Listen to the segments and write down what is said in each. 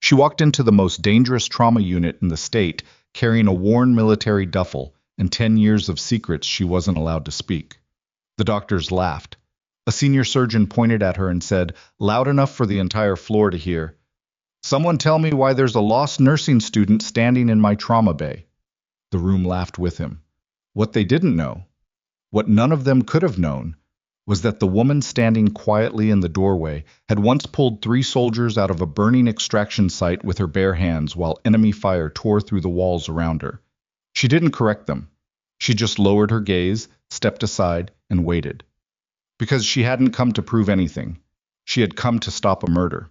She walked into the most dangerous trauma unit in the state, carrying a worn military duffel and 10 years of secrets she wasn't allowed to speak. The doctors laughed. A senior surgeon pointed at her and said, loud enough for the entire floor to hear, "Someone tell me why there's a lost nursing student standing in my trauma bay." The room laughed with him. What they didn't know, what none of them could have known, was that the woman standing quietly in the doorway had once pulled 3 soldiers out of a burning extraction site with her bare hands while enemy fire tore through the walls around her. She didn't correct them. She just lowered her gaze, stepped aside, and waited. Because she hadn't come to prove anything. She had come to stop a murder.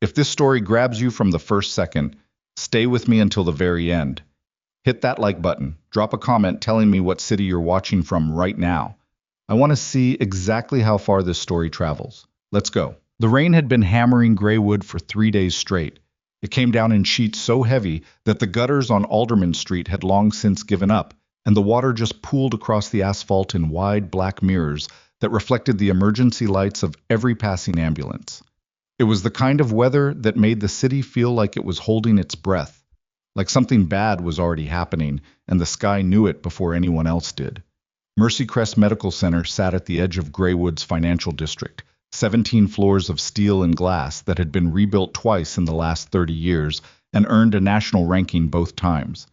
If this story grabs you from the first second, stay with me until the very end. Hit that like button, drop a comment telling me what city you're watching from right now. I want to see exactly how far this story travels. Let's go. The rain had been hammering Greywood for 3 days straight. It came down in sheets so heavy that the gutters on Alderman Street had long since given up, and the water just pooled across the asphalt in wide black mirrors that reflected the emergency lights of every passing ambulance. It was the kind of weather that made the city feel like it was holding its breath, like something bad was already happening, and the sky knew it before anyone else did. Mercy Crest Medical Center sat at the edge of Greywood's financial district, 17 floors of steel and glass that had been rebuilt twice in the last 30 years and earned a national ranking both times.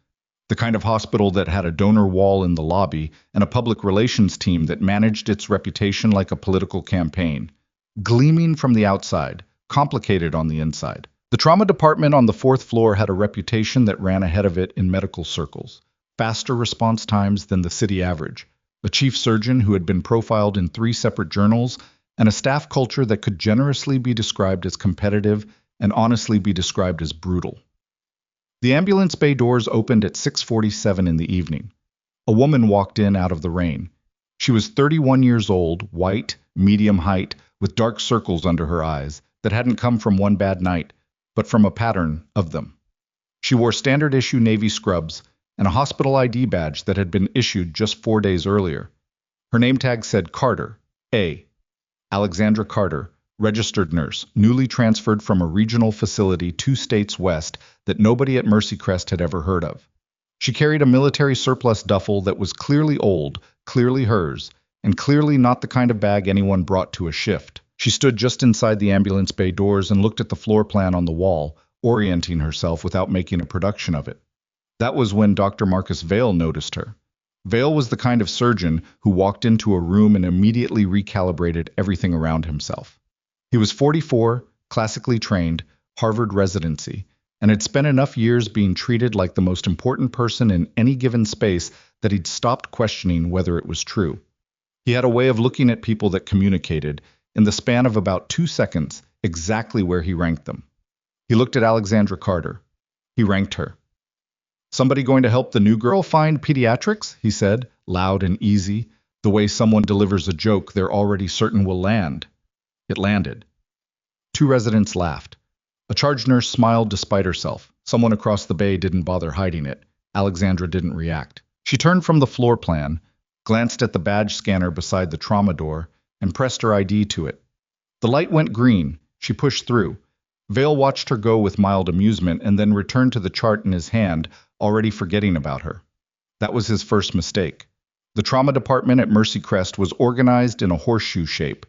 The kind of hospital that had a donor wall in the lobby and a public relations team that managed its reputation like a political campaign. Gleaming from the outside, complicated on the inside. The trauma department on the 4th floor had a reputation that ran ahead of it in medical circles. Faster response times than the city average. A chief surgeon who had been profiled in 3 separate journals, and a staff culture that could generously be described as competitive and honestly be described as brutal. The ambulance bay doors opened at 6:47 in the evening. A woman walked in out of the rain. She was 31 years old, white, medium height, with dark circles under her eyes that hadn't come from one bad night, but from a pattern of them. She wore standard-issue Navy scrubs and a hospital ID badge that had been issued just 4 days earlier. Her name tag said Carter, A. Alexandra Carter, registered nurse, newly transferred from a regional facility 2 states west that nobody at Mercy Crest had ever heard of. She carried a military surplus duffel that was clearly old, clearly hers, and clearly not the kind of bag anyone brought to a shift. She stood just inside the ambulance bay doors and looked at the floor plan on the wall, orienting herself without making a production of it. That was when Dr. Marcus Vale noticed her. Vale was the kind of surgeon who walked into a room and immediately recalibrated everything around himself. He was 44, classically trained, Harvard residency, and had spent enough years being treated like the most important person in any given space that he'd stopped questioning whether it was true. He had a way of looking at people that communicated, in the span of about 2 seconds, exactly where he ranked them. He looked at Alexandra Carter. He ranked her. "Somebody going to help the new girl find pediatrics?" he said, loud and easy, the way someone delivers a joke they're already certain will land. It landed. 2 residents laughed. A charge nurse smiled despite herself. Someone across the bay didn't bother hiding it. Alexandra didn't react. She turned from the floor plan, glanced at the badge scanner beside the trauma door, and pressed her ID to it. The light went green. She pushed through. Vale watched her go with mild amusement and then returned to the chart in his hand, already forgetting about her. That was his first mistake. The trauma department at Mercy Crest was organized in a horseshoe shape.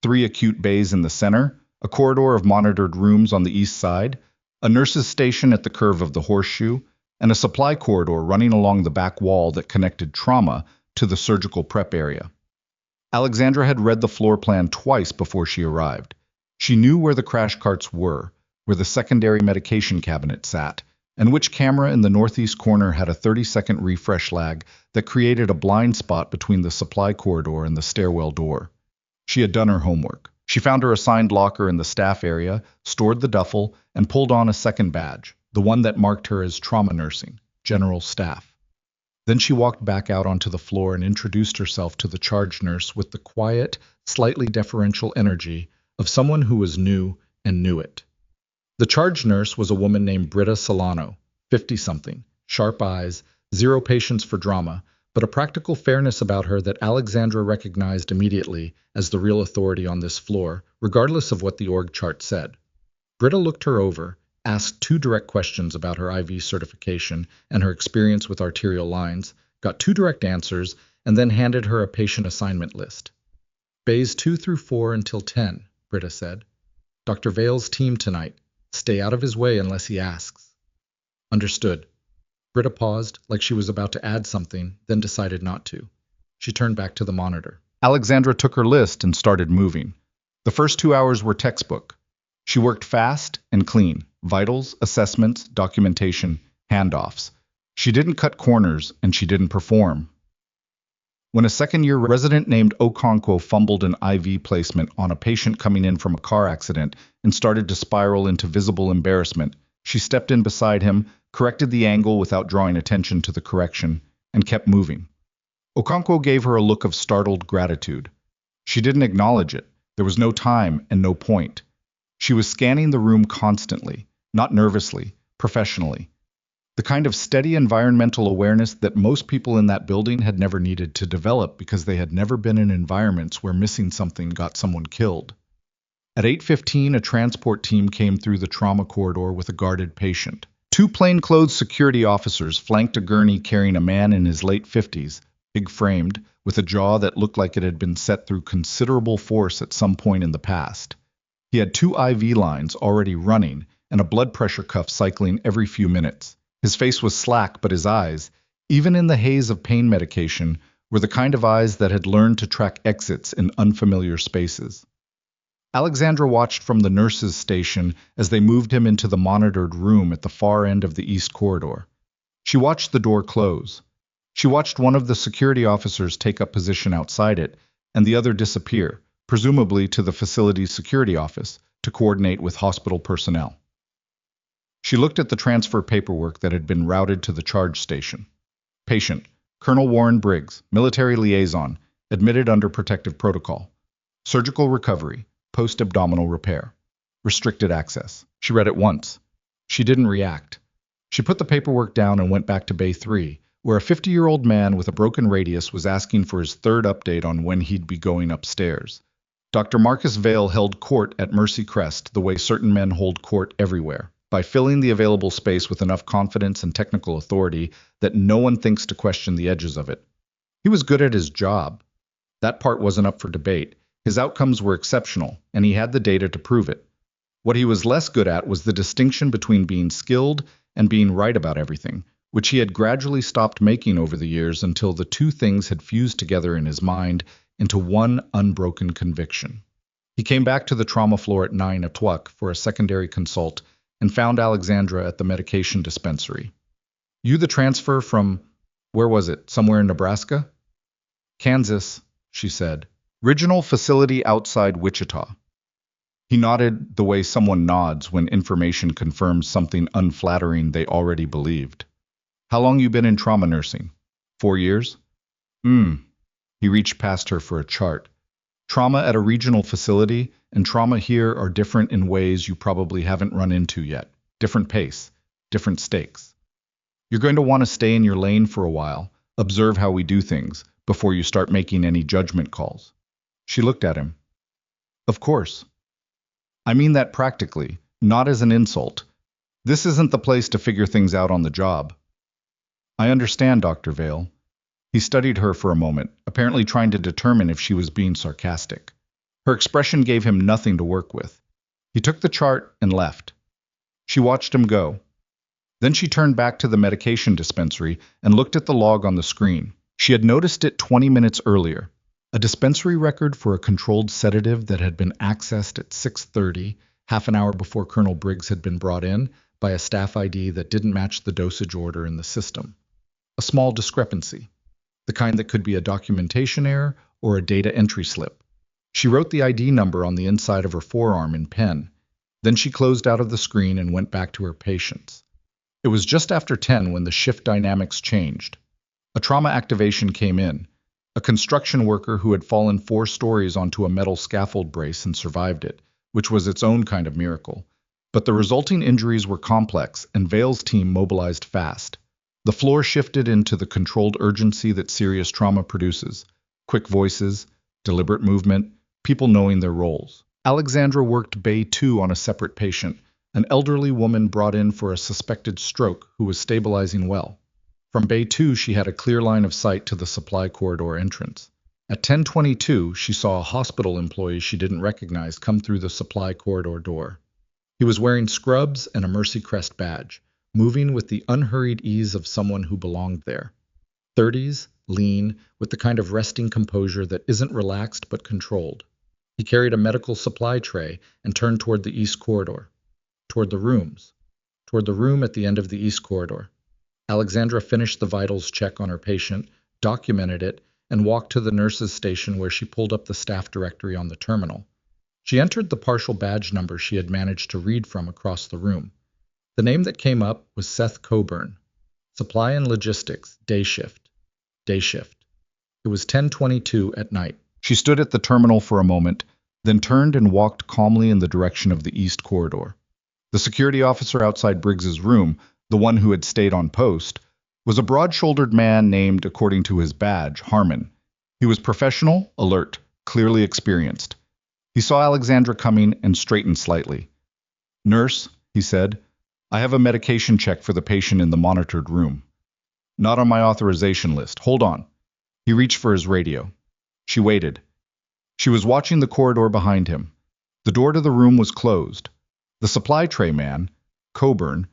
3 acute bays in the center, a corridor of monitored rooms on the east side, a nurse's station at the curve of the horseshoe, and a supply corridor running along the back wall that connected trauma to the surgical prep area. Alexandra had read the floor plan twice before she arrived. She knew where the crash carts were, where the secondary medication cabinet sat, and which camera in the northeast corner had a 30-second refresh lag that created a blind spot between the supply corridor and the stairwell door. She had done her homework. She found her assigned locker in the staff area, stored the duffel, and pulled on a second badge, the one that marked her as trauma nursing, general staff. Then she walked back out onto the floor and introduced herself to the charge nurse with the quiet, slightly deferential energy of someone who was new and knew it. The charge nurse was a woman named Britta Solano, 50-something, sharp eyes, zero patience for drama, but a practical fairness about her that Alexandra recognized immediately as the real authority on this floor, regardless of what the org chart said. Britta looked her over, asked 2 direct questions about her IV certification and her experience with arterial lines, got 2 direct answers, and then handed her a patient assignment list. Bays 2 through 4 until 10, Britta said. Dr. Vale's team tonight. Stay out of his way unless he asks. Understood. Britta paused, like she was about to add something, then decided not to. She turned back to the monitor. Alexandra took her list and started moving. The first 2 hours were textbook. She worked fast and clean. Vitals, assessments, documentation, handoffs. She didn't cut corners, and she didn't perform. When a second-year resident named Okonkwo fumbled an IV placement on a patient coming in from a car accident and started to spiral into visible embarrassment, she stepped in beside him, corrected the angle without drawing attention to the correction, and kept moving. Okonkwo gave her a look of startled gratitude. She didn't acknowledge it. There was no time and no point. She was scanning the room constantly, not nervously, professionally. The kind of steady environmental awareness that most people in that building had never needed to develop because they had never been in environments where missing something got someone killed. At 8:15, a transport team came through the trauma corridor with a guarded patient. 2 plainclothes security officers flanked a gurney carrying a man in his late 50s, big-framed, with a jaw that looked like it had been set through considerable force at some point in the past. He had 2 IV lines already running and a blood pressure cuff cycling every few minutes. His face was slack, but his eyes, even in the haze of pain medication, were the kind of eyes that had learned to track exits in unfamiliar spaces. Alexandra watched from the nurse's station as they moved him into the monitored room at the far end of the east corridor. She watched the door close. She watched one of the security officers take up position outside it, and the other disappear, presumably to the facility's security office, to coordinate with hospital personnel. She looked at the transfer paperwork that had been routed to the charge station. Patient, Colonel Warren Briggs, military liaison, admitted under protective protocol. Surgical recovery, post-abdominal repair. Restricted access. She read it once. She didn't react. She put the paperwork down and went back to Bay 3, where a 50-year-old man with a broken radius was asking for his 3rd update on when he'd be going upstairs. Dr. Marcus Vale held court at Mercy Crest the way certain men hold court everywhere, by filling the available space with enough confidence and technical authority that no one thinks to question the edges of it. He was good at his job. That part wasn't up for debate. His outcomes were exceptional, and he had the data to prove it. What he was less good at was the distinction between being skilled and being right about everything, which he had gradually stopped making over the years until the 2 things had fused together in his mind into one unbroken conviction. He came back to the trauma floor at 9 o'clock for a secondary consult and found Alexandra at the medication dispensary. You the transfer from, where was it, somewhere in Nebraska? Kansas, she said. Regional facility outside Wichita. He nodded the way someone nods when information confirms something unflattering they already believed. How long you been in trauma nursing? 4 years? He reached past her for a chart. Trauma at a regional facility and trauma here are different in ways you probably haven't run into yet. Different pace, different stakes. You're going to want to stay in your lane for a while, observe how we do things, before you start making any judgment calls. She looked at him. Of course. I mean that practically, not as an insult. This isn't the place to figure things out on the job. I understand, Dr. Vale. He studied her for a moment, apparently trying to determine if she was being sarcastic. Her expression gave him nothing to work with. He took the chart and left. She watched him go. Then she turned back to the medication dispensary and looked at the log on the screen. She had noticed it 20 minutes earlier. A dispensary record for a controlled sedative that had been accessed at 6:30, half an hour before Colonel Briggs had been brought in, by a staff ID that didn't match the dosage order in the system. A small discrepancy. The kind that could be a documentation error or a data entry slip. She wrote the ID number on the inside of her forearm in pen. Then she closed out of the screen and went back to her patients. It was just after 10 when the shift dynamics changed. A trauma activation came in. A construction worker who had fallen 4 stories onto a metal scaffold brace and survived it, which was its own kind of miracle. But the resulting injuries were complex, and Vale's team mobilized fast. The floor shifted into the controlled urgency that serious trauma produces. Quick voices, deliberate movement, people knowing their roles. Alexandra worked Bay 2 on a separate patient, an elderly woman brought in for a suspected stroke who was stabilizing well. From Bay 2, she had a clear line of sight to the supply corridor entrance. At 10:22, she saw a hospital employee she didn't recognize come through the supply corridor door. He was wearing scrubs and a Mercy Crest badge, moving with the unhurried ease of someone who belonged there. 30s, lean, with the kind of resting composure that isn't relaxed but controlled. He carried a medical supply tray and turned toward the east corridor, toward the room at the end of the east corridor. Alexandra finished the vitals check on her patient, documented it, and walked to the nurse's station where she pulled up the staff directory on the terminal. She entered the partial badge number she had managed to read from across the room. The name that came up was Seth Coburn. Supply and logistics, day shift. Day shift. It was 10:22 at night. She stood at the terminal for a moment, then turned and walked calmly in the direction of the east corridor. The security officer outside Briggs's room, the one who had stayed on post, was a broad-shouldered man named, according to his badge, Harmon. He was professional, alert, clearly experienced. He saw Alexandra coming and straightened slightly. "Nurse," he said, "I have a medication check for the patient in the monitored room. Not on my authorization list. Hold on." He reached for his radio. She waited. She was watching the corridor behind him. The door to the room was closed. The supply tray man, Coburn,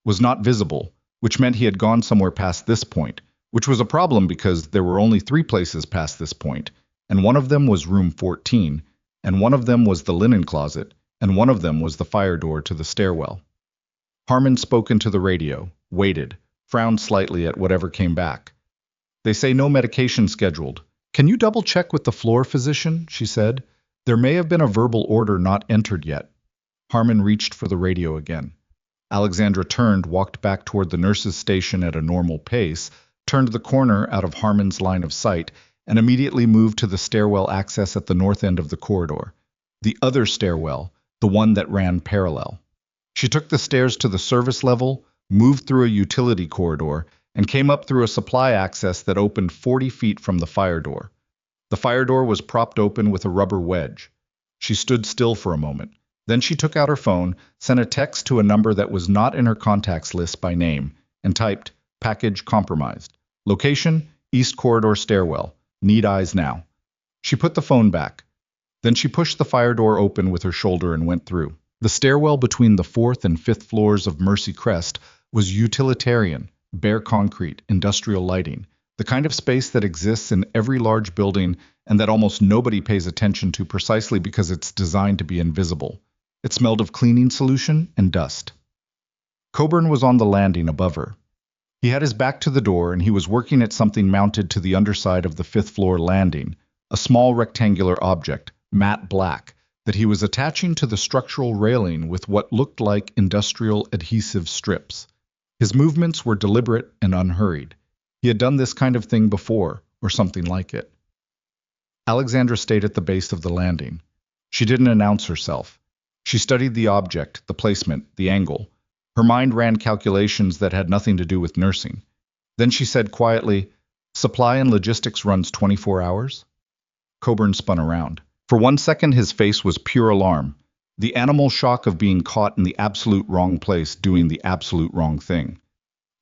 was not visible, which meant he had gone somewhere past this point, which was a problem because there were only 3 places past this point, and one of them was room 14, and one of them was the linen closet, and one of them was the fire door to the stairwell. Harmon spoke into the radio, waited, frowned slightly at whatever came back. "They say no medication scheduled. Can you double-check with the floor physician?" she said. "There may have been a verbal order not entered yet." Harmon reached for the radio again. Alexandra turned, walked back toward the nurse's station at a normal pace, turned the corner out of Harmon's line of sight, and immediately moved to the stairwell access at the north end of the corridor. The other stairwell, the one that ran parallel. She took the stairs to the service level, moved through a utility corridor, and came up through a supply access that opened 40 feet from the fire door. The fire door was propped open with a rubber wedge. She stood still for a moment. Then she took out her phone, sent a text to a number that was not in her contacts list by name, and typed, "Package compromised. Location, East Corridor stairwell. Need eyes now." She put the phone back. Then she pushed the fire door open with her shoulder and went through. The stairwell between the 4th and 5th floors of Mercy Crest was utilitarian, bare concrete, industrial lighting, the kind of space that exists in every large building and that almost nobody pays attention to precisely because it's designed to be invisible. It smelled of cleaning solution and dust. Coburn was on the landing above her. He had his back to the door and he was working at something mounted to the underside of the 5th floor landing, a small rectangular object, matte black, that he was attaching to the structural railing with what looked like industrial adhesive strips. His movements were deliberate and unhurried. He had done this kind of thing before, or something like it. Alexandra stayed at the base of the landing. She didn't announce herself. She studied the object, the placement, the angle. Her mind ran calculations that had nothing to do with nursing. Then she said quietly, "Supply and logistics runs 24 hours?" Coburn spun around. For 1 second his face was pure alarm, the animal shock of being caught in the absolute wrong place doing the absolute wrong thing.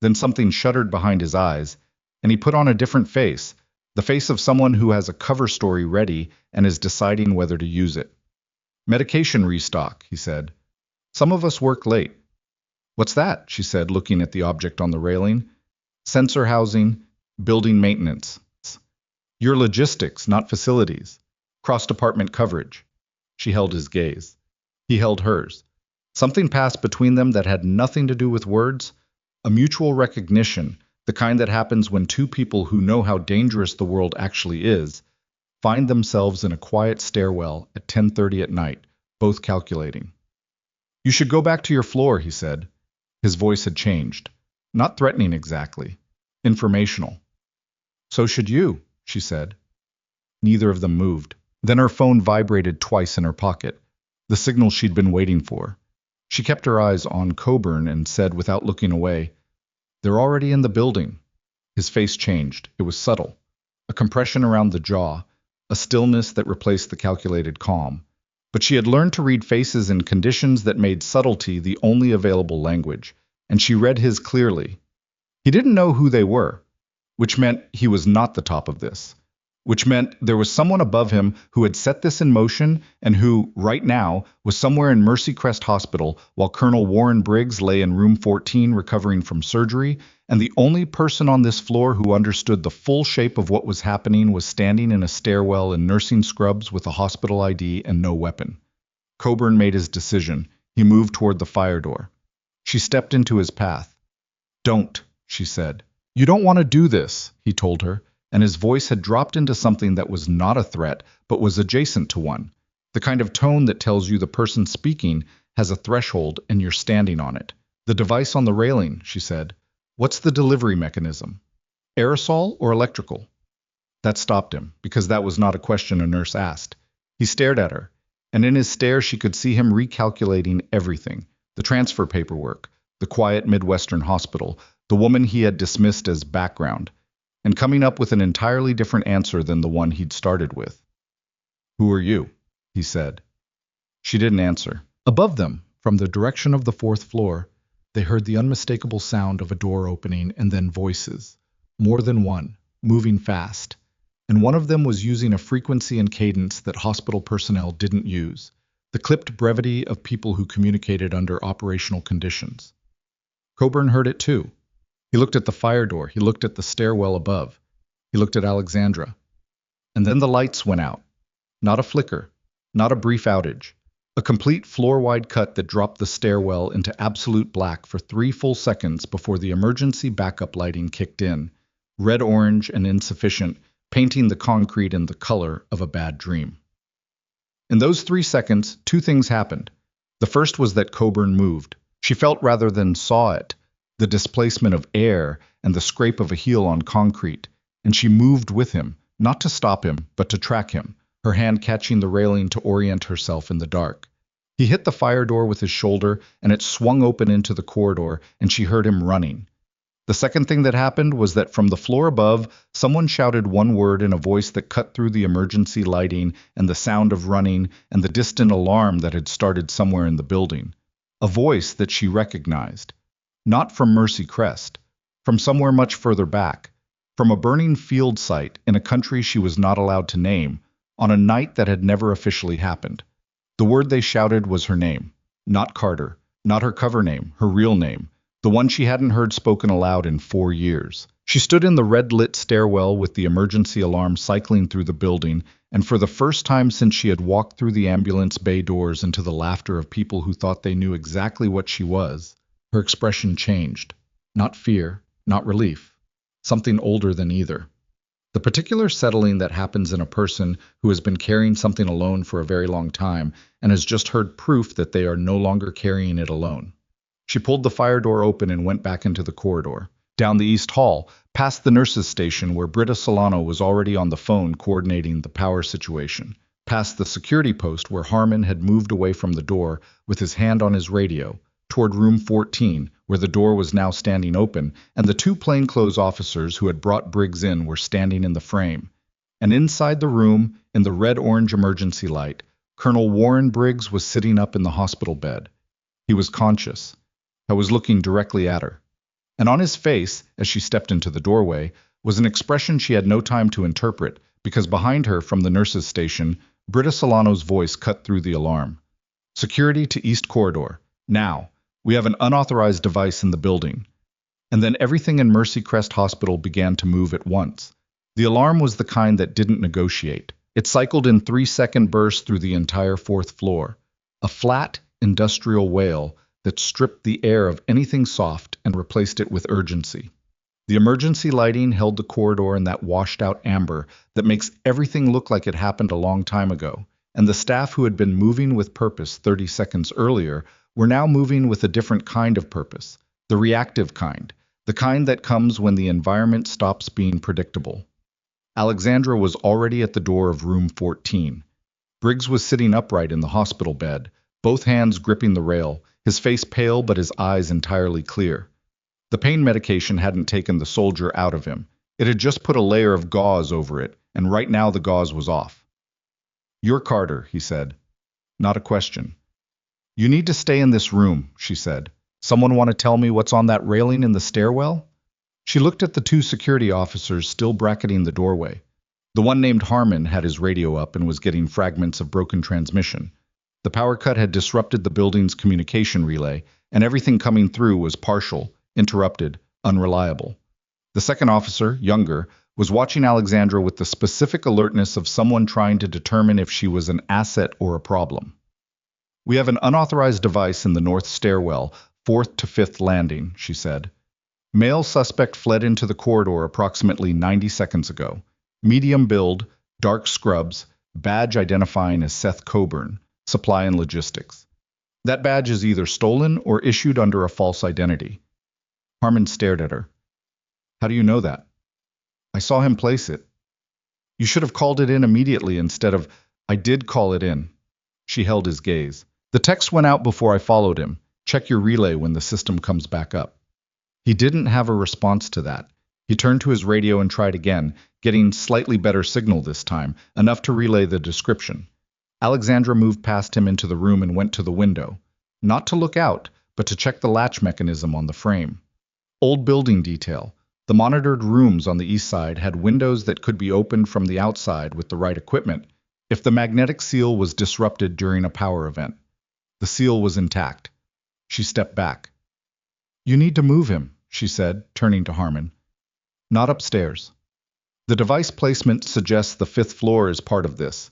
Then something shuddered behind his eyes, and he put on a different face, the face of someone who has a cover story ready and is deciding whether to use it. "Medication restock," he said. "Some of us work late." "What's that?" she said, looking at the object on the railing. "Sensor housing, building maintenance. Your logistics, not facilities. Cross-department coverage." She held his gaze. He held hers. Something passed between them that had nothing to do with words, a mutual recognition, the kind that happens when 2 people who know how dangerous the world actually is, find themselves in a quiet stairwell at 10:30 at night, both calculating. "You should go back to your floor," he said. His voice had changed. Not threatening exactly. Informational. "So should you," she said. Neither of them moved. Then her phone vibrated twice in her pocket, the signal she'd been waiting for. She kept her eyes on Coburn and said without looking away, "They're already in the building." His face changed. It was subtle. A compression around the jaw, a stillness that replaced the calculated calm. But she had learned to read faces in conditions that made subtlety the only available language, and she read his clearly. He didn't know who they were, which meant he was not the top of this, which meant there was someone above him who had set this in motion and who, right now, was somewhere in Mercy Crest Hospital while Colonel Warren Briggs lay in room 14 recovering from surgery, and the only person on this floor who understood the full shape of what was happening was standing in a stairwell in nursing scrubs with a hospital ID and no weapon. Coburn made his decision. He moved toward the fire door. She stepped into his path. "Don't," she said. "You don't want to do this," he told her, and his voice had dropped into something that was not a threat, but was adjacent to one. The kind of tone that tells you the person speaking has a threshold and you're standing on it. "The device on the railing," she said. "What's the delivery mechanism? Aerosol or electrical?" That stopped him, because that was not a question a nurse asked. He stared at her, and in his stare she could see him recalculating everything. The transfer paperwork, the quiet Midwestern hospital, the woman he had dismissed as background, and coming up with an entirely different answer than the one he'd started with. "Who are you?" he said. She didn't answer. Above them, from the direction of the fourth floor, they heard the unmistakable sound of a door opening and then voices, more than one, moving fast, and one of them was using a frequency and cadence that hospital personnel didn't use, the clipped brevity of people who communicated under operational conditions. Coburn heard it too. He looked at the fire door, he looked at the stairwell above, he looked at Alexandra. And then the lights went out. Not a flicker, not a brief outage. A complete floor-wide cut that dropped the stairwell into absolute black for 3 full seconds before the emergency backup lighting kicked in, red-orange and insufficient, painting the concrete in the color of a bad dream. In those 3 seconds, 2 things happened. The first was that Coburn moved. She felt rather than saw it, the displacement of air and the scrape of a heel on concrete, and she moved with him, not to stop him, but to track him, her hand catching the railing to orient herself in the dark. He hit the fire door with his shoulder, and it swung open into the corridor, and she heard him running. The second thing that happened was that from the floor above, someone shouted one word in a voice that cut through the emergency lighting and the sound of running and the distant alarm that had started somewhere in the building. A voice that she recognized. Not from Mercy Crest, from somewhere much further back, from a burning field site in a country she was not allowed to name, on a night that had never officially happened. The word they shouted was her name, not Carter, not her cover name, her real name, the one she hadn't heard spoken aloud in 4 years. She stood in the red-lit stairwell with the emergency alarm cycling through the building, and for the first time since she had walked through the ambulance bay doors into the laughter of people who thought they knew exactly what she was, her expression changed. Not fear, not relief. Something older than either. The particular settling that happens in a person who has been carrying something alone for a very long time and has just heard proof that they are no longer carrying it alone. She pulled the fire door open and went back into the corridor, down the east hall, past the nurses' station where Britta Solano was already on the phone coordinating the power situation, past the security post where Harmon had moved away from the door with his hand on his radio, toward room 14, where the door was now standing open, and the 2 plainclothes officers who had brought Briggs in were standing in the frame. And inside the room, in the red-orange emergency light, Colonel Warren Briggs was sitting up in the hospital bed. He was conscious. I was looking directly at her. And on his face, as she stepped into the doorway, was an expression she had no time to interpret, because behind her, from the nurses' station, Britta Solano's voice cut through the alarm. "Security to East Corridor. Now. We have an unauthorized device in the building." And then everything in Mercy Crest Hospital began to move at once. The alarm was the kind that didn't negotiate. It cycled in 3-second bursts through the entire 4th floor. A flat, industrial wail that stripped the air of anything soft and replaced it with urgency. The emergency lighting held the corridor in that washed-out amber that makes everything look like it happened a long time ago, and the staff who had been moving with purpose 30 seconds earlier were now moving with a different kind of purpose, the reactive kind, the kind that comes when the environment stops being predictable. Alexandra was already at the door of room 14. Briggs was sitting upright in the hospital bed, both hands gripping the rail, his face pale but his eyes entirely clear. The pain medication hadn't taken the soldier out of him. It had just put a layer of gauze over it, and right now the gauze was off. "You're Carter," he said. Not a question. You need to stay in this room, she said. Someone want to tell me what's on that railing in the stairwell? She looked at the two security officers still bracketing the doorway. The one named Harmon had his radio up and was getting fragments of broken transmission. The power cut had disrupted the building's communication relay, and everything coming through was partial, interrupted, unreliable. The second officer, younger, was watching Alexandra with the specific alertness of someone trying to determine if she was an asset or a problem. We have an unauthorized device in the north stairwell, 4th to 5th landing, she said. Male suspect fled into the corridor approximately 90 seconds ago. Medium build, dark scrubs, badge identifying as Seth Coburn, supply and logistics. That badge is either stolen or issued under a false identity. Harmon stared at her. How do you know that? I saw him place it. You should have called it in immediately instead of, I did call it in. She held his gaze. The text went out before I followed him. Check your relay when the system comes back up. He didn't have a response to that. He turned to his radio and tried again, getting slightly better signal this time, enough to relay the description. Alexandra moved past him into the room and went to the window. Not to look out, but to check the latch mechanism on the frame. Old building detail. The monitored rooms on the east side had windows that could be opened from the outside with the right equipment if the magnetic seal was disrupted during a power event. The seal was intact. She stepped back. You need to move him, she said, turning to Harmon. Not upstairs. The device placement suggests the 5th floor is part of this.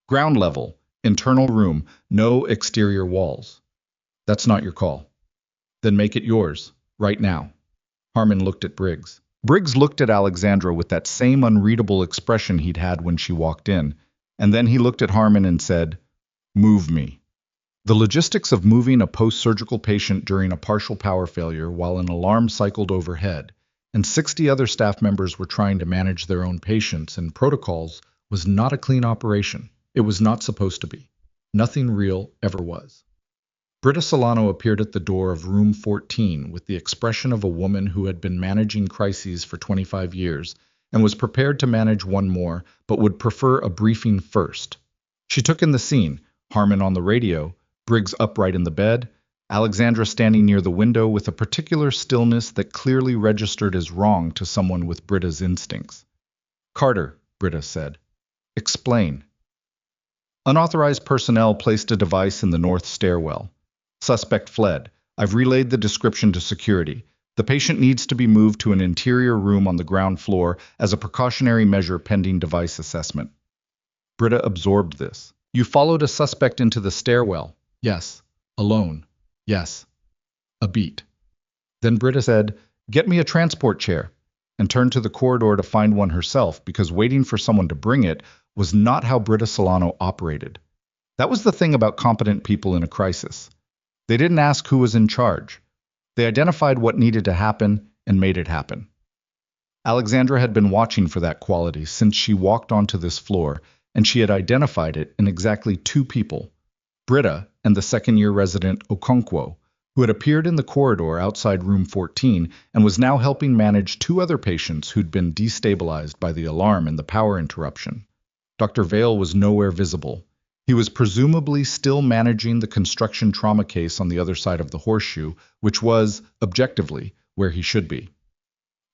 Ground level, internal room, no exterior walls. That's not your call. Then make it yours, right now. Harmon looked at Briggs. Briggs looked at Alexandra with that same unreadable expression he'd had when she walked in, and then he looked at Harmon and said, Move me. The logistics of moving a post-surgical patient during a partial power failure while an alarm cycled overhead, and 60 other staff members were trying to manage their own patients and protocols, was not a clean operation. It was not supposed to be. Nothing real ever was. Britta Solano appeared at the door of room 14 with the expression of a woman who had been managing crises for 25 years and was prepared to manage one more, but would prefer a briefing first. She took in the scene, Harmon on the radio, Briggs upright in the bed, Alexandra standing near the window with a particular stillness that clearly registered as wrong to someone with Britta's instincts. Carter, Britta said. Explain. Unauthorized personnel placed a device in the north stairwell. Suspect fled. I've relayed the description to security. The patient needs to be moved to an interior room on the ground floor as a precautionary measure pending device assessment. Britta absorbed this. You followed a suspect into the stairwell. Yes. Alone. Yes. A beat. Then Britta said, Get me a transport chair, and turned to the corridor to find one herself because waiting for someone to bring it was not how Britta Solano operated. That was the thing about competent people in a crisis. They didn't ask who was in charge. They identified what needed to happen and made it happen. Alexandra had been watching for that quality since she walked onto this floor, and she had identified it in exactly 2 people, Britta and the second-year resident Okonkwo, who had appeared in the corridor outside room 14 and was now helping manage 2 other patients who'd been destabilized by the alarm and the power interruption. Dr. Vale was nowhere visible. He was presumably still managing the construction trauma case on the other side of the horseshoe, which was, objectively, where he should be.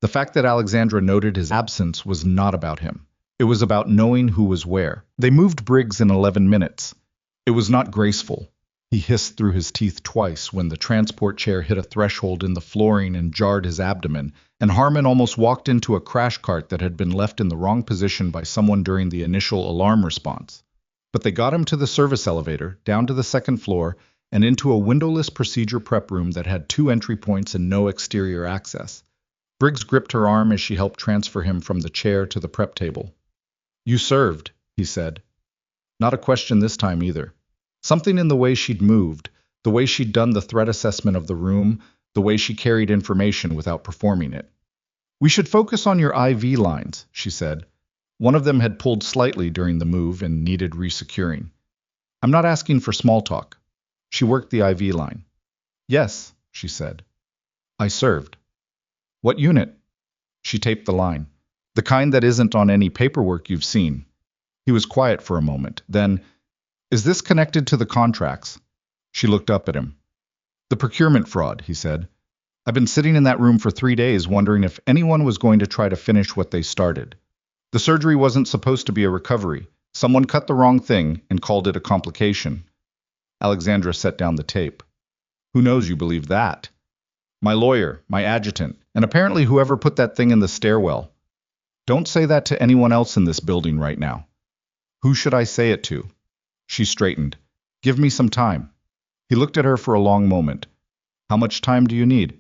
The fact that Alexandra noted his absence was not about him. It was about knowing who was where. They moved Briggs in 11 minutes. It was not graceful. He hissed through his teeth twice when the transport chair hit a threshold in the flooring and jarred his abdomen, and Harmon almost walked into a crash cart that had been left in the wrong position by someone during the initial alarm response. But they got him to the service elevator, down to the 2nd floor, and into a windowless procedure prep room that had 2 entry points and no exterior access. Briggs gripped her arm as she helped transfer him from the chair to the prep table. You served, he said. Not a question this time either. Something in the way she'd moved, the way she'd done the threat assessment of the room, the way she carried information without performing it. We should focus on your IV lines, she said. One of them had pulled slightly during the move and needed resecuring. I'm not asking for small talk. She worked the IV line. Yes, she said. I served. What unit? She taped the line. The kind that isn't on any paperwork you've seen. He was quiet for a moment. Then, Is this connected to the contracts? She looked up at him. The procurement fraud, he said. I've been sitting in that room for 3 days wondering if anyone was going to try to finish what they started. The surgery wasn't supposed to be a recovery. Someone cut the wrong thing and called it a complication. Alexandra set down the tape. Who knows you believe that? My lawyer, my adjutant, and apparently whoever put that thing in the stairwell. Don't say that to anyone else in this building right now. Who should I say it to? She straightened. Give me some time. He looked at her for a long moment. How much time do you need?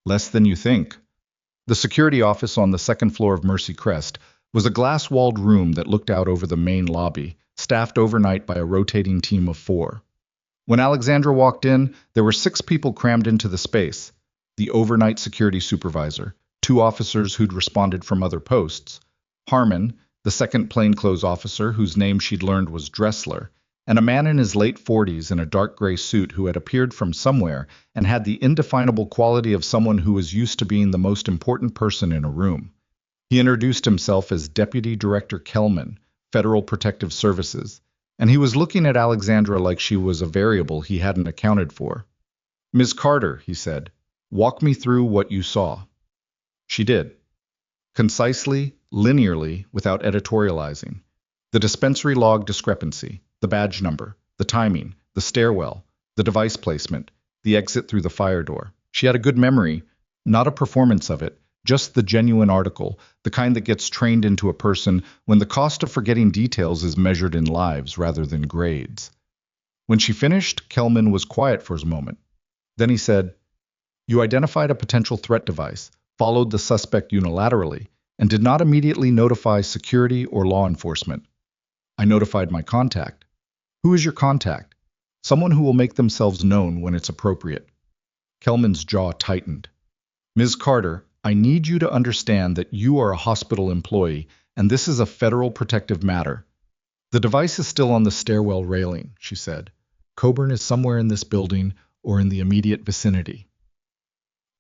Less than you think. The security office on the second floor of Mercy Crest was a glass-walled room that looked out over the main lobby, staffed overnight by a rotating team of 4. When Alexandra walked in, there were 6 people crammed into the space. The overnight security supervisor, 2 officers who'd responded from other posts, Harmon, the second plainclothes officer whose name she'd learned was Dressler, and a man in his late 40s in a dark gray suit who had appeared from somewhere and had the indefinable quality of someone who was used to being the most important person in a room. He introduced himself as Deputy Director Kelman, Federal Protective Services, and he was looking at Alexandra like she was a variable he hadn't accounted for. Ms. Carter, he said, walk me through what you saw. She did. Concisely, linearly, without editorializing. The dispensary log discrepancy, the badge number, the timing, the stairwell, the device placement, the exit through the fire door. She had a good memory, not a performance of it, just the genuine article, the kind that gets trained into a person when the cost of forgetting details is measured in lives rather than grades. When she finished, Kelman was quiet for a moment. Then he said, You identified a potential threat device, followed the suspect unilaterally, and did not immediately notify security or law enforcement. I notified my contact. Who is your contact? Someone who will make themselves known when it's appropriate. Kelman's jaw tightened. Ms. Carter, I need you to understand that you are a hospital employee, and this is a federal protective matter. The device is still on the stairwell railing, she said. Coburn is somewhere in this building or in the immediate vicinity.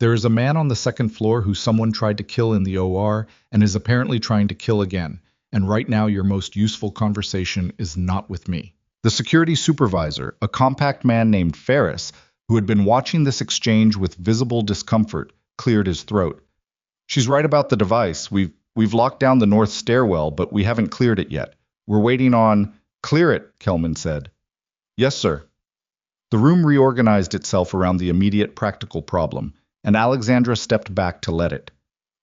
There is a man on the second floor who someone tried to kill in the OR and is apparently trying to kill again, and right now your most useful conversation is not with me. The security supervisor, a compact man named Ferris, who had been watching this exchange with visible discomfort, cleared his throat. She's right about the device. We've locked down the north stairwell, but we haven't cleared it yet. We're waiting on... Clear it, Kelman said. Yes, sir. The room reorganized itself around the immediate practical problem, and Alexandra stepped back to let it.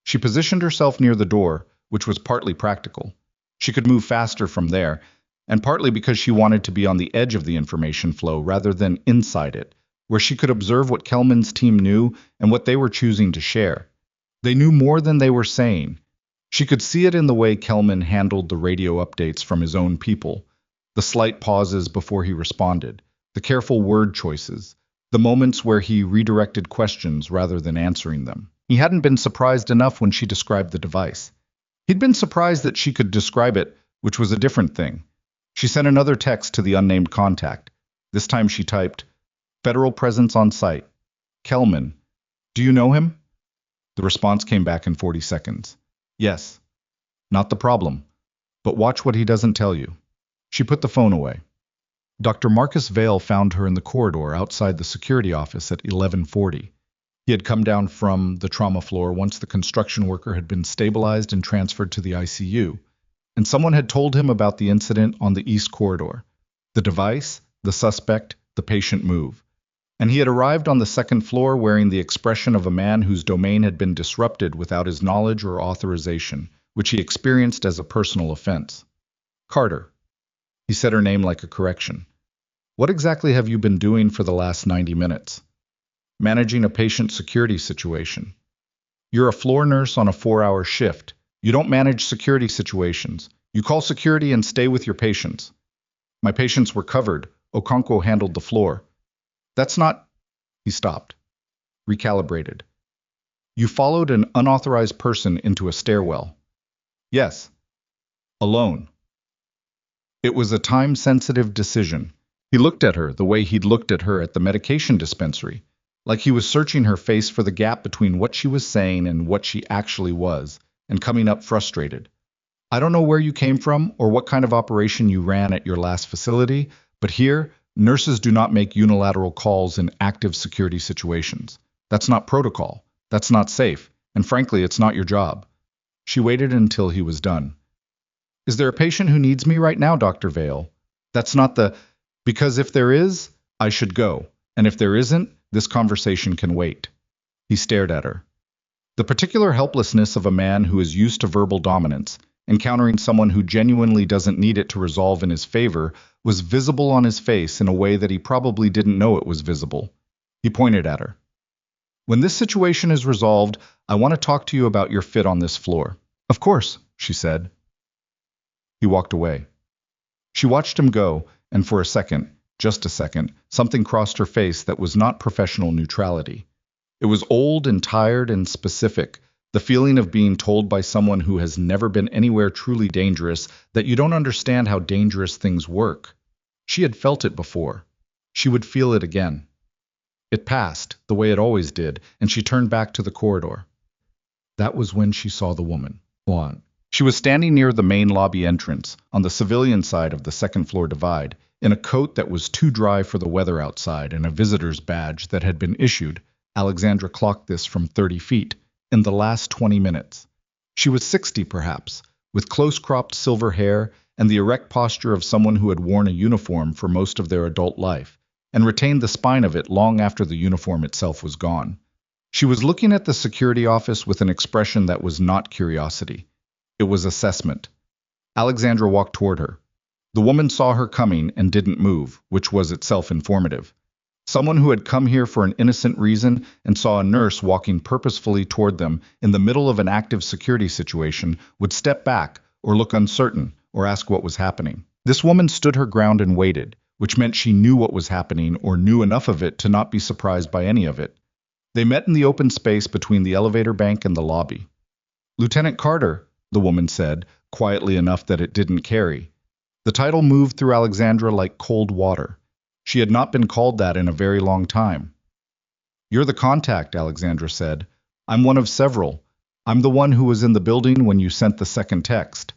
She positioned herself near the door, which was partly practical. She could move faster from there, and partly because she wanted to be on the edge of the information flow rather than inside it, where she could observe what Kelman's team knew and what they were choosing to share. They knew more than they were saying. She could see it in the way Kelman handled the radio updates from his own people, the slight pauses before he responded, the careful word choices, the moments where he redirected questions rather than answering them. He hadn't been surprised enough when she described the device. He'd been surprised that she could describe it, which was a different thing. She sent another text to the unnamed contact. This time she typed, Federal presence on site. Kelman. Do you know him? The response came back in 40 seconds. Yes. Not the problem. But watch what he doesn't tell you. She put the phone away. Dr. Marcus Vale found her in the corridor outside the security office at 11:40. He had come down from the trauma floor once the construction worker had been stabilized and transferred to the ICU, and someone had told him about the incident on the east corridor, the device, the suspect, the patient move. And he had arrived on the second floor wearing the expression of a man whose domain had been disrupted without his knowledge or authorization, which he experienced as a personal offense. Carter. He said her name like a correction. What exactly have you been doing for the last 90 minutes? Managing a patient security situation. You're a floor nurse on a 4-hour shift. You don't manage security situations. You call security and stay with your patients. My patients were covered. Okonkwo handled the floor. That's not... He stopped. Recalibrated. You followed an unauthorized person into a stairwell. Yes. Alone. It was a time-sensitive decision. He looked at her the way he'd looked at her at the medication dispensary, like he was searching her face for the gap between what she was saying and what she actually was, and coming up frustrated. I don't know where you came from or what kind of operation you ran at your last facility, But here, nurses do not make unilateral calls in active security situations. That's not protocol. That's not safe. And frankly, it's not your job. She waited until he was done. Is there a patient who needs me right now, Dr. Vale? That's not the... Because if there is, I should go. And if there isn't, this conversation can wait. He stared at her. The particular helplessness of a man who is used to verbal dominance, encountering someone who genuinely doesn't need it to resolve in his favor, was visible on his face in a way that he probably didn't know it was visible. He pointed at her. When this situation is resolved, I want to talk to you about your fit on this floor. Of course, she said. He walked away. She watched him go, and for a second, just a second, something crossed her face that was not professional neutrality. It was old and tired and specific, the feeling of being told by someone who has never been anywhere truly dangerous that you don't understand how dangerous things work. She had felt it before. She would feel it again. It passed, the way it always did, and she turned back to the corridor. That was when she saw the woman. Juan. She was standing near the main lobby entrance, on the civilian side of the second-floor divide, in a coat that was too dry for the weather outside and a visitor's badge that had been issued. Alexandra clocked this from 30 feet, in the last 20 minutes. She was 60, perhaps, with close-cropped silver hair and the erect posture of someone who had worn a uniform for most of their adult life, and retained the spine of it long after the uniform itself was gone. She was looking at the security office with an expression that was not curiosity. It was assessment. Alexandra walked toward her. The woman saw her coming and didn't move, which was itself informative. Someone who had come here for an innocent reason and saw a nurse walking purposefully toward them in the middle of an active security situation would step back or look uncertain or ask what was happening. This woman stood her ground and waited, which meant she knew what was happening or knew enough of it to not be surprised by any of it. They met in the open space between the elevator bank and the lobby. "Lieutenant Carter," the woman said, quietly enough that it didn't carry. The title moved through Alexandra like cold water. She had not been called that in a very long time. "You're the contact," Alexandra said. "I'm one of several. I'm the one who was in the building when you sent the second text."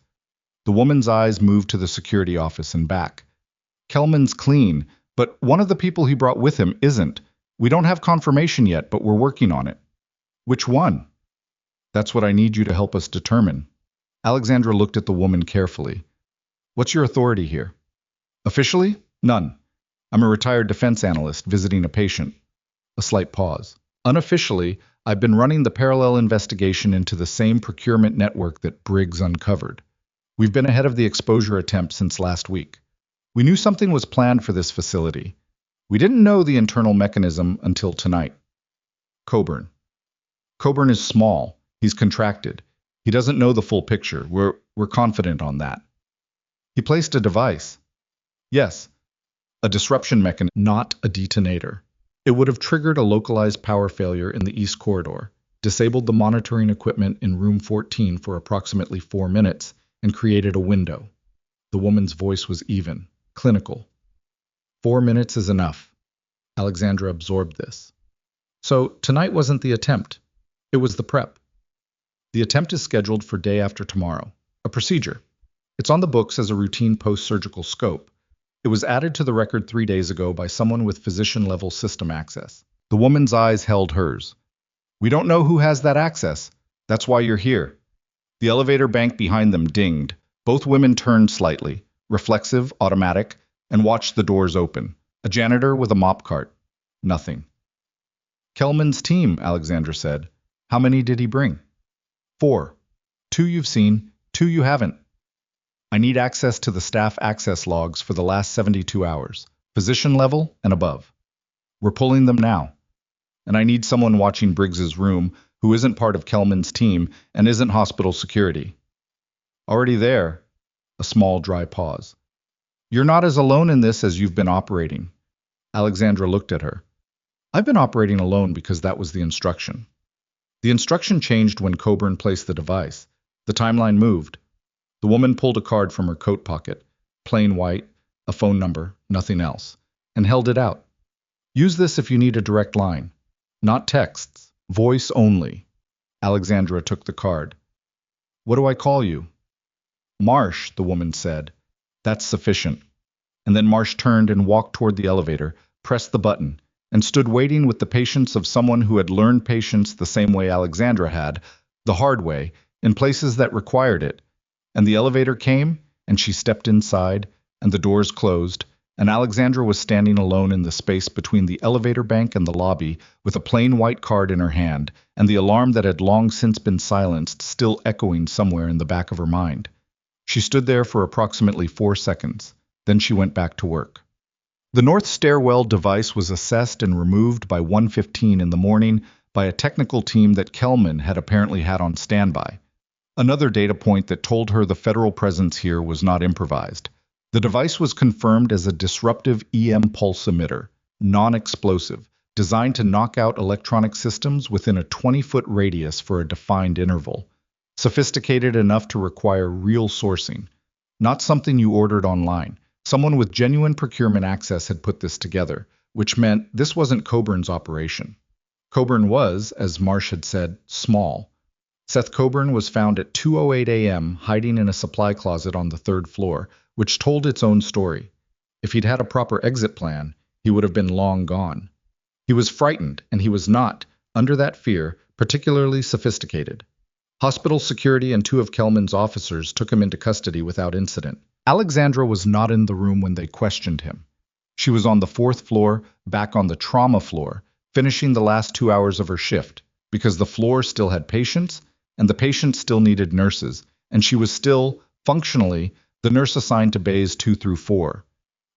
The woman's eyes moved to the security office and back. "Kelman's clean, but one of the people he brought with him isn't. We don't have confirmation yet, but we're working on it." "Which one?" "That's what I need you to help us determine." Alexandra looked at the woman carefully. "What's your authority here?" "Officially? None. I'm a retired defense analyst visiting a patient." A slight pause. "Unofficially, I've been running the parallel investigation into the same procurement network that Briggs uncovered. We've been ahead of the exposure attempt since last week. We knew something was planned for this facility. We didn't know the internal mechanism until tonight." "Coburn." "Coburn is small. He's contracted. He doesn't know the full picture. We're confident on that." "He placed a device." "Yes. A disruption mechanism, not a detonator. It would have triggered a localized power failure in the East Corridor, disabled the monitoring equipment in room 14 for approximately 4 minutes, and created a window." The woman's voice was even, clinical. 4 minutes is enough. Alexandra absorbed this. "So tonight wasn't the attempt. It was the prep. The attempt is scheduled for day after tomorrow. A procedure. It's on the books as a routine post-surgical scope. It was added to the record 3 days ago by someone with physician-level system access." The woman's eyes held hers. "We don't know who has that access. That's why you're here." The elevator bank behind them dinged. Both women turned slightly, reflexive, automatic, and watched the doors open. A janitor with a mop cart. Nothing. "Kelman's team," Alexandra said. "How many did he bring?" 4. 2 you've seen, 2 you haven't. I need access to the staff access logs for the last 72 hours, physician level and above. We're pulling them now. And I need someone watching Briggs's room who isn't part of Kelman's team and isn't hospital security." "Already there." A small, dry pause. "You're not as alone in this as you've been operating." Alexandra looked at her. "I've been operating alone because that was the instruction." The instruction changed when Coburn placed the device. The timeline moved. The woman pulled a card from her coat pocket, plain white, a phone number, nothing else, and held it out. "Use this if you need a direct line. Not texts, voice only." Alexandra took the card. "What do I call you?" "Marsh," the woman said. "That's sufficient." and then Marsh turned and walked toward the elevator, pressed the button, and stood waiting with the patience of someone who had learned patience the same way Alexandra had, the hard way, in places that required it. And the elevator came, and she stepped inside, and the doors closed, and Alexandra was standing alone in the space between the elevator bank and the lobby, with a plain white card in her hand, and the alarm that had long since been silenced still echoing somewhere in the back of her mind. She stood there for approximately 4 seconds. Then she went back to work. The north stairwell device was assessed and removed by 1:15 in the morning by a technical team that Kelman had apparently had on standby. Another data point that told her the federal presence here was not improvised. The device was confirmed as a disruptive EM pulse emitter, non-explosive, designed to knock out electronic systems within a 20-foot radius for a defined interval. Sophisticated enough to require real sourcing, not something you ordered online. Someone with genuine procurement access had put this together, which meant this wasn't Coburn's operation. Coburn was, as Marsh had said, small. Seth Coburn was found at 2:08 a.m. hiding in a supply closet on the 3rd floor, which told its own story. If he'd had a proper exit plan, he would have been long gone. He was frightened, and he was not, under that fear, particularly sophisticated. Hospital security and 2 of Kelman's officers took him into custody without incident. Alexandra was not in the room when they questioned him. She was on the 4th floor, back on the trauma floor, finishing the last 2 hours of her shift, because the floor still had patients, and the patients still needed nurses, and she was still, functionally, the nurse assigned to bays 2 through 4.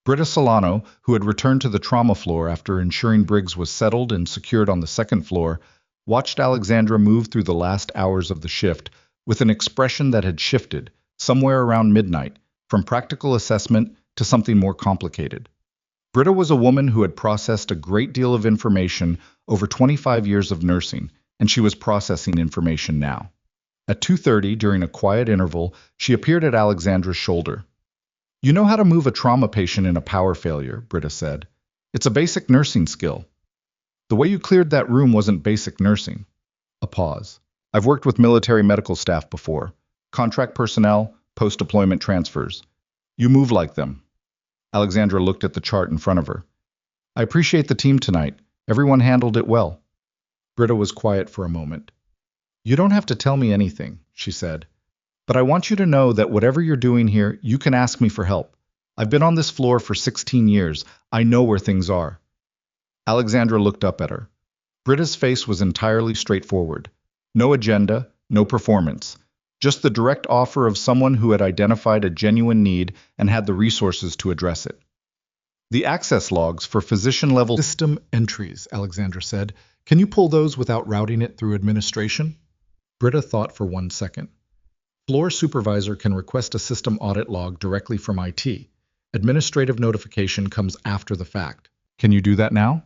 Britta Solano, who had returned to the trauma floor after ensuring Briggs was settled and secured on the 2nd floor, watched Alexandra move through the last hours of the shift with an expression that had shifted, somewhere around midnight, from practical assessment to something more complicated. Britta was a woman who had processed a great deal of information over 25 years of nursing, and she was processing information now. At 2:30, during a quiet interval, she appeared at Alexandra's shoulder. "You know how to move a trauma patient in a power failure," Britta said. "It's a basic nursing skill." "The way you cleared that room wasn't basic nursing." A pause. "I've worked with military medical staff before. Contract personnel, post-deployment transfers. You move like them." Alexandra looked at the chart in front of her. "I appreciate the team tonight. Everyone handled it well." Britta was quiet for a moment. "You don't have to tell me anything," she said. "But I want you to know that whatever you're doing here, you can ask me for help. I've been on this floor for 16 years. I know where things are." Alexandra looked up at her. Britta's face was entirely straightforward. No agenda, no performance. Just the direct offer of someone who had identified a genuine need and had the resources to address it. "The access logs for physician-level system entries," Alexandra said. "Can you pull those without routing it through administration?" Britta thought for 1 second. "Floor supervisor can request a system audit log directly from IT. Administrative notification comes after the fact. Can you do that now?"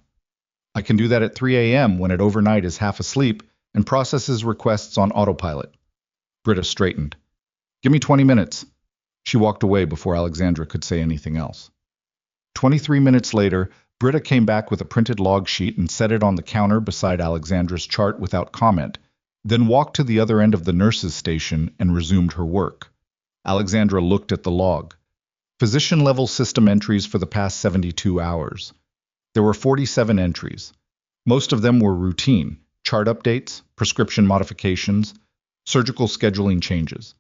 "I can do that at 3 a.m. when it overnight is half asleep and processes requests on autopilot." Britta straightened. "Give me 20 minutes." She walked away before Alexandra could say anything else. 23 minutes later, Britta came back with a printed log sheet and set it on the counter beside Alexandra's chart without comment, then walked to the other end of the nurses' station and resumed her work. Alexandra looked at the log. Physician-level system entries for the past 72 hours. There were 47 entries. Most of them were routine, chart updates, prescription modifications, surgical scheduling changes.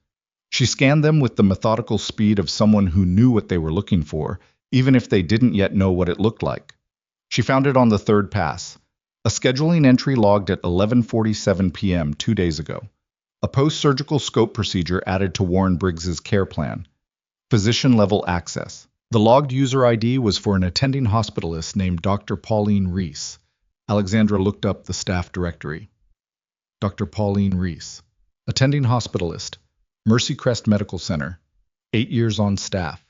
She scanned them with the methodical speed of someone who knew what they were looking for, even if they didn't yet know what it looked like. She found it on the 3rd pass. A scheduling entry logged at 11:47 p.m. 2 days ago. A post-surgical scope procedure added to Warren Briggs's care plan. Physician-level access. The logged user ID was for an attending hospitalist named Dr. Pauline Reese. Alexandra looked up the staff directory. Dr. Pauline Reese. Attending hospitalist. Mercy Crest Medical Center. 8 years on staff.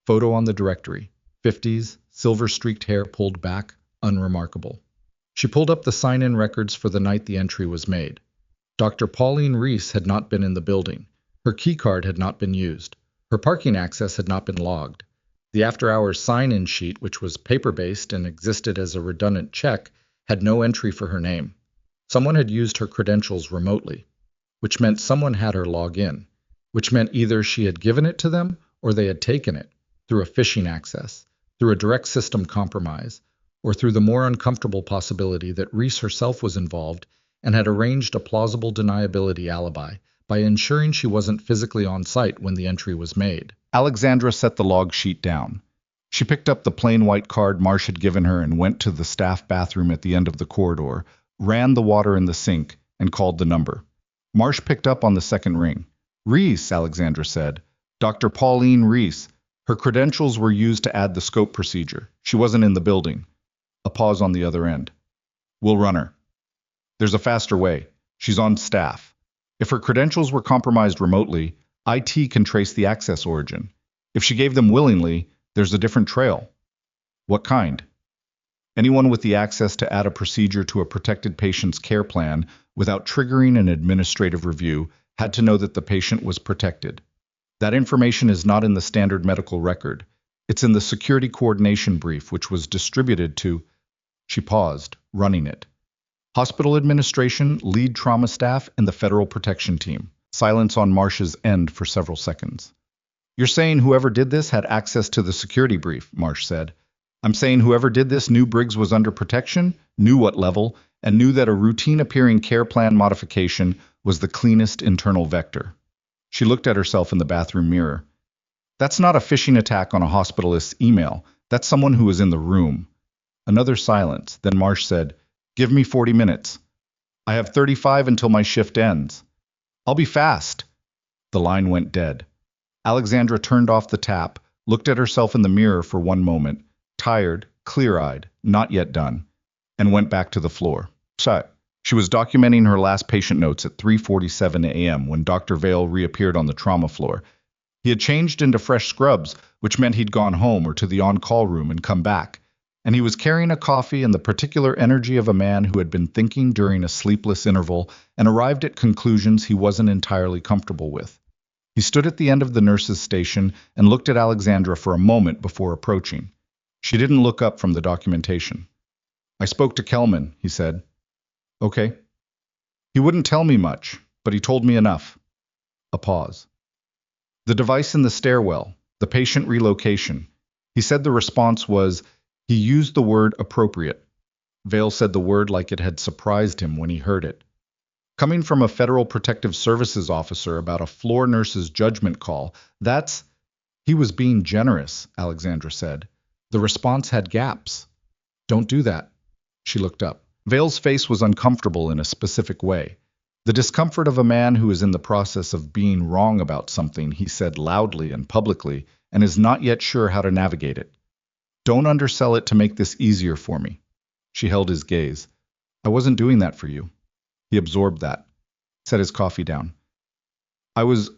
Photo on the directory. 50s, silver-streaked hair pulled back, unremarkable. She pulled up the sign-in records for the night the entry was made. Dr. Pauline Reese had not been in the building. Her keycard had not been used. Her parking access had not been logged. The after-hours sign-in sheet, which was paper-based and existed as a redundant check, had no entry for her name. Someone had used her credentials remotely, which meant someone had her log in, which meant either she had given it to them or they had taken it, through a phishing access, through a direct system compromise, or through the more uncomfortable possibility that Reese herself was involved and had arranged a plausible deniability alibi by ensuring she wasn't physically on site when the entry was made. Alexandra set the log sheet down. She picked up the plain white card Marsh had given her and went to the staff bathroom at the end of the corridor, ran the water in the sink, and called the number. Marsh picked up on the second ring. "Reese," Alexandra said. "Dr. Pauline Reese." Her credentials were used to add the scope procedure. She wasn't in the building. A pause on the other end. "We'll run her. There's a faster way. She's on staff. If her credentials were compromised remotely, IT can trace the access origin. If she gave them willingly, there's a different trail." "What kind?" "Anyone with the access to add a procedure to a protected patient's care plan without triggering an administrative review had to know that the patient was protected. That information is not in the standard medical record. It's in the security coordination brief, which was distributed to—" She paused, running it. "Hospital administration, lead trauma staff, and the federal protection team." Silence on Marsh's end for several seconds. "You're saying whoever did this had access to the security brief," Marsh said. "I'm saying whoever did this knew Briggs was under protection, knew what level, and knew that a routine-appearing care plan modification was the cleanest internal vector." She looked at herself in the bathroom mirror. "That's not a phishing attack on a hospitalist's email. That's someone who was in the room." Another silence. Then Marsh said, "Give me 40 minutes. I have 35 until my shift ends. I'll be fast." The line went dead. Alexandra turned off the tap, looked at herself in the mirror for one moment, tired, clear-eyed, not yet done, and went back to the floor. She was documenting her last patient notes at 3:47 a.m. when Dr. Vale reappeared on the trauma floor. He had changed into fresh scrubs, which meant he'd gone home or to the on-call room and come back. And he was carrying a coffee and the particular energy of a man who had been thinking during a sleepless interval and arrived at conclusions he wasn't entirely comfortable with. He stood at the end of the nurse's station and looked at Alexandra for a moment before approaching. She didn't look up from the documentation. "I spoke to Kelman," he said. "Okay." "He wouldn't tell me much, but he told me enough." A pause. "The device in the stairwell, the patient relocation." He said the response was, he used the word appropriate. Vale said the word like it had surprised him when he heard it. Coming from a Federal Protective Services officer about a floor nurse's judgment call, that's— He was being generous, Alexandra said. The response had gaps. "Don't do that." She looked up. Vale's face was uncomfortable in a specific way. The discomfort of a man who is in the process of being wrong about something he said loudly and publicly and is not yet sure how to navigate it. "Don't undersell it to make this easier for me." She held his gaze. "I wasn't doing that for you." He absorbed that, set his coffee down. I was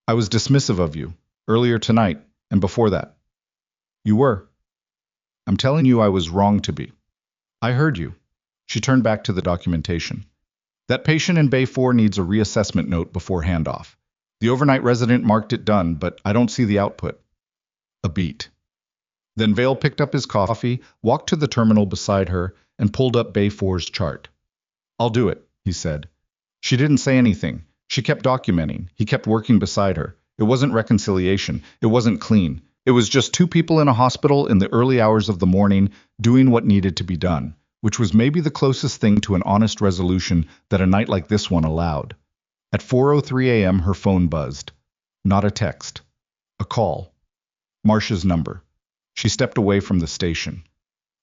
dismissive of you, earlier tonight, and before that." "You were." "I'm telling you I was wrong to be." "I heard you." She turned back to the documentation. "That patient in Bay 4 needs a reassessment note before handoff. The overnight resident marked it done, but I don't see the output." A beat. Then Vale picked up his coffee, walked to the terminal beside her, and pulled up Bay 4's chart. "I'll do it," he said. She didn't say anything. She kept documenting. He kept working beside her. It wasn't reconciliation. It wasn't clean. It was just two people in a hospital in the early hours of the morning doing what needed to be done, which was maybe the closest thing to an honest resolution that a night like this one allowed. At 4:03 a.m. her phone buzzed. Not a text. A call. Marsh's number. She stepped away from the station.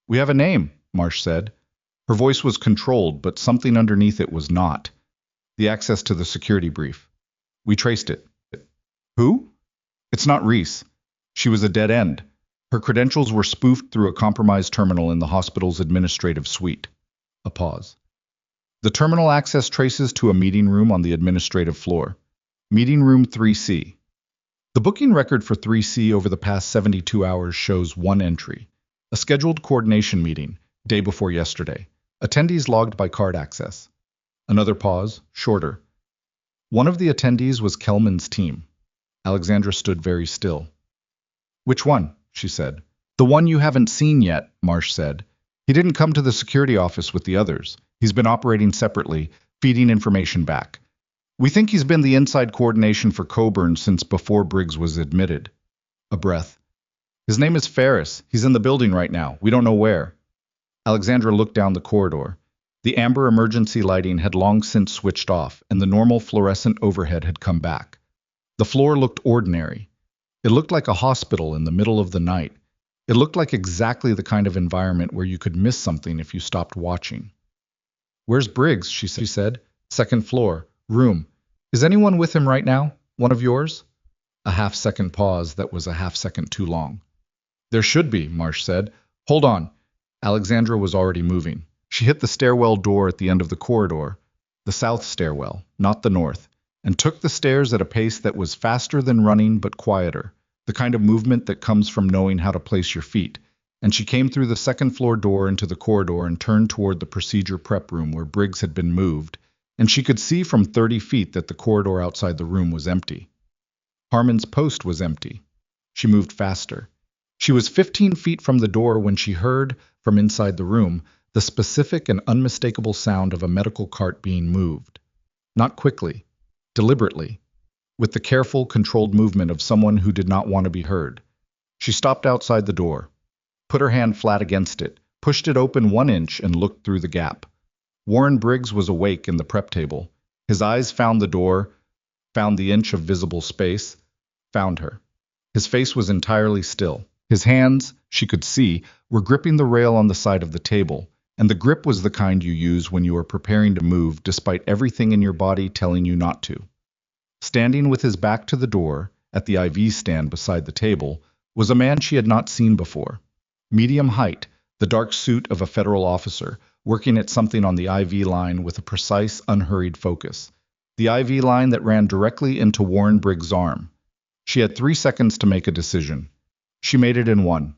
"We have a name," Marsh said. Her voice was controlled, but something underneath it was not. "The access to the security brief. We traced it." "Who?" "It's not Reese. She was a dead end. Her credentials were spoofed through a compromised terminal in the hospital's administrative suite." A pause. "The terminal access traces to a meeting room on the administrative floor. Meeting room 3C. The booking record for 3C over the past 72 hours shows one entry. A scheduled coordination meeting, day before yesterday. Attendees logged by card access." Another pause, shorter. "One of the attendees was Kelman's team." Alexandra stood very still. "Which one?" she said. "The one you haven't seen yet," Marsh said. "He didn't come to the security office with the others. He's been operating separately, feeding information back. We think he's been the inside coordination for Coburn since before Briggs was admitted." A breath. His name is Ferris. He's in the building right now. We don't know where. Alexandra looked down the corridor. The amber emergency lighting had long since switched off, and the normal fluorescent overhead had come back. The floor looked ordinary. It looked like a hospital in the middle of the night. It looked like exactly the kind of environment where you could miss something if you stopped watching. "Where's Briggs?" she said. "Second floor. Room. Is anyone with him right now? One of yours?" A half-second pause that was a half-second too long. "There should be," Marsh said. "Hold on." Alexandra was already moving. She hit the stairwell door at the end of the corridor, the south stairwell, not the north, and took the stairs at a pace that was faster than running but quieter, the kind of movement that comes from knowing how to place your feet. And she came through the second-floor door into the corridor and turned toward the procedure prep room where Briggs had been moved, and she could see from 30 feet that the corridor outside the room was empty. Harmon's post was empty. She moved faster. She was 15 feet from the door when she heard, from inside the room, the specific and unmistakable sound of a medical cart being moved. Not quickly, deliberately, with the careful, controlled movement of someone who did not want to be heard. She stopped outside the door, put her hand flat against it, pushed it open 1 inch, and looked through the gap. Warren Briggs was awake in the prep table. His eyes found the door, found the inch of visible space, found her. His face was entirely still. His hands, she could see, were gripping the rail on the side of the table, and the grip was the kind you use when you are preparing to move despite everything in your body telling you not to. Standing with his back to the door, at the IV stand beside the table, was a man she had not seen before. Medium height, the dark suit of a federal officer, working at something on the IV line with a precise, unhurried focus. The IV line that ran directly into Warren Briggs' arm. She had 3 seconds to make a decision. She made it in 1.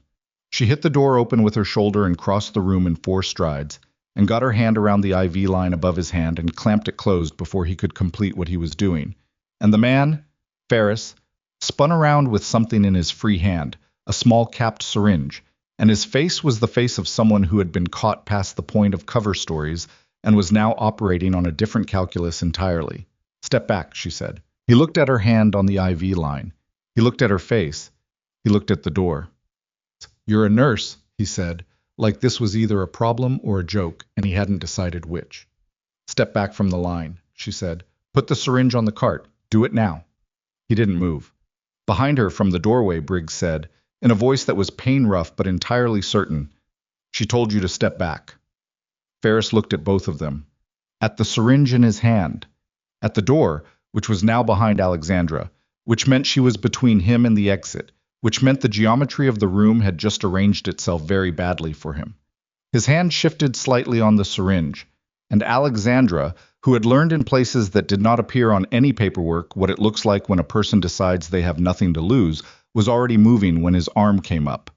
She hit the door open with her shoulder and crossed the room in 4 strides, and got her hand around the IV line above his hand and clamped it closed before he could complete what he was doing. And the man, Ferris, spun around with something in his free hand, a small capped syringe, and his face was the face of someone who had been caught past the point of cover stories and was now operating on a different calculus entirely. "Step back," she said. He looked at her hand on the IV line. He looked at her face. He looked at the door. "You're a nurse," he said, like this was either a problem or a joke, and he hadn't decided which. "Step back from the line," she said. "Put the syringe on the cart. Do it now." He didn't move. Behind her from the doorway, Briggs said, in a voice that was pain-rough but entirely certain, "She told you to step back." Ferris looked at both of them. At the syringe in his hand. At the door, which was now behind Alexandra, which meant she was between him and the exit, which meant the geometry of the room had just arranged itself very badly for him. His hand shifted slightly on the syringe, and Alexandra, who had learned in places that did not appear on any paperwork what it looks like when a person decides they have nothing to lose, was already moving when his arm came up.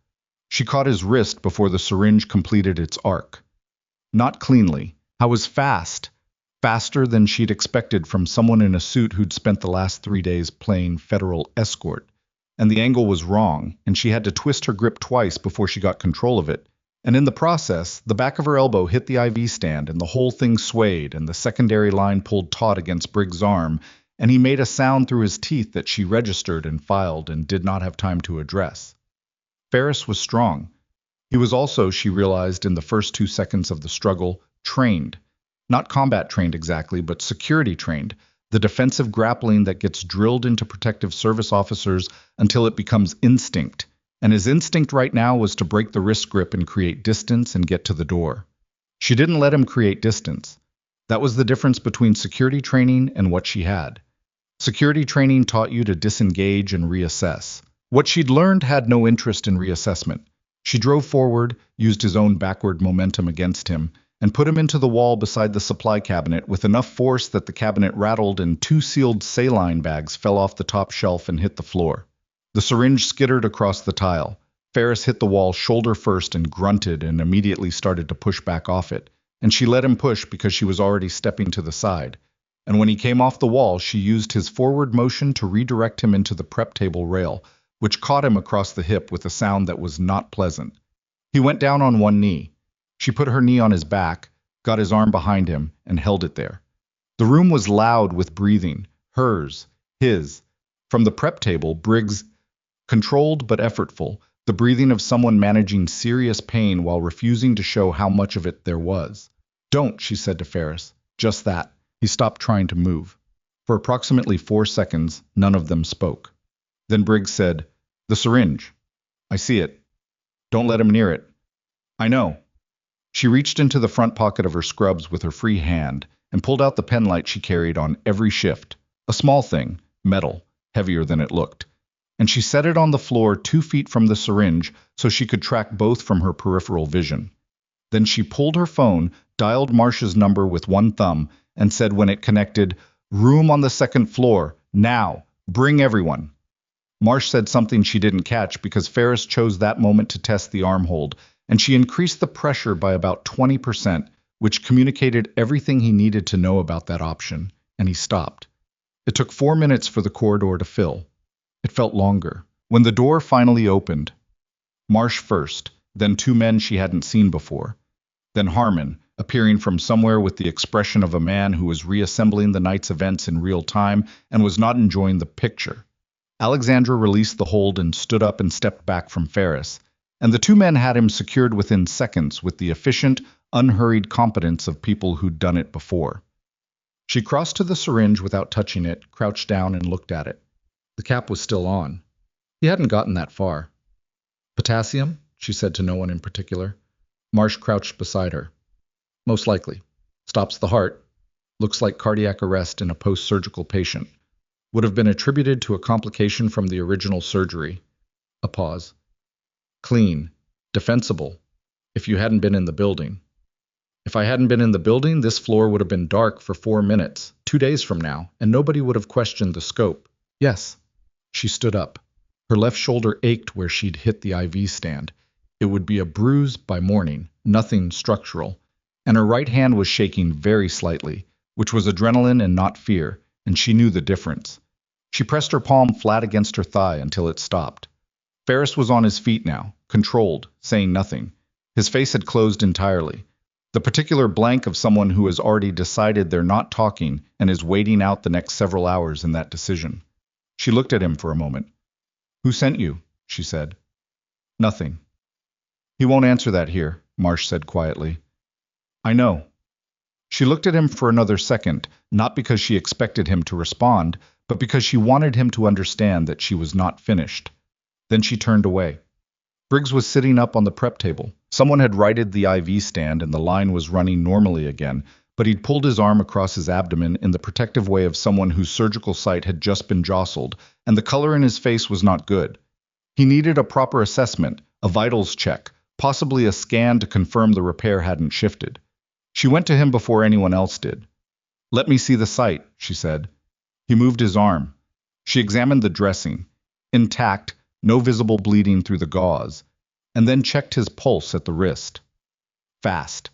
She caught his wrist before the syringe completed its arc. Not cleanly. How was fast? Faster than she'd expected from someone in a suit who'd spent the last 3 days playing federal escort. And the angle was wrong, and she had to twist her grip twice before she got control of it. And in the process, the back of her elbow hit the IV stand, and the whole thing swayed, and the secondary line pulled taut against Briggs' arm, and he made a sound through his teeth that she registered and filed and did not have time to address. Ferris was strong. He was also, she realized in the first 2 seconds of the struggle, trained. Not combat trained exactly, but security trained. The defensive grappling that gets drilled into protective service officers until it becomes instinct. And his instinct right now was to break the wrist grip and create distance and get to the door. She didn't let him create distance. That was the difference between security training and what she had. Security training taught you to disengage and reassess. What she'd learned had no interest in reassessment. She drove forward, used his own backward momentum against him, and put him into the wall beside the supply cabinet with enough force that the cabinet rattled and 2 sealed saline bags fell off the top shelf and hit the floor. The syringe skittered across the tile. Ferris hit the wall shoulder first and grunted and immediately started to push back off it, and she let him push because she was already stepping to the side. And when he came off the wall, she used his forward motion to redirect him into the prep table rail, which caught him across the hip with a sound that was not pleasant. He went down on 1 knee. She put her knee on his back, got his arm behind him, and held it there. The room was loud with breathing, hers, his. From the prep table, Briggs, controlled but effortful, the breathing of someone managing serious pain while refusing to show how much of it there was. "Don't," she said to Ferris. Just that. He stopped trying to move. For approximately 4 seconds, none of them spoke. Then Briggs said, "The syringe. I see it. Don't let him near it." "I know." She reached into the front pocket of her scrubs with her free hand and pulled out the penlight she carried on every shift. A small thing, metal, heavier than it looked. And she set it on the floor 2 feet from the syringe so she could track both from her peripheral vision. Then she pulled her phone, dialed Marsh's number with one thumb, and said when it connected, "Room on the 2nd floor, now, bring everyone." Marsh said something she didn't catch because Ferris chose that moment to test the arm hold, and she increased the pressure by about 20%, which communicated everything he needed to know about that option, and he stopped. It took 4 minutes for the corridor to fill. It felt longer. When the door finally opened, Marsh first, then 2 men she hadn't seen before. Then Harmon, appearing from somewhere with the expression of a man who was reassembling the night's events in real time and was not enjoying the picture. Alexandra released the hold and stood up and stepped back from Ferris, and the 2 men had him secured within seconds with the efficient, unhurried competence of people who'd done it before. She crossed to the syringe without touching it, crouched down and looked at it. The cap was still on. He hadn't gotten that far. "Potassium?" she said to no one in particular. Marsh crouched beside her. "Most likely. Stops the heart. Looks like cardiac arrest in a post-surgical patient. Would have been attributed to a complication from the original surgery." A pause. "Clean. Defensible. If you hadn't been in the building." "If I hadn't been in the building, this floor would have been dark for 4 minutes, 2 days from now, and nobody would have questioned the scope." "Yes." She stood up. Her left shoulder ached where she'd hit the IV stand. It would be a bruise by morning, nothing structural. And her right hand was shaking very slightly, which was adrenaline and not fear, and she knew the difference. She pressed her palm flat against her thigh until it stopped. Ferris was on his feet now, controlled, saying nothing. His face had closed entirely. The particular blank of someone who has already decided they're not talking and is waiting out the next several hours in that decision. She looked at him for a moment. "Who sent you?" she said. "Nothing." "He won't answer that here," Marsh said quietly. "I know." She looked at him for another second, not because she expected him to respond, but because she wanted him to understand that she was not finished. Then she turned away. Briggs was sitting up on the prep table. Someone had righted the IV stand and the line was running normally again, but he'd pulled his arm across his abdomen in the protective way of someone whose surgical site had just been jostled, and the color in his face was not good. He needed a proper assessment, a vitals check, possibly a scan to confirm the repair hadn't shifted. She went to him before anyone else did. "Let me see the site," she said. He moved his arm. She examined the dressing. Intact, no visible bleeding through the gauze, and then checked his pulse at the wrist. Fast.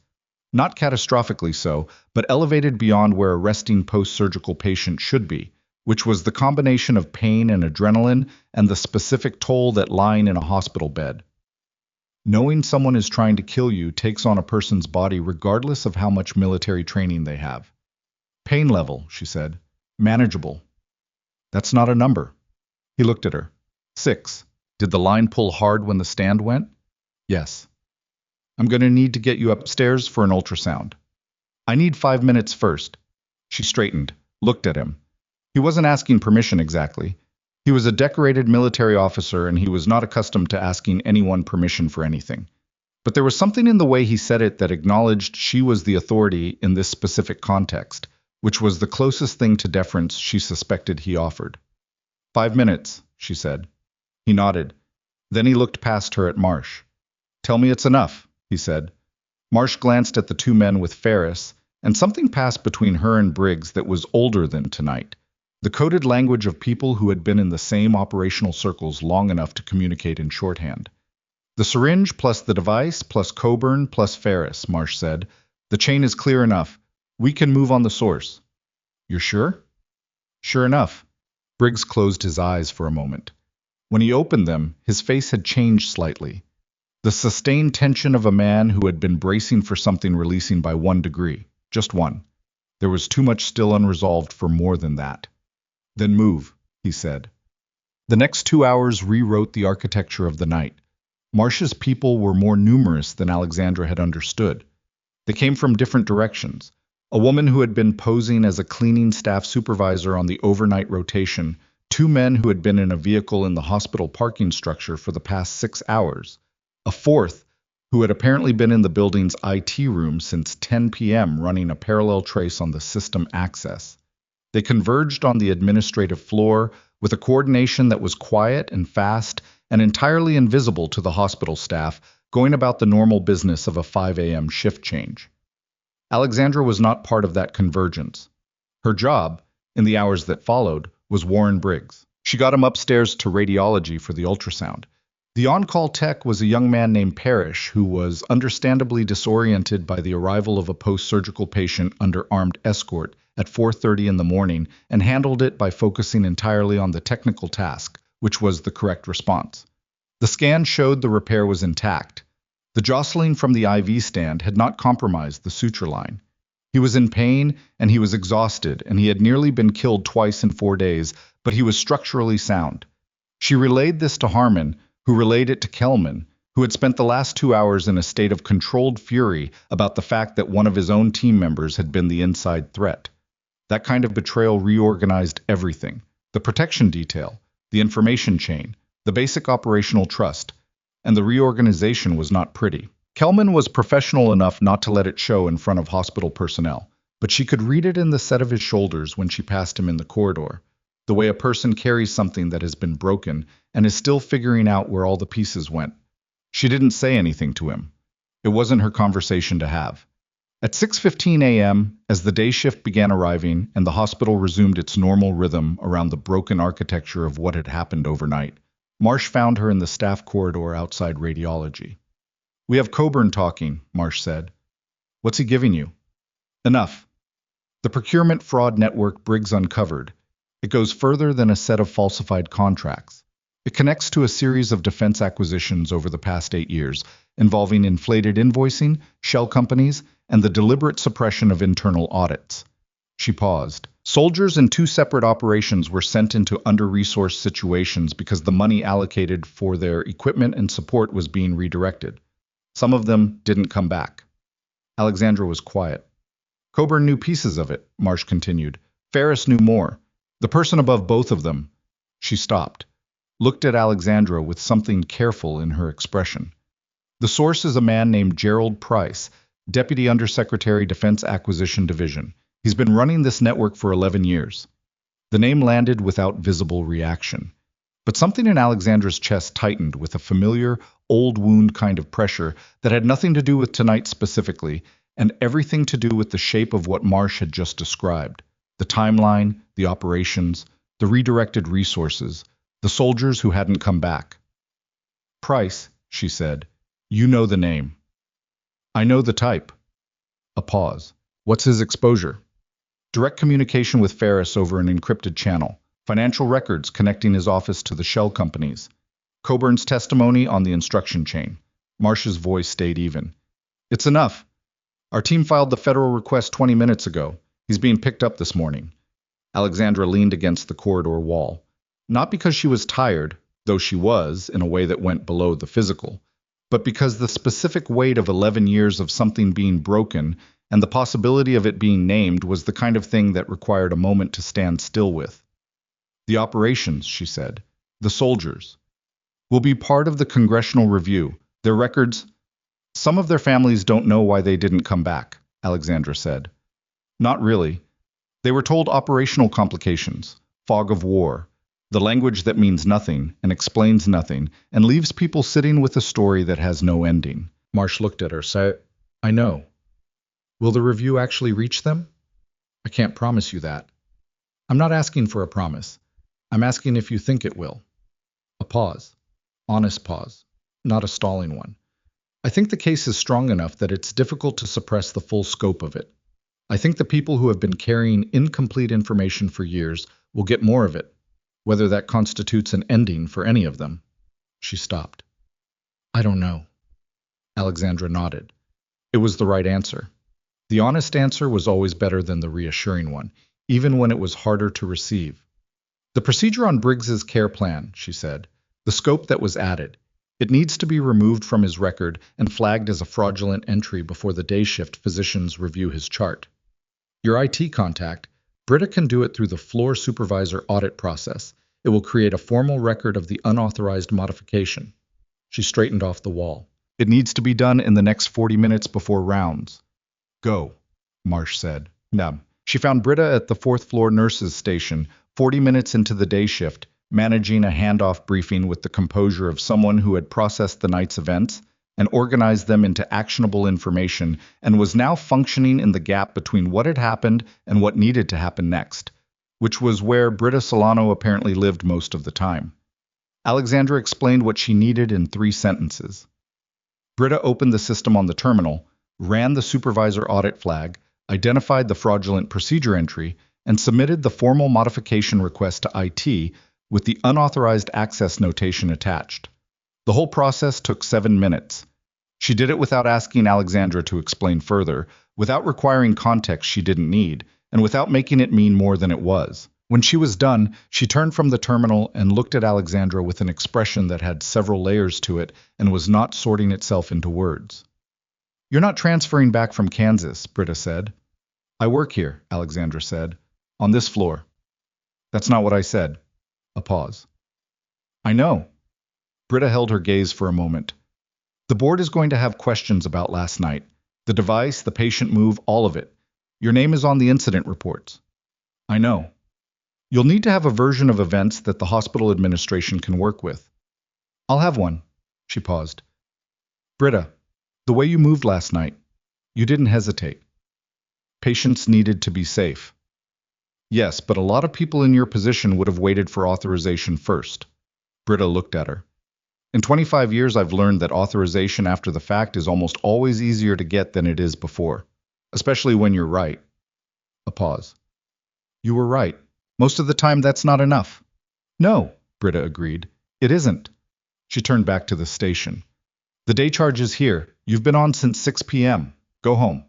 Not catastrophically so, but elevated beyond where a resting post-surgical patient should be, which was the combination of pain and adrenaline and the specific toll that lying in a hospital bed. Knowing someone is trying to kill you takes on a person's body regardless of how much military training they have. "Pain level," she said. "Manageable." "That's not a number." He looked at her. 6. "Did the line pull hard when the stand went?" "Yes." "I'm going to need to get you upstairs for an ultrasound." "I need 5 minutes first." She straightened, looked at him. He wasn't asking permission exactly. He was a decorated military officer and he was not accustomed to asking anyone permission for anything. But there was something in the way he said it that acknowledged she was the authority in this specific context, which was the closest thing to deference she suspected he offered. 5 minutes, she said. He nodded. Then he looked past her at Marsh. "Tell me it's enough," he said. Marsh glanced at the 2 men with Ferris, and something passed between her and Briggs that was older than tonight. The coded language of people who had been in the same operational circles long enough to communicate in shorthand. "The syringe plus the device plus Coburn plus Ferris," Marsh said. "The chain is clear enough. We can move on the source." "You're sure?" "Sure enough." Briggs closed his eyes for a moment. When he opened them, his face had changed slightly. The sustained tension of a man who had been bracing for something releasing by 1 degree. Just 1. There was too much still unresolved for more than that. "Then move," he said. The next 2 hours rewrote the architecture of the night. Marsh's people were more numerous than Alexandra had understood. They came from different directions. A woman who had been posing as a cleaning staff supervisor on the overnight rotation, two men who had been in a vehicle in the hospital parking structure for the past 6 hours, a fourth who had apparently been in the building's IT room since 10 p.m. running a parallel trace on the system access. They converged on the administrative floor with a coordination that was quiet and fast and entirely invisible to the hospital staff going about the normal business of a 5 a.m. shift change. Alexandra was not part of that convergence. Her job, in the hours that followed, was Warren Briggs. She got him upstairs to radiology for the ultrasound. The on-call tech was a young man named Parrish who was understandably disoriented by the arrival of a post-surgical patient under armed escort at 4:30 in the morning and handled it by focusing entirely on the technical task, which was the correct response. The scan showed the repair was intact. The jostling from the IV stand had not compromised the suture line. He was in pain and he was exhausted and he had nearly been killed twice in 4 days, but he was structurally sound. She relayed this to Harmon, who relayed it to Kelman, who had spent the last 2 hours in a state of controlled fury about the fact that one of his own team members had been the inside threat. That kind of betrayal reorganized everything: the protection detail, the information chain, the basic operational trust, and the reorganization was not pretty. Kelman was professional enough not to let it show in front of hospital personnel, but she could read it in the set of his shoulders when she passed him in the corridor, the way a person carries something that has been broken and is still figuring out where all the pieces went. She didn't say anything to him. It wasn't her conversation to have. At 6:15 a.m., as the day shift began arriving and the hospital resumed its normal rhythm around the broken architecture of what had happened overnight, Marsh found her in the staff corridor outside radiology. "We have Coburn talking," Marsh said. "What's he giving you?" "Enough. The procurement fraud network Briggs uncovered. It goes further than a set of falsified contracts. It connects to a series of defense acquisitions over the past 8 years, involving inflated invoicing, shell companies, and the deliberate suppression of internal audits." She paused. Soldiers in 2 separate operations were sent into under-resourced situations because the money allocated for their equipment and support was being redirected. Some of them didn't come back. Alexandra was quiet. "Coburn knew pieces of it," Marsh continued. "Ferris knew more. The person above both of them—" She stopped, looked at Alexandra with something careful in her expression. "The source is a man named Gerald Price, Deputy Undersecretary, Defense Acquisition Division. He's been running this network for 11 years. The name landed without visible reaction. But something in Alexandra's chest tightened with a familiar, old wound kind of pressure that had nothing to do with tonight specifically, and everything to do with the shape of what Marsh had just described: the timeline, the operations, the redirected resources, the soldiers who hadn't come back. "Price," she said. "You know the name." "I know the type." A pause. "What's his exposure?" "Direct communication with Ferris over an encrypted channel. Financial records connecting his office to the shell companies. Coburn's testimony on the instruction chain." Marsh's voice stayed even. "It's enough. Our team filed the federal request 20 minutes ago. He's being picked up this morning." Alexandra leaned against the corridor wall. Not because she was tired, though she was, in a way that went below the physical, but because the specific weight of 11 years of something being broken and the possibility of it being named was the kind of thing that required a moment to stand still with. "The operations," she said, "the soldiers, will be part of the congressional review. Their records—" "Some of their families don't know why they didn't come back," Alexandra said. "Not really. They were told operational complications, fog of war, the language that means nothing and explains nothing and leaves people sitting with a story that has no ending." Marsh looked at her. "I know. Will the review actually reach them?" "I can't promise you that." "I'm not asking for a promise. I'm asking if you think it will." A pause. Honest pause. Not a stalling one. "I think the case is strong enough that it's difficult to suppress the full scope of it. I think the people who have been carrying incomplete information for years will get more of it, whether that constitutes an ending for any of them." She stopped. "I don't know." Alexandra nodded. It was the right answer. The honest answer was always better than the reassuring one, even when it was harder to receive. "The procedure on Briggs's care plan," she said, "the scope that was added, It needs to be removed from his record and flagged as a fraudulent entry before the day shift physicians review his chart. Your IT contact, Britta, can do it through the floor supervisor audit process. It will create a formal record of the unauthorized modification. She straightened off the wall. It needs to be done in the next 40 minutes before rounds. Go, Marsh said. No. She found Britta at the fourth floor nurses' station, 40 minutes into the day shift, managing a handoff briefing with the composure of someone who had processed the night's events and organized them into actionable information and was now functioning in the gap between what had happened and what needed to happen next, which was where Britta Solano apparently lived most of the time. Alexandra explained what she needed in 3 sentences. Britta opened the system on the terminal, ran the supervisor audit flag, identified the fraudulent procedure entry, and submitted the formal modification request to IT with the unauthorized access notation attached. The whole process took 7 minutes. She did it without asking Alexandra to explain further, without requiring context she didn't need, and without making it mean more than it was. When she was done, she turned from the terminal and looked at Alexandra with an expression that had several layers to it and was not sorting itself into words. "You're not transferring back from Kansas," Britta said. "I work here," Alexandra said. "On this floor." "That's not what I said." A pause. "I know." Britta held her gaze for a moment. "The board is going to have questions about last night. The device, the patient move, all of it. Your name is on the incident reports." "I know." "You'll need to have a version of events that the hospital administration can work with." "I'll have one." She paused. "Britta, the way you moved last night, you didn't hesitate. Patients needed to be safe." "Yes, but a lot of people in your position would have waited for authorization first." Britta looked at her. "In 25 years, I've learned that authorization after the fact is almost always easier to get than it is before, especially when you're right." A pause. "You were right. Most of the time, that's not enough." "No," Britta agreed. "It isn't." She turned back to the station. "The day charge is here. You've been on since 6 p.m. Go home."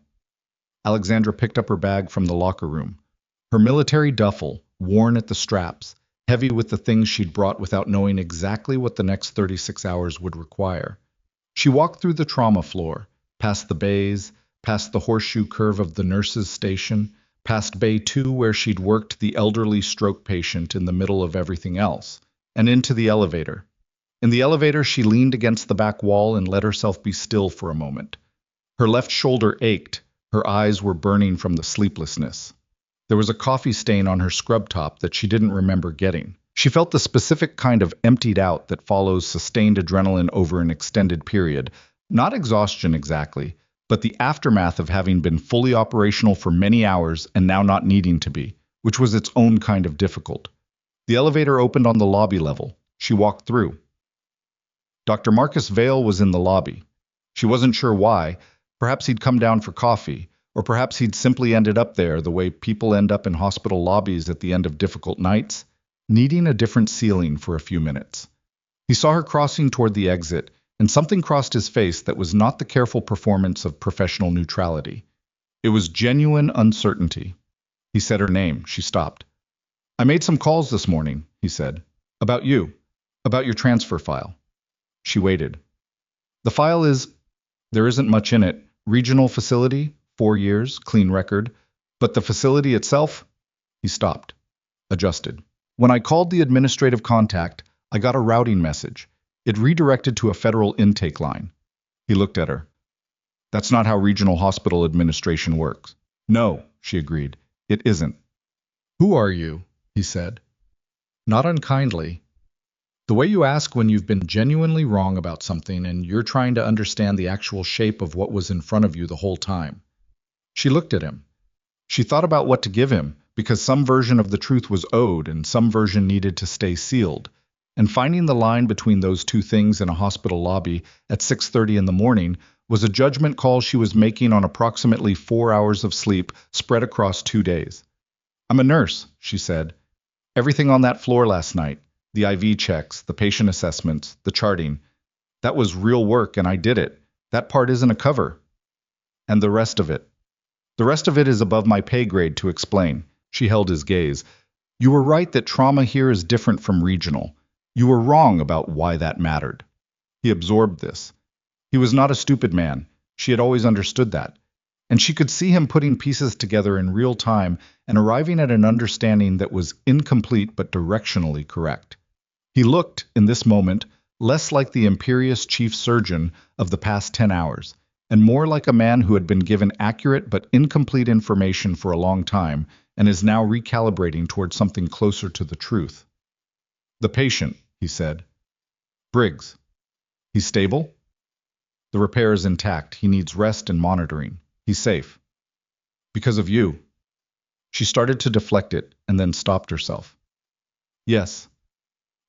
Alexandra picked up her bag from the locker room. Her military duffel, worn at the straps, heavy with the things she'd brought without knowing exactly what the next 36 hours would require. She walked through the trauma floor, past the bays, past the horseshoe curve of the nurses' station, past Bay 2 where she'd worked the elderly stroke patient in the middle of everything else, and into the elevator. In the elevator, she leaned against the back wall and let herself be still for a moment. Her left shoulder ached, her eyes were burning from the sleeplessness. There was a coffee stain on her scrub top that she didn't remember getting. She felt the specific kind of emptied out that follows sustained adrenaline over an extended period, not exhaustion exactly, but the aftermath of having been fully operational for many hours and now not needing to be, which was its own kind of difficult. The elevator opened on the lobby level. She walked through. Dr. Marcus Vale was in the lobby. She wasn't sure why. Perhaps he'd come down for coffee, or perhaps he'd simply ended up there the way people end up in hospital lobbies at the end of difficult nights, needing a different ceiling for a few minutes. He saw her crossing toward the exit, and something crossed his face that was not the careful performance of professional neutrality. It was genuine uncertainty. He said her name. She stopped. "I made some calls this morning," he said. "About you. About your transfer file." She waited. "The file is... there isn't much in it. Regional facility, 4 years, clean record. But the facility itself..." He stopped. Adjusted. "When I called the administrative contact, I got a routing message. It redirected to a federal intake line." He looked at her. "That's not how regional hospital administration works." "No," she agreed. "It isn't." "Who are you?" he said. Not unkindly. The way you ask when you've been genuinely wrong about something and you're trying to understand the actual shape of what was in front of you the whole time. She looked at him. She thought about what to give him, because some version of the truth was owed and some version needed to stay sealed. And finding the line between those two things in a hospital lobby at 6:30 in the morning was a judgment call she was making on approximately 4 hours of sleep spread across 2 days. "I'm a nurse," she said. "Everything on that floor last night, the IV checks, the patient assessments, the charting, that was real work and I did it. That part isn't a cover. And the rest of it. The rest of it is above my pay grade to explain." She held his gaze. "You were right that trauma here is different from regional. You were wrong about why that mattered." He absorbed this. He was not a stupid man. She had always understood that. And she could see him putting pieces together in real time and arriving at an understanding that was incomplete but directionally correct. He looked, in this moment, less like the imperious chief surgeon of the past 10 hours, and more like a man who had been given accurate but incomplete information for a long time and is now recalibrating towards something closer to the truth. "The patient," he said. "Briggs. He's stable? The repair is intact. He needs rest and monitoring. He's safe. Because of you." She started to deflect it and then stopped herself. "Yes."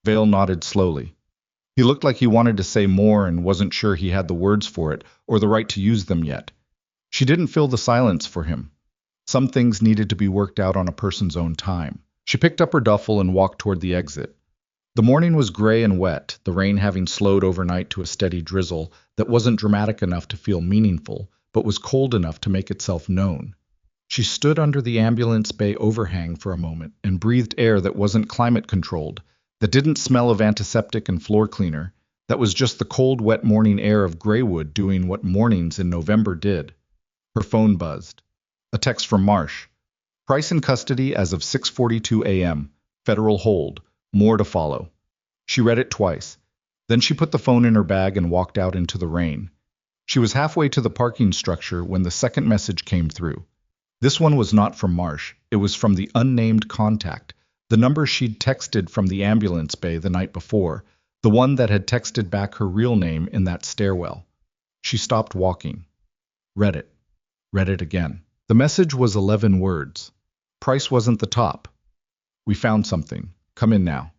Vale nodded slowly. He looked like he wanted to say more and wasn't sure he had the words for it or the right to use them yet. She didn't fill the silence for him. Some things needed to be worked out on a person's own time. She picked up her duffel and walked toward the exit. The morning was gray and wet, the rain having slowed overnight to a steady drizzle that wasn't dramatic enough to feel meaningful, but was cold enough to make itself known. She stood under the ambulance bay overhang for a moment and breathed air that wasn't climate-controlled, that didn't smell of antiseptic and floor cleaner, that was just the cold, wet morning air of Graywood doing what mornings in November did. Her phone buzzed. A text from Marsh. "Price in custody as of 6:42 a.m. Federal hold. More to follow." She read it twice. Then she put the phone in her bag and walked out into the rain. She was halfway to the parking structure when the second message came through. This one was not from Marsh. It was from the unnamed contact, the number she'd texted from the ambulance bay the night before, the one that had texted back her real name in that stairwell. She stopped walking. Read it. Read it again. The message was 11 words. Price wasn't the top. "We found something. Come in now."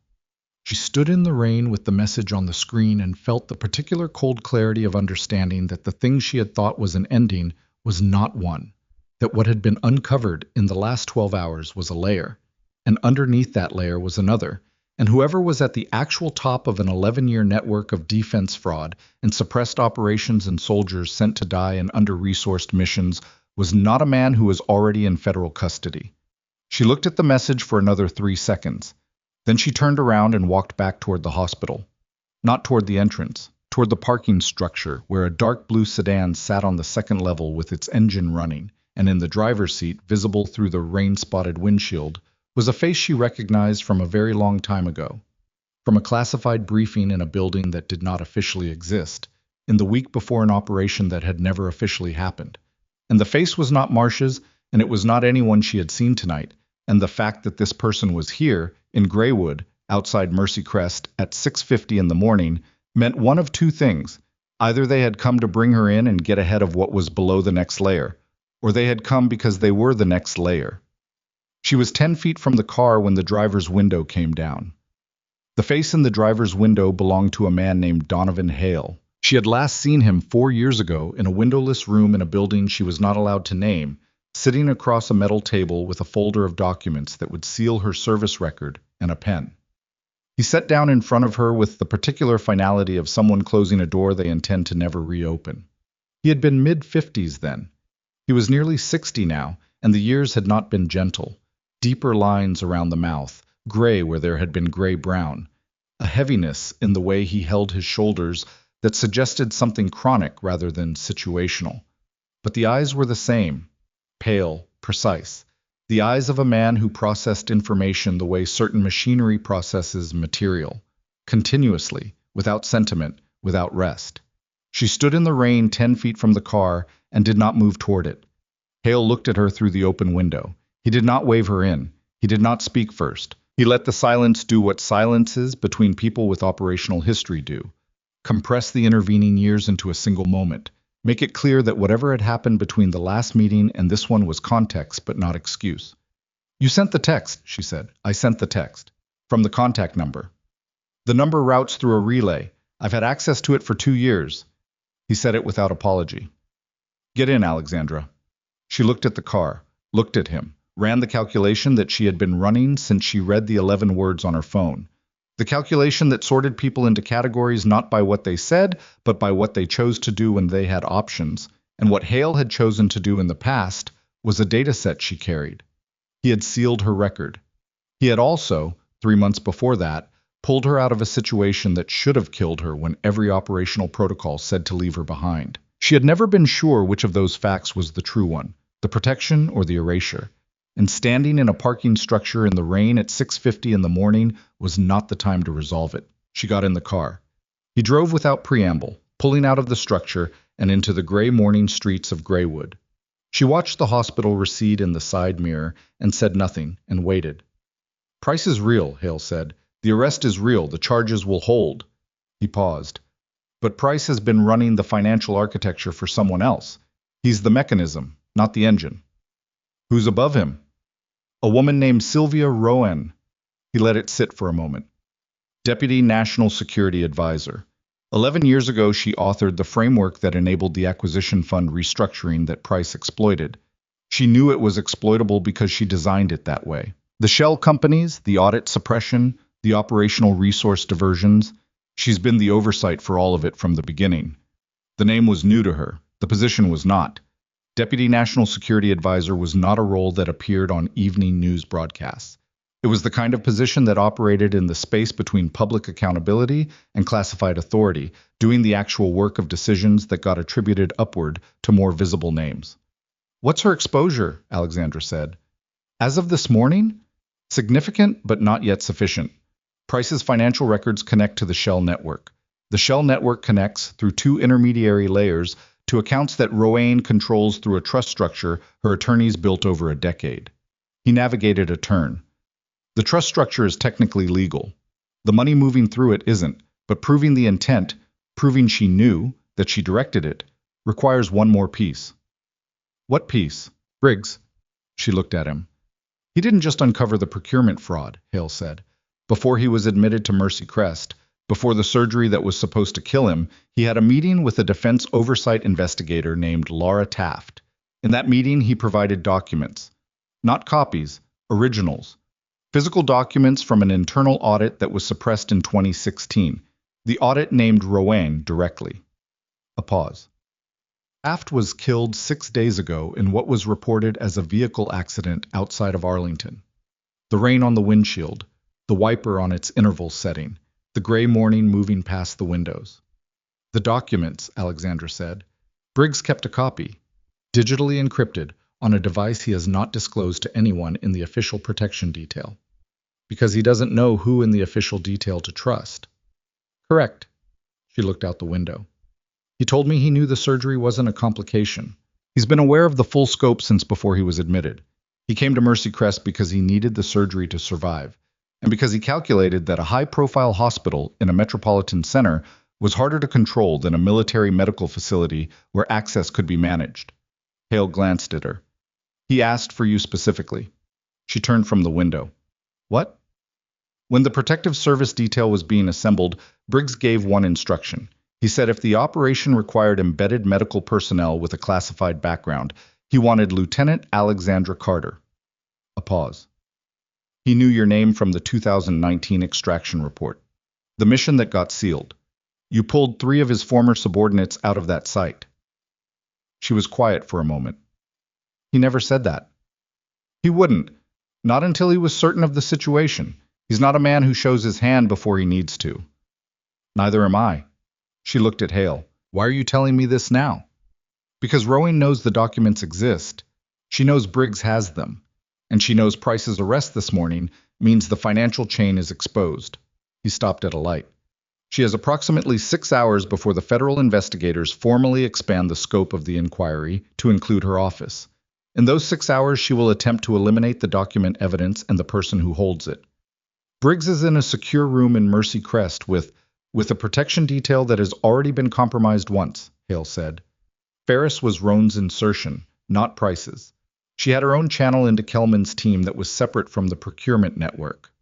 She stood in the rain with the message on the screen and felt the particular cold clarity of understanding that the thing she had thought was an ending was not one, that what had been uncovered in the last 12 hours was a layer, and underneath that layer was another, and whoever was at the actual top of an 11-year network of defense fraud and suppressed operations and soldiers sent to die in under-resourced missions was not a man who was already in federal custody. She looked at the message for another 3 seconds. Then she turned around and walked back toward the hospital. Not toward the entrance, toward the parking structure where a dark blue sedan sat on the second level with its engine running, and in the driver's seat, visible through the rain-spotted windshield, was a face she recognized from a very long time ago. From a classified briefing in a building that did not officially exist, in the week before an operation that had never officially happened. And the face was not Marsh's, and it was not anyone she had seen tonight, and the fact that this person was here, in Graywood, outside Mercy Crest, at 6:50 in the morning, meant one of two things. Either they had come to bring her in and get ahead of what was below the next layer, or they had come because they were the next layer. She was 10 feet from the car when the driver's window came down. The face in the driver's window belonged to a man named Donovan Hale. She had last seen him 4 years ago in a windowless room in a building she was not allowed to name, sitting across a metal table with a folder of documents that would seal her service record and a pen. He sat down in front of her with the particular finality of someone closing a door they intend to never reopen. He had been mid-50s then. He was nearly 60 now, and the years had not been gentle. Deeper lines around the mouth, gray where there had been gray-brown. A heaviness in the way he held his shoulders that suggested something chronic rather than situational. But the eyes were the same. Pale, precise, the eyes of a man who processed information the way certain machinery processes material, continuously, without sentiment, without rest. She stood in the rain 10 feet from the car and did not move toward it. Hale looked at her through the open window. He did not wave her in. He did not speak first. He let the silence do what silences between people with operational history do. Compress the intervening years into a single moment. Make it clear that whatever had happened between the last meeting and this one was context but not excuse. "You sent the text," she said. "I sent the text. From the contact number. The number routes through a relay. I've had access to it for 2 years." He said it without apology. "Get in, Alexandra." She looked at the car, looked at him, ran the calculation that she had been running since she read the 11 words on her phone. The calculation that sorted people into categories not by what they said, but by what they chose to do when they had options, and what Hale had chosen to do in the past was a data set she carried. He had sealed her record. He had also, 3 months before that, pulled her out of a situation that should have killed her when every operational protocol said to leave her behind. She had never been sure which of those facts was the true one, the protection or the erasure. And standing in a parking structure in the rain at 6:50 in the morning was not the time to resolve it. She got in the car. He drove without preamble, pulling out of the structure and into the gray morning streets of Graywood. She watched the hospital recede in the side mirror and said nothing and waited. "Price is real," Hale said. "The arrest is real. The charges will hold." He paused. "But Price has been running the financial architecture for someone else. He's the mechanism, not the engine." "Who's above him?" "A woman named Sylvia Rowan." He let it sit for a moment. "Deputy National Security Advisor. 11 years ago, she authored the framework that enabled the acquisition fund restructuring that Price exploited. She knew it was exploitable because she designed it that way. The shell companies, the audit suppression, the operational resource diversions, she's been the oversight for all of it from the beginning. The name was new to her. The position was not. Deputy National Security Advisor was not a role that appeared on evening news broadcasts. It was the kind of position that operated in the space between public accountability and classified authority, doing the actual work of decisions that got attributed upward to more visible names. "What's her exposure?" Alexandra said. "As of this morning? Significant, but not yet sufficient. Price's financial records connect to the Shell network. The Shell network connects, through two intermediary layers, to accounts that Rowan controls through a trust structure her attorneys built over a decade." He navigated a turn. "The trust structure is technically legal. The money moving through it isn't, but proving the intent, proving she knew, that she directed it, requires one more piece." "What piece?" "Briggs." She looked at him. "He didn't just uncover the procurement fraud," Hale said. "Before he was admitted to Mercy Crest, before the surgery that was supposed to kill him, he had a meeting with a defense oversight investigator named Laura Taft. In that meeting, he provided documents. Not copies, originals. Physical documents from an internal audit that was suppressed in 2016. The audit named Rowan directly." A pause. "Taft was killed 6 days ago in what was reported as a vehicle accident outside of Arlington. The rain on the windshield, the wiper on its interval setting, the gray morning moving past the windows. The documents," Alexandra said. "Briggs kept a copy, digitally encrypted, on a device he has not disclosed to anyone in the official protection detail. Because he doesn't know who in the official detail to trust." "Correct." She looked out the window. "He told me he knew the surgery wasn't a complication. He's been aware of the full scope since before he was admitted. He came to Mercy Crest because he needed the surgery to survive, and because he calculated that a high-profile hospital in a metropolitan center was harder to control than a military medical facility where access could be managed." Hale glanced at her. "He asked for you specifically." She turned from the window. "What?" "When the protective service detail was being assembled, Briggs gave one instruction. He said if the operation required embedded medical personnel with a classified background, he wanted Lieutenant Alexandra Carter." A pause. "He knew your name from the 2019 extraction report. The mission that got sealed. You pulled 3 of his former subordinates out of that site." She was quiet for a moment. "He never said that." "He wouldn't. Not until he was certain of the situation. He's not a man who shows his hand before he needs to." "Neither am I." She looked at Hale. "Why are you telling me this now?" "Because Rowan knows the documents exist. She knows Briggs has them. And she knows Price's arrest this morning means the financial chain is exposed." He stopped at a light. "She has approximately 6 hours before the federal investigators formally expand the scope of the inquiry to include her office. In those 6 hours, she will attempt to eliminate the document evidence and the person who holds it. Briggs is in a secure room in Mercy Crest with a protection detail that has already been compromised once," Hale said. "Ferris was Roan's insertion, not Price's. She had her own channel into Kelman's team that was separate from the procurement network.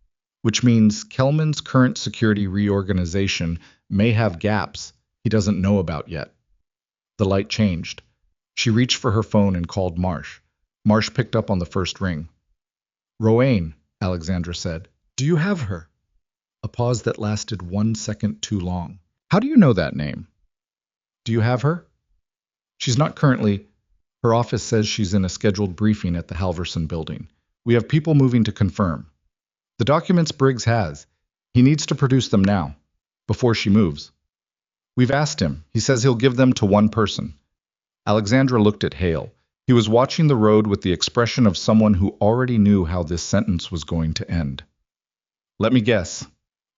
Which means Kelman's current security reorganization may have gaps he doesn't know about yet." The light changed. She reached for her phone and called Marsh. Marsh picked up on the first ring. "Rowan," Alexandra said. "Do you have her?" A pause that lasted 1 second too long. "How do you know that name?" "Do you have her?" "She's not currently. Her office says she's in a scheduled briefing at the Halverson building. We have people moving to confirm. The documents Briggs has. He needs to produce them now, before she moves. We've asked him. He says he'll give them to one person. Alexandra looked at Hale. He was watching the road with the expression of someone who already knew how this sentence was going to end. Let me guess,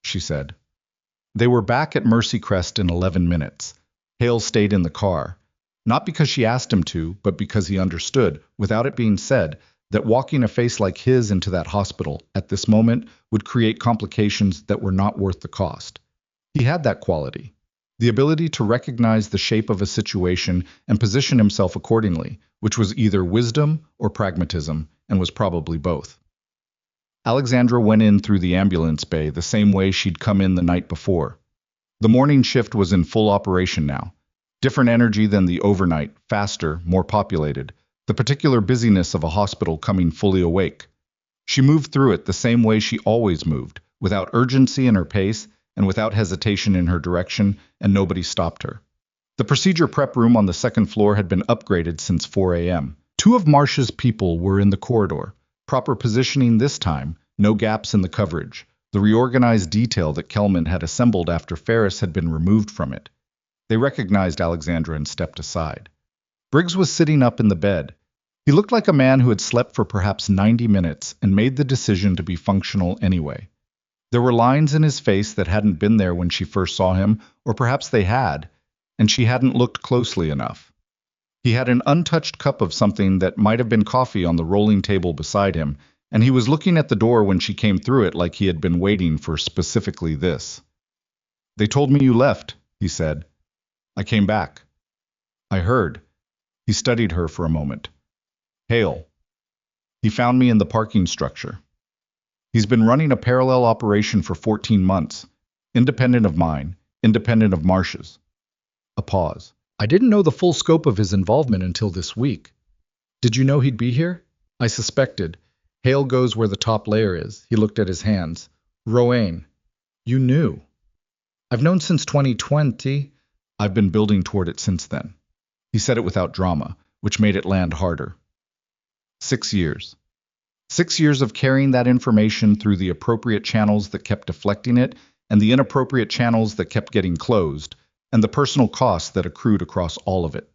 she said. They were back at Mercy Crest in 11 minutes. Hale stayed in the car, not because she asked him to, but because he understood, without it being said, that walking a face like his into that hospital at this moment would create complications that were not worth the cost. He had that quality, the ability to recognize the shape of a situation and position himself accordingly, which was either wisdom or pragmatism, and was probably both. Alexandra went in through the ambulance bay the same way she'd come in the night before. The morning shift was in full operation now. Different energy than the overnight, faster, more populated, the particular busyness of a hospital coming fully awake. She moved through it the same way she always moved, without urgency in her pace and without hesitation in her direction, and nobody stopped her. The procedure prep room on the second floor had been upgraded since 4 a.m. Two of Marsh's people were in the corridor. Proper positioning this time, no gaps in the coverage, the reorganized detail that Kelman had assembled after Ferris had been removed from it. They recognized Alexandra and stepped aside. Briggs was sitting up in the bed. He looked like a man who had slept for perhaps 90 minutes and made the decision to be functional anyway. There were lines in his face that hadn't been there when she first saw him, or perhaps they had, and she hadn't looked closely enough. He had an untouched cup of something that might have been coffee on the rolling table beside him, and he was looking at the door when she came through it like he had been waiting for specifically this. "They told me you left," he said. "I came back." "I heard." He studied her for a moment. "Hale. He found me in the parking structure. He's been running a parallel operation for 14 months, independent of mine, independent of Marsh's." A pause. "I didn't know the full scope of his involvement until this week. Did you know he'd be here?" "I suspected. Hale goes where the top layer is." He looked at his hands. "Rowan, you knew." "I've known since 2020. I've been building toward it since then." He said it without drama, which made it land harder. 6 years. 6 years of carrying that information through the appropriate channels that kept deflecting it, and the inappropriate channels that kept getting closed, and the personal costs that accrued across all of it.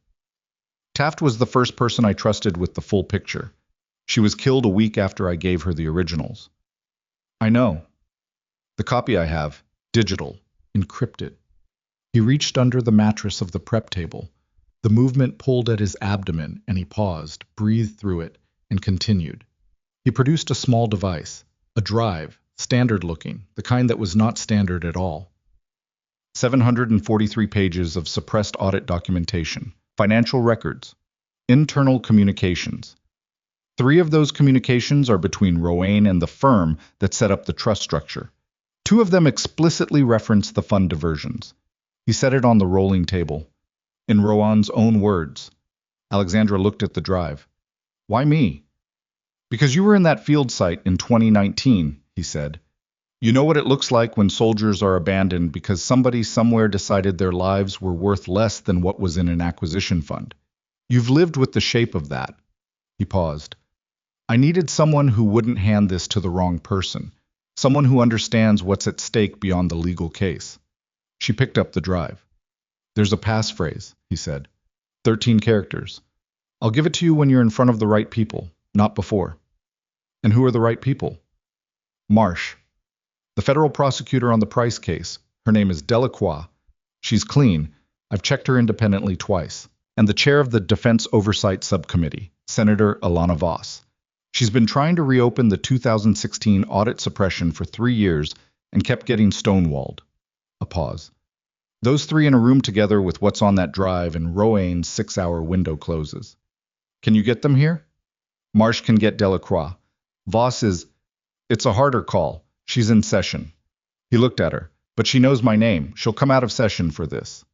Taft was the first person I trusted with the full picture. She was killed a week after I gave her the originals. "I know. The copy I have, digital, encrypted." He reached under the mattress of the prep table. The movement pulled at his abdomen, and he paused, breathed through it, and continued. He produced a small device, a drive, standard-looking, the kind that was not standard at all. 743 pages of suppressed audit documentation, financial records, internal communications. 3 of those communications are between Rowan and the firm that set up the trust structure. 2 of them explicitly reference the fund diversions. He set it on the rolling table. In Rowan's own words. Alexandra looked at the drive. "Why me?" "Because you were in that field site in 2019, he said. "You know what it looks like when soldiers are abandoned because somebody somewhere decided their lives were worth less than what was in an acquisition fund. You've lived with the shape of that." He paused. "I needed someone who wouldn't hand this to the wrong person, someone who understands what's at stake beyond the legal case." She picked up the drive. "There's a passphrase," he said. 13 characters. "I'll give it to you when you're in front of the right people, not before." "And who are the right people?" "Marsh. The federal prosecutor on the Price case. Her name is Delacroix. She's clean. I've checked her independently twice. And the chair of the Defense Oversight Subcommittee, Senator Ilana Voss. She's been trying to reopen the 2016 audit suppression for 3 years and kept getting stonewalled." A pause. "Those 3 in a room together with what's on that drive and Rowan's 6-hour window closes. Can you get them here?" "Marsh can get Delacroix. Voss is... It's a harder call. She's in session." He looked at her. "But she knows my name. She'll come out of session for this."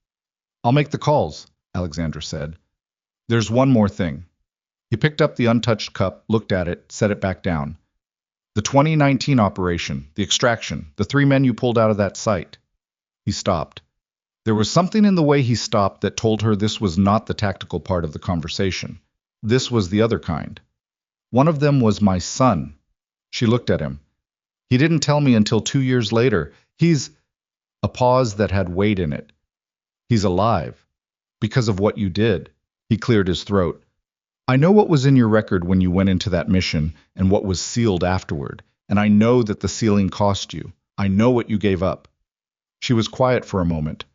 "I'll make the calls," Alexandra said. "There's one more thing." He picked up the untouched cup, looked at it, set it back down. "The 2019 operation, the extraction, the 3 men you pulled out of that site." He stopped. There was something in the way he stopped that told her this was not the tactical part of the conversation. This was the other kind. "One of them was my son." She looked at him. He didn't tell me until 2 years later. He's a pause that had weight in it. He's alive. Because of what you did. He cleared his throat. I know what was in your record when you went into that mission and what was sealed afterward, and I know that the sealing cost you. I know what you gave up. She was quiet for a moment.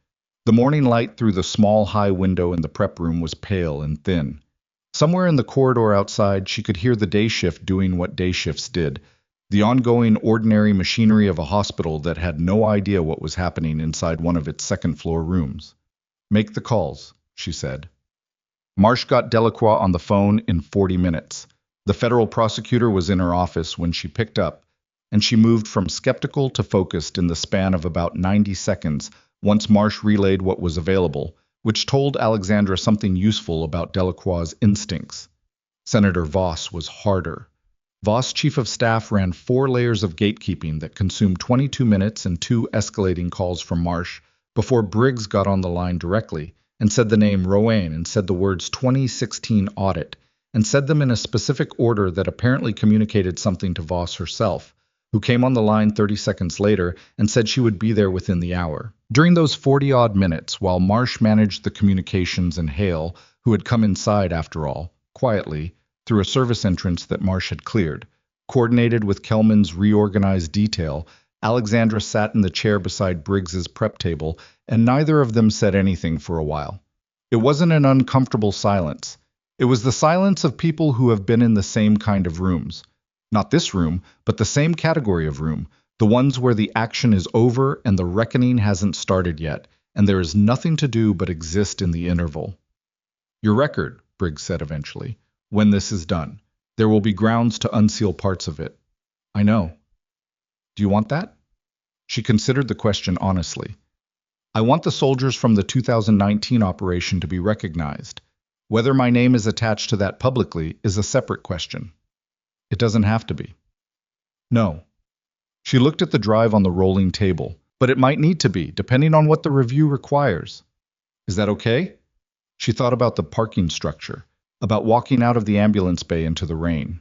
The morning light through the small high window in the prep room was pale and thin. Somewhere in the corridor outside, she could hear the day shift doing what day shifts did, the ongoing ordinary machinery of a hospital that had no idea what was happening inside one of its second-floor rooms. Make the calls, she said. Marsh got Delacroix on the phone in 40 minutes. The federal prosecutor was in her office when she picked up, and she moved from skeptical to focused in the span of about 90 seconds once Marsh relayed what was available, which told Alexandra something useful about Delacroix's instincts. Senator Voss was harder. Voss' chief of staff ran 4 layers of gatekeeping that consumed 22 minutes and 2 escalating calls from Marsh before Briggs got on the line directly and said the name Rowan and said the words 2016 audit and said them in a specific order that apparently communicated something to Voss herself, who came on the line 30 seconds later and said she would be there within the hour. During those 40-odd minutes, while Marsh managed the communications and Hale, who had come inside after all, quietly, through a service entrance that Marsh had cleared, coordinated with Kelman's reorganized detail, Alexandra sat in the chair beside Briggs's prep table, and neither of them said anything for a while. It wasn't an uncomfortable silence. It was the silence of people who have been in the same kind of rooms. Not this room, but the same category of room, the ones where the action is over and the reckoning hasn't started yet, and there is nothing to do but exist in the interval. Your record, Briggs said eventually, when this is done. There will be grounds to unseal parts of it. I know. Do you want that? She considered the question honestly. I want the soldiers from the 2019 operation to be recognized. Whether my name is attached to that publicly is a separate question. It doesn't have to be. No. She looked at the drive on the rolling table, but it might need to be, depending on what the review requires. Is that okay? She thought about the parking structure, about walking out of the ambulance bay into the rain.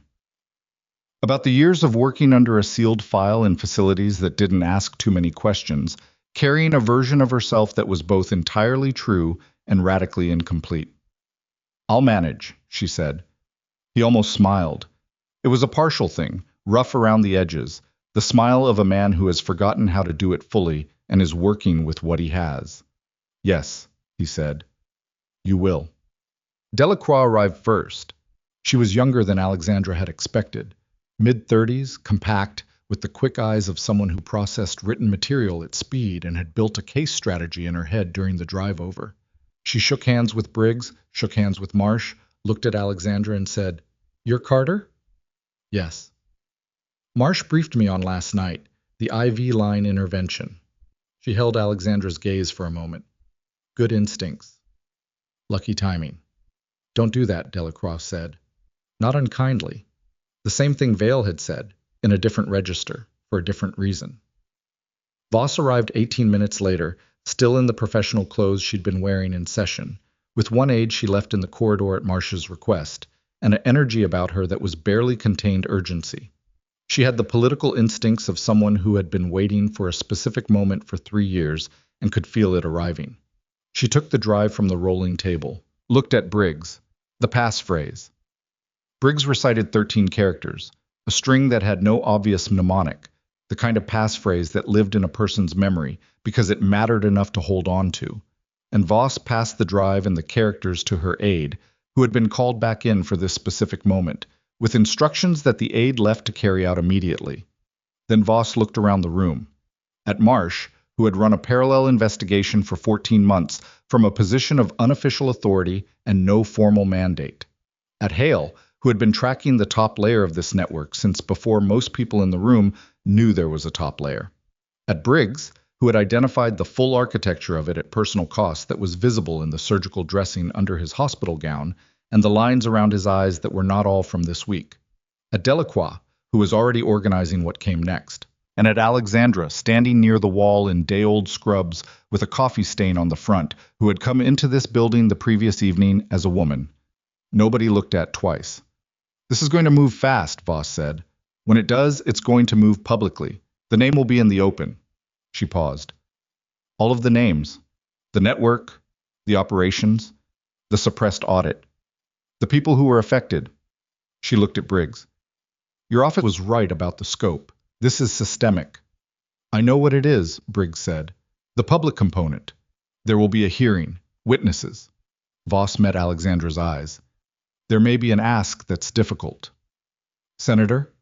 About the years of working under a sealed file in facilities that didn't ask too many questions, carrying a version of herself that was both entirely true and radically incomplete. I'll manage, she said. He almost smiled. It was a partial thing, rough around the edges, the smile of a man who has forgotten how to do it fully and is working with what he has. Yes, he said. You will. Delacroix arrived first. She was younger than Alexandra had expected. Mid-30s, compact, with the quick eyes of someone who processed written material at speed and had built a case strategy in her head during the drive over. She shook hands with Briggs, shook hands with Marsh, looked at Alexandra and said, You're Carter? Yes. Marsh briefed me on last night, the IV line intervention. She held Alexandra's gaze for a moment. Good instincts. Lucky timing. Don't do that, Delacroix said. Not unkindly. The same thing Vale had said, in a different register, for a different reason. Voss arrived 18 minutes later, still in the professional clothes she'd been wearing in session, with one aide she left in the corridor at Marsh's request, and an energy about her that was barely contained urgency. She had the political instincts of someone who had been waiting for a specific moment for 3 years and could feel it arriving. She took the drive from the rolling table, looked at Briggs, the passphrase. Briggs recited 13 characters, a string that had no obvious mnemonic, the kind of passphrase that lived in a person's memory because it mattered enough to hold on to. And Voss passed the drive and the characters to her aide, who had been called back in for this specific moment, with instructions that the aide left to carry out immediately. Then Voss looked around the room. At Marsh, who had run a parallel investigation for 14 months from a position of unofficial authority and no formal mandate. At Hale, who had been tracking the top layer of this network since before most people in the room knew there was a top layer. At Briggs, who had identified the full architecture of it at personal cost that was visible in the surgical dressing under his hospital gown and the lines around his eyes that were not all from this week. At Delacroix, who was already organizing what came next. And at Alexandra, standing near the wall in day-old scrubs with a coffee stain on the front, who had come into this building the previous evening as a woman. Nobody looked at twice. This is going to move fast, Voss said. When it does, it's going to move publicly. The name will be in the open. She paused. All of the names. The network, the operations, the suppressed audit, the people who were affected. She looked at Briggs. Your office was right about the scope. This is systemic. I know what it is, Briggs said. The public component. There will be a hearing. Witnesses. Voss met Alexandra's eyes. There may be an ask that's difficult. Senator?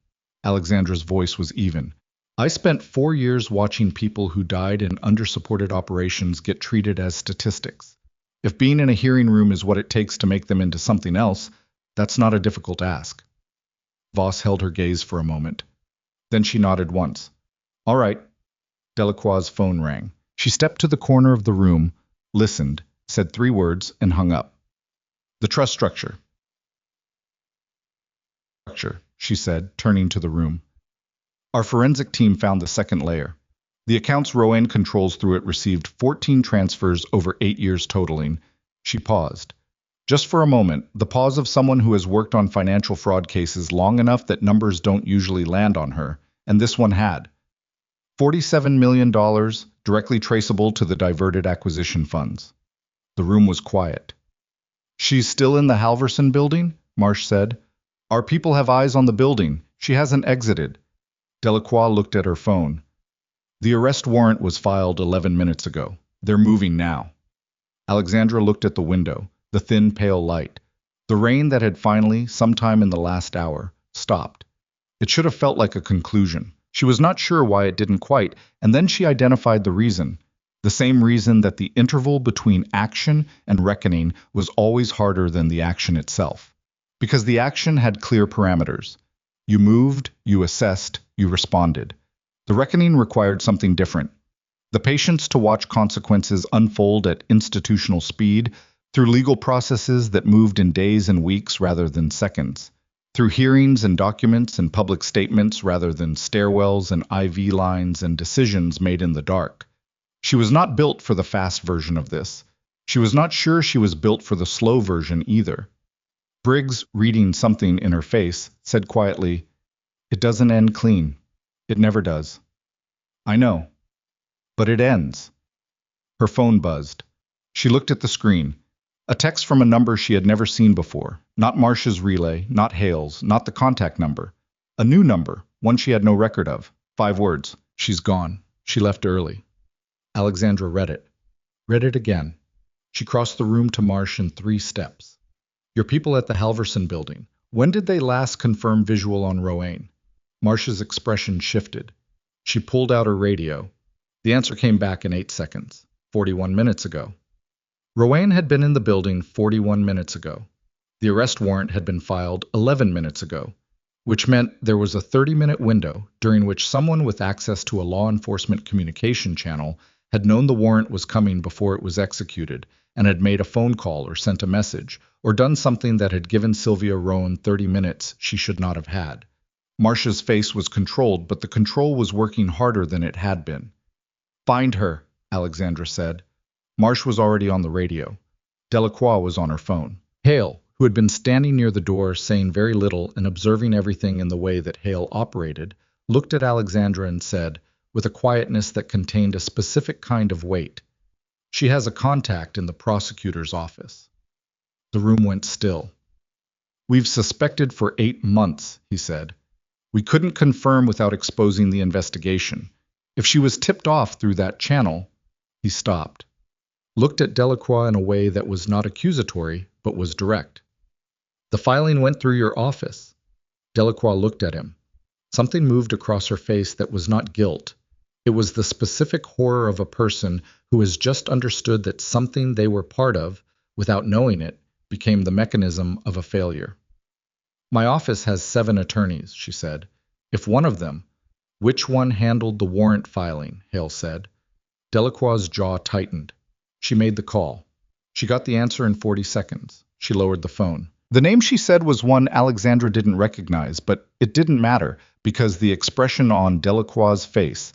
Alexandra's voice was even. I spent 4 years watching people who died in undersupported operations get treated as statistics. If being in a hearing room is what it takes to make them into something else, that's not a difficult ask. Voss held her gaze for a moment. Then she nodded once. All right. Delacroix's phone rang. She stepped to the corner of the room, listened, said 3 words, and hung up. The trust structure, she said, turning to the room. Our forensic team found the second layer. The accounts Rowan controls through it received 14 transfers over 8 years totaling. She paused. Just for a moment, the pause of someone who has worked on financial fraud cases long enough that numbers don't usually land on her, and this one had. $47 million, directly traceable to the diverted acquisition funds. The room was quiet. She's still in the Halverson building? Marsh said. Our people have eyes on the building. She hasn't exited. Delacroix looked at her phone. The arrest warrant was filed 11 minutes ago. They're moving now. Alexandra looked at the window, the thin, pale light. The rain that had finally, sometime in the last hour, stopped. It should have felt like a conclusion. She was not sure why it didn't quite, and then she identified the reason. The same reason that the interval between action and reckoning was always harder than the action itself. Because the action had clear parameters. You moved, you assessed, you responded. The reckoning required something different. The patience to watch consequences unfold at institutional speed, through legal processes that moved in days and weeks rather than seconds, through hearings and documents and public statements rather than stairwells and IV lines and decisions made in the dark. She was not built for the fast version of this. She was not sure she was built for the slow version either. Briggs, reading something in her face, said quietly, It doesn't end clean. It never does. I know. But it ends. Her phone buzzed. She looked at the screen. A text from a number she had never seen before. Not Marsh's relay, not Hale's, not the contact number. A new number, one she had no record of. 5 words. She's gone. She left early. Alexandra read it. Read it again. She crossed the room to Marsh in 3 steps. Your people at the Halverson building. When did they last confirm visual on Rowan? Marsh's expression shifted. She pulled out her radio. The answer came back in 8 seconds. 41 minutes ago. Rowan had been in the building 41 minutes ago. The arrest warrant had been filed 11 minutes ago, which meant there was a 30-minute window during which someone with access to a law enforcement communication channel had known the warrant was coming before it was executed and had made a phone call or sent a message or done something that had given Sylvia Rowan 30 minutes she should not have had. Marcia's face was controlled, but the control was working harder than it had been. Find her, Alexandra said. Marsh was already on the radio. Delacroix was on her phone. Hale, who had been standing near the door saying very little and observing everything in the way that Hale operated, looked at Alexandra and said, with a quietness that contained a specific kind of weight, She has a contact in the prosecutor's office. The room went still. We've suspected for 8 months, he said. We couldn't confirm without exposing the investigation. If she was tipped off through that channel, he stopped. Looked at Delacroix in a way that was not accusatory, but was direct. The filing went through your office. Delacroix looked at him. Something moved across her face that was not guilt. It was the specific horror of a person who has just understood that something they were part of, without knowing it, became the mechanism of a failure. My office has 7 attorneys, she said. If one of them, which one handled the warrant filing, Hale said. Delacroix's jaw tightened. She made the call. She got the answer in 40 seconds. She lowered the phone. The name she said was one Alexandra didn't recognize, but it didn't matter because the expression on Delacroix's face,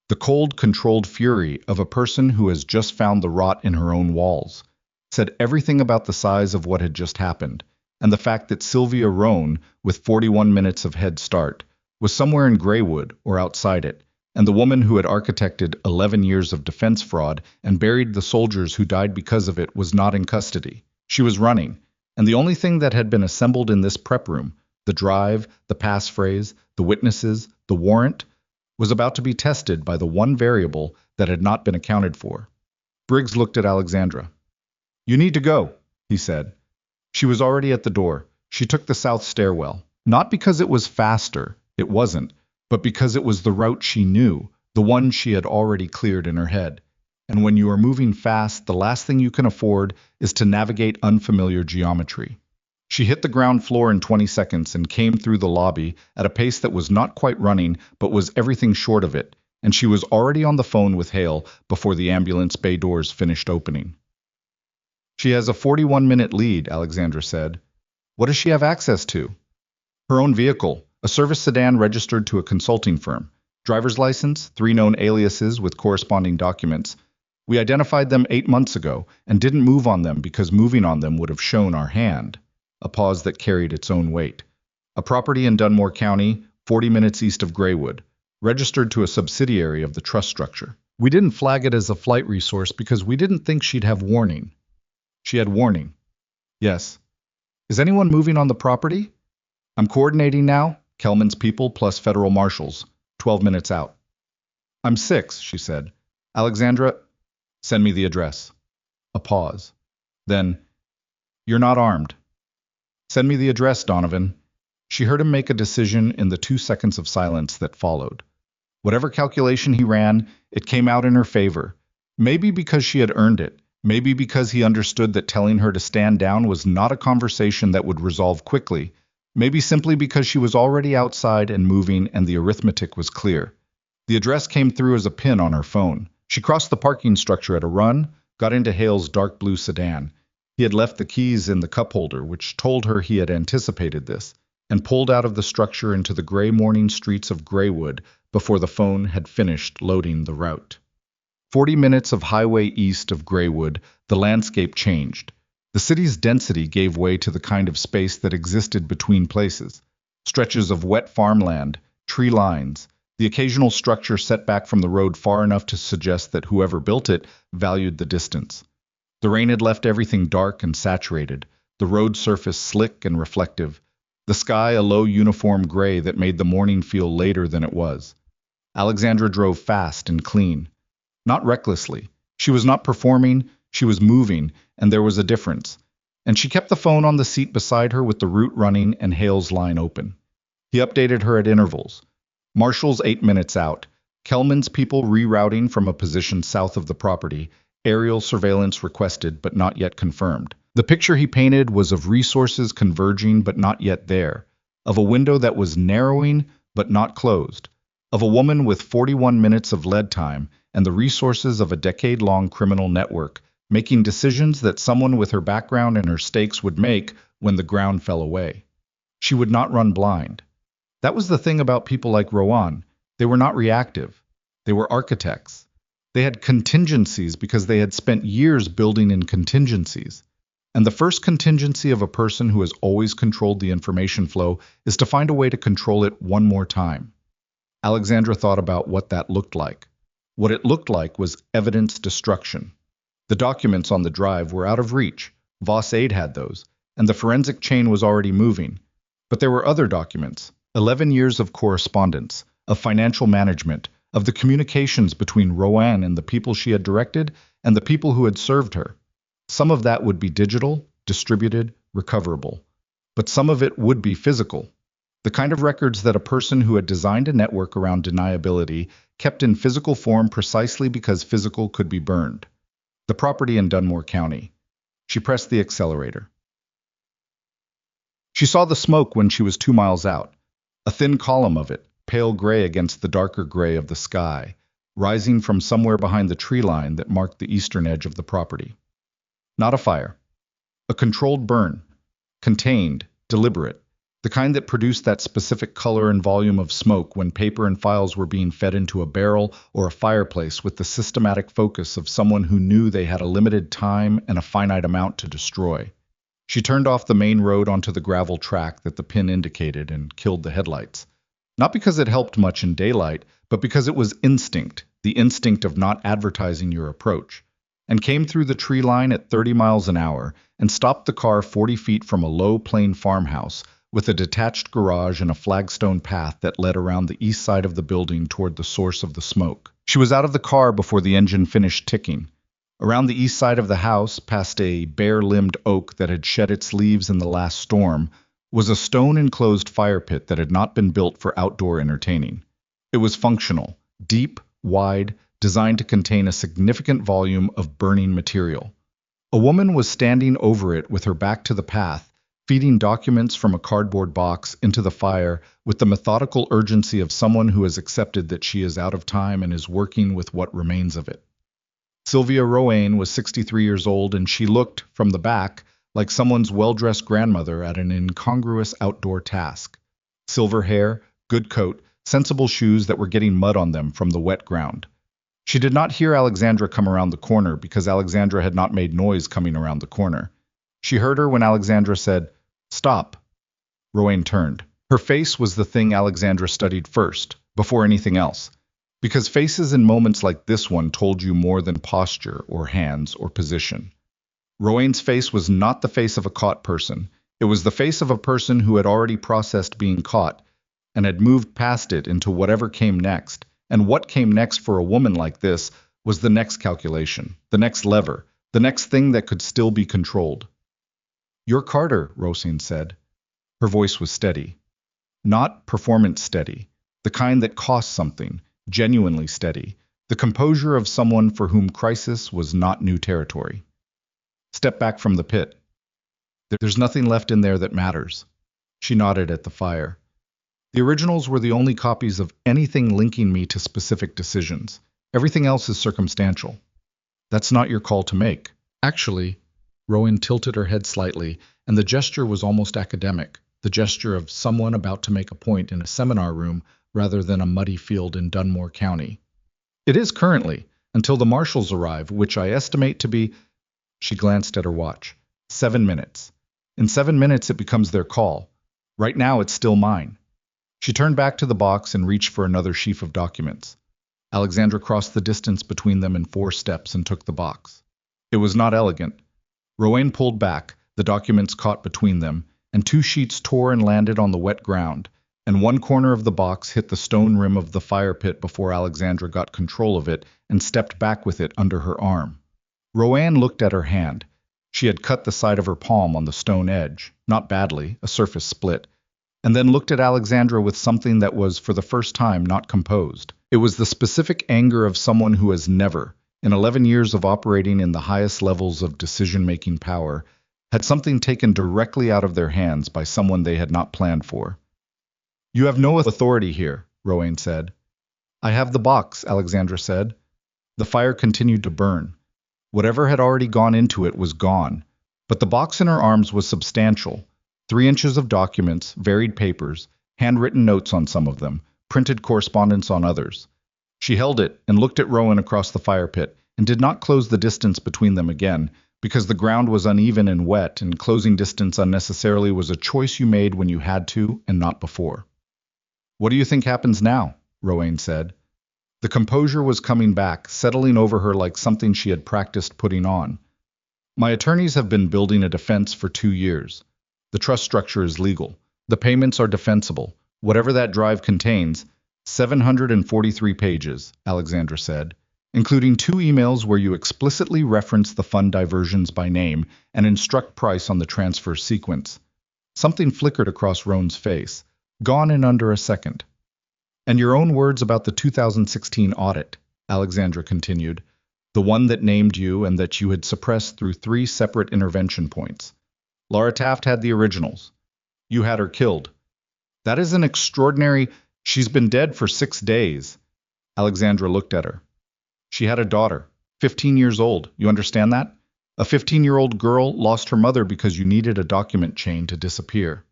the cold, controlled fury of a person who has just found the rot in her own walls, said everything about the size of what had just happened, and the fact that Sylvia Roan, with 41 minutes of head start, was somewhere in Greywood or outside it, and the woman who had architected 11 years of defense fraud and buried the soldiers who died because of it was not in custody. She was running, and the only thing that had been assembled in this prep room, the drive, the passphrase, the witnesses, the warrant, was about to be tested by the one variable that had not been accounted for. Briggs looked at Alexandra. "You need to go," he said. She was already at the door. She took the south stairwell. Not because it was faster, it wasn't, but because it was the route she knew, the one she had already cleared in her head. And when you are moving fast, the last thing you can afford is to navigate unfamiliar geometry. She hit the ground floor in 20 seconds and came through the lobby at a pace that was not quite running, but was everything short of it, and she was already on the phone with Hale before the ambulance bay doors finished opening. "She has a 41-minute lead," Alexandra said. "What does she have access to?" "Her own vehicle, a service sedan registered to a consulting firm. Driver's license, 3 known aliases with corresponding documents. We identified them 8 months ago and didn't move on them because moving on them would have shown our hand." A pause that carried its own weight. "A property in Dunmore County, 40 minutes east of Graywood, registered to a subsidiary of the trust structure. We didn't flag it as a flight resource because we didn't think she'd have warning." "She had warning." "Yes." "Is anyone moving on the property?" "I'm coordinating now. Kelman's people plus federal marshals. 12 minutes out." "I'm 6, she said. "Alexandra, send me the address." A pause. Then, "You're not armed." "Send me the address, Donovan." She heard him make a decision in the 2 seconds of silence that followed. Whatever calculation he ran, it came out in her favor. Maybe because she had earned it. Maybe because he understood that telling her to stand down was not a conversation that would resolve quickly. Maybe simply because she was already outside and moving and the arithmetic was clear. The address came through as a pin on her phone. She crossed the parking structure at a run, got into Hale's dark blue sedan. He had left the keys in the cup holder, which told her he had anticipated this, and pulled out of the structure into the gray morning streets of Graywood before the phone had finished loading the route. 40 minutes of highway east of Graywood, the landscape changed. The city's density gave way to the kind of space that existed between places. Stretches of wet farmland, tree lines, the occasional structure set back from the road far enough to suggest that whoever built it valued the distance. The rain had left everything dark and saturated, the road surface slick and reflective, the sky a low uniform gray that made the morning feel later than it was. Alexandra drove fast and clean. Not recklessly. She was not performing, she was moving, and there was a difference. And she kept the phone on the seat beside her with the route running and Hale's line open. He updated her at intervals. Marshals 8 minutes out. Kelman's people rerouting from a position south of the property. Aerial surveillance requested but not yet confirmed. The picture he painted was of resources converging but not yet there, of a window that was narrowing but not closed, of a woman with 41 minutes of lead time and the resources of a decade-long criminal network, making decisions that someone with her background and her stakes would make when the ground fell away. She would not run blind. That was the thing about people like Rowan. They were not reactive. They were architects. They had contingencies because they had spent years building in contingencies. And the first contingency of a person who has always controlled the information flow is to find a way to control it one more time. Alexandra thought about what that looked like. What it looked like was evidence destruction. The documents on the drive were out of reach. Voss Aid had those, and the forensic chain was already moving. But there were other documents, 11 years of correspondence, of financial management, of the communications between Rowan and the people she had directed and the people who had served her. Some of that would be digital, distributed, recoverable. But some of it would be physical. The kind of records that a person who had designed a network around deniability kept in physical form precisely because physical could be burned. The property in Dunmore County. She pressed the accelerator. She saw the smoke when she was 2 miles out, a thin column of it, pale gray against the darker gray of the sky, rising from somewhere behind the tree line that marked the eastern edge of the property. Not a fire. A controlled burn. Contained, deliberate. The kind that produced that specific color and volume of smoke when paper and files were being fed into a barrel or a fireplace with the systematic focus of someone who knew they had a limited time and a finite amount to destroy. She turned off the main road onto the gravel track that the pin indicated and killed the headlights. Not because it helped much in daylight, but because it was instinct, the instinct of not advertising your approach, and came through the tree line at 30 miles an hour and stopped the car 40 feet from a low plain farmhouse with a detached garage and a flagstone path that led around the east side of the building toward the source of the smoke. She was out of the car before the engine finished ticking. Around the east side of the house, past a bare-limbed oak that had shed its leaves in the last storm, was a stone-enclosed fire pit that had not been built for outdoor entertaining. It was functional, deep, wide, designed to contain a significant volume of burning material. A woman was standing over it with her back to the path, feeding documents from a cardboard box into the fire with the methodical urgency of someone who has accepted that she is out of time and is working with what remains of it. Sylvia Roane was 63 years old, and she looked, from the back, like someone's well-dressed grandmother at an incongruous outdoor task. Silver hair, good coat, sensible shoes that were getting mud on them from the wet ground. She did not hear Alexandra come around the corner because Alexandra had not made noise coming around the corner. She heard her when Alexandra said, "Stop." Roane turned. Her face was the thing Alexandra studied first, before anything else, because faces in moments like this one told you more than posture or hands or position. Roane's face was not the face of a caught person. It was the face of a person who had already processed being caught and had moved past it into whatever came next. And what came next for a woman like this was the next calculation, the next lever, the next thing that could still be controlled. "You're Carter," Roane said. Her voice was steady. Not performance steady, the kind that cost something, genuinely steady, the composure of someone for whom crisis was not new territory. "Step back from the pit. There's nothing left in there that matters." She nodded at the fire. "The originals were the only copies of anything linking me to specific decisions. Everything else is circumstantial." "That's not your call to make." "Actually," Rowan tilted her head slightly, and the gesture was almost academic, the gesture of someone about to make a point in a seminar room rather than a muddy field in Dunmore County. "It is currently, until the marshals arrive, which I estimate to be—" She glanced at her watch. 7 minutes. In 7 minutes it becomes their call. Right now it's still mine. She turned back to the box and reached for another sheaf of documents. Alexandra crossed the distance between them in 4 steps and took the box. It was not elegant. Rowan pulled back, the documents caught between them, and 2 sheets tore and landed on the wet ground, and one corner of the box hit the stone rim of the fire pit before Alexandra got control of it and stepped back with it under her arm. Rowan looked at her hand. She had cut the side of her palm on the stone edge, not badly, a surface split, and then looked at Alexandra with something that was, for the first time, not composed. It was the specific anger of someone who has never, in 11 years of operating in the highest levels of decision-making power, had something taken directly out of their hands by someone they had not planned for. "You have no authority here," Rowan said. "I have the box," Alexandra said. The fire continued to burn. Whatever had already gone into it was gone, but the box in her arms was substantial. 3 inches of documents, varied papers, handwritten notes on some of them, printed correspondence on others. She held it and looked at Rowan across the fire pit and did not close the distance between them again, because the ground was uneven and wet, and closing distance unnecessarily was a choice you made when you had to and not before. "What do you think happens now?" Rowan said. The composure was coming back, settling over her like something she had practiced putting on. "My attorneys have been building a defense for 2 years. The trust structure is legal. The payments are defensible. Whatever that drive contains, 743 pages, Alexandra said, including 2 emails where you explicitly reference the fund diversions by name and instruct price on the transfer sequence." Something flickered across Roan's face. "Gone in under a second." "And your own words about the 2016 audit," Alexandra continued, "the one that named you and that you had suppressed through 3 separate intervention points. Laura Taft had the originals. You had her killed. That is an extraordinary— She's been dead for 6 days." Alexandra looked at her. "She had a daughter, 15 years old. You understand that? A 15-year-old girl lost her mother because you needed a document chain to disappear."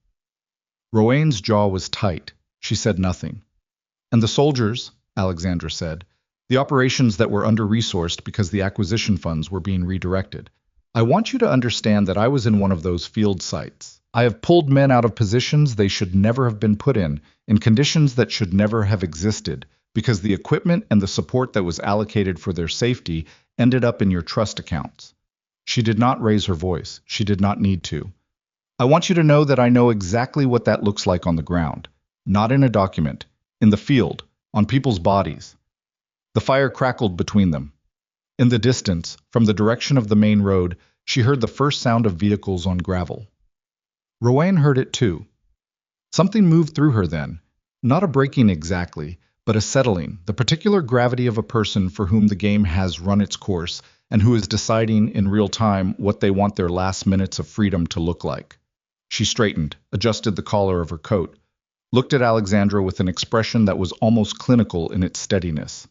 Rowan's jaw was tight. She said nothing. "And the soldiers," Alexandra said, "the operations that were under-resourced because the acquisition funds were being redirected. I want you to understand that I was in one of those field sites. I have pulled men out of positions they should never have been put in conditions that should never have existed, because the equipment and the support that was allocated for their safety ended up in your trust accounts. She did not raise her voice. She did not need to. I want you to know that I know exactly what that looks like on the ground. Not in a document. In the field. On people's bodies. The fire crackled between them. In the distance, from the direction of the main road, she heard the first sound of vehicles on gravel. Rowan heard it too. Something moved through her then. Not a breaking exactly, but a settling, the particular gravity of a person for whom the game has run its course and who is deciding in real time what they want their last minutes of freedom to look like. She straightened, adjusted the collar of her coat, looked at Alexandra with an expression that was almost clinical in its steadiness.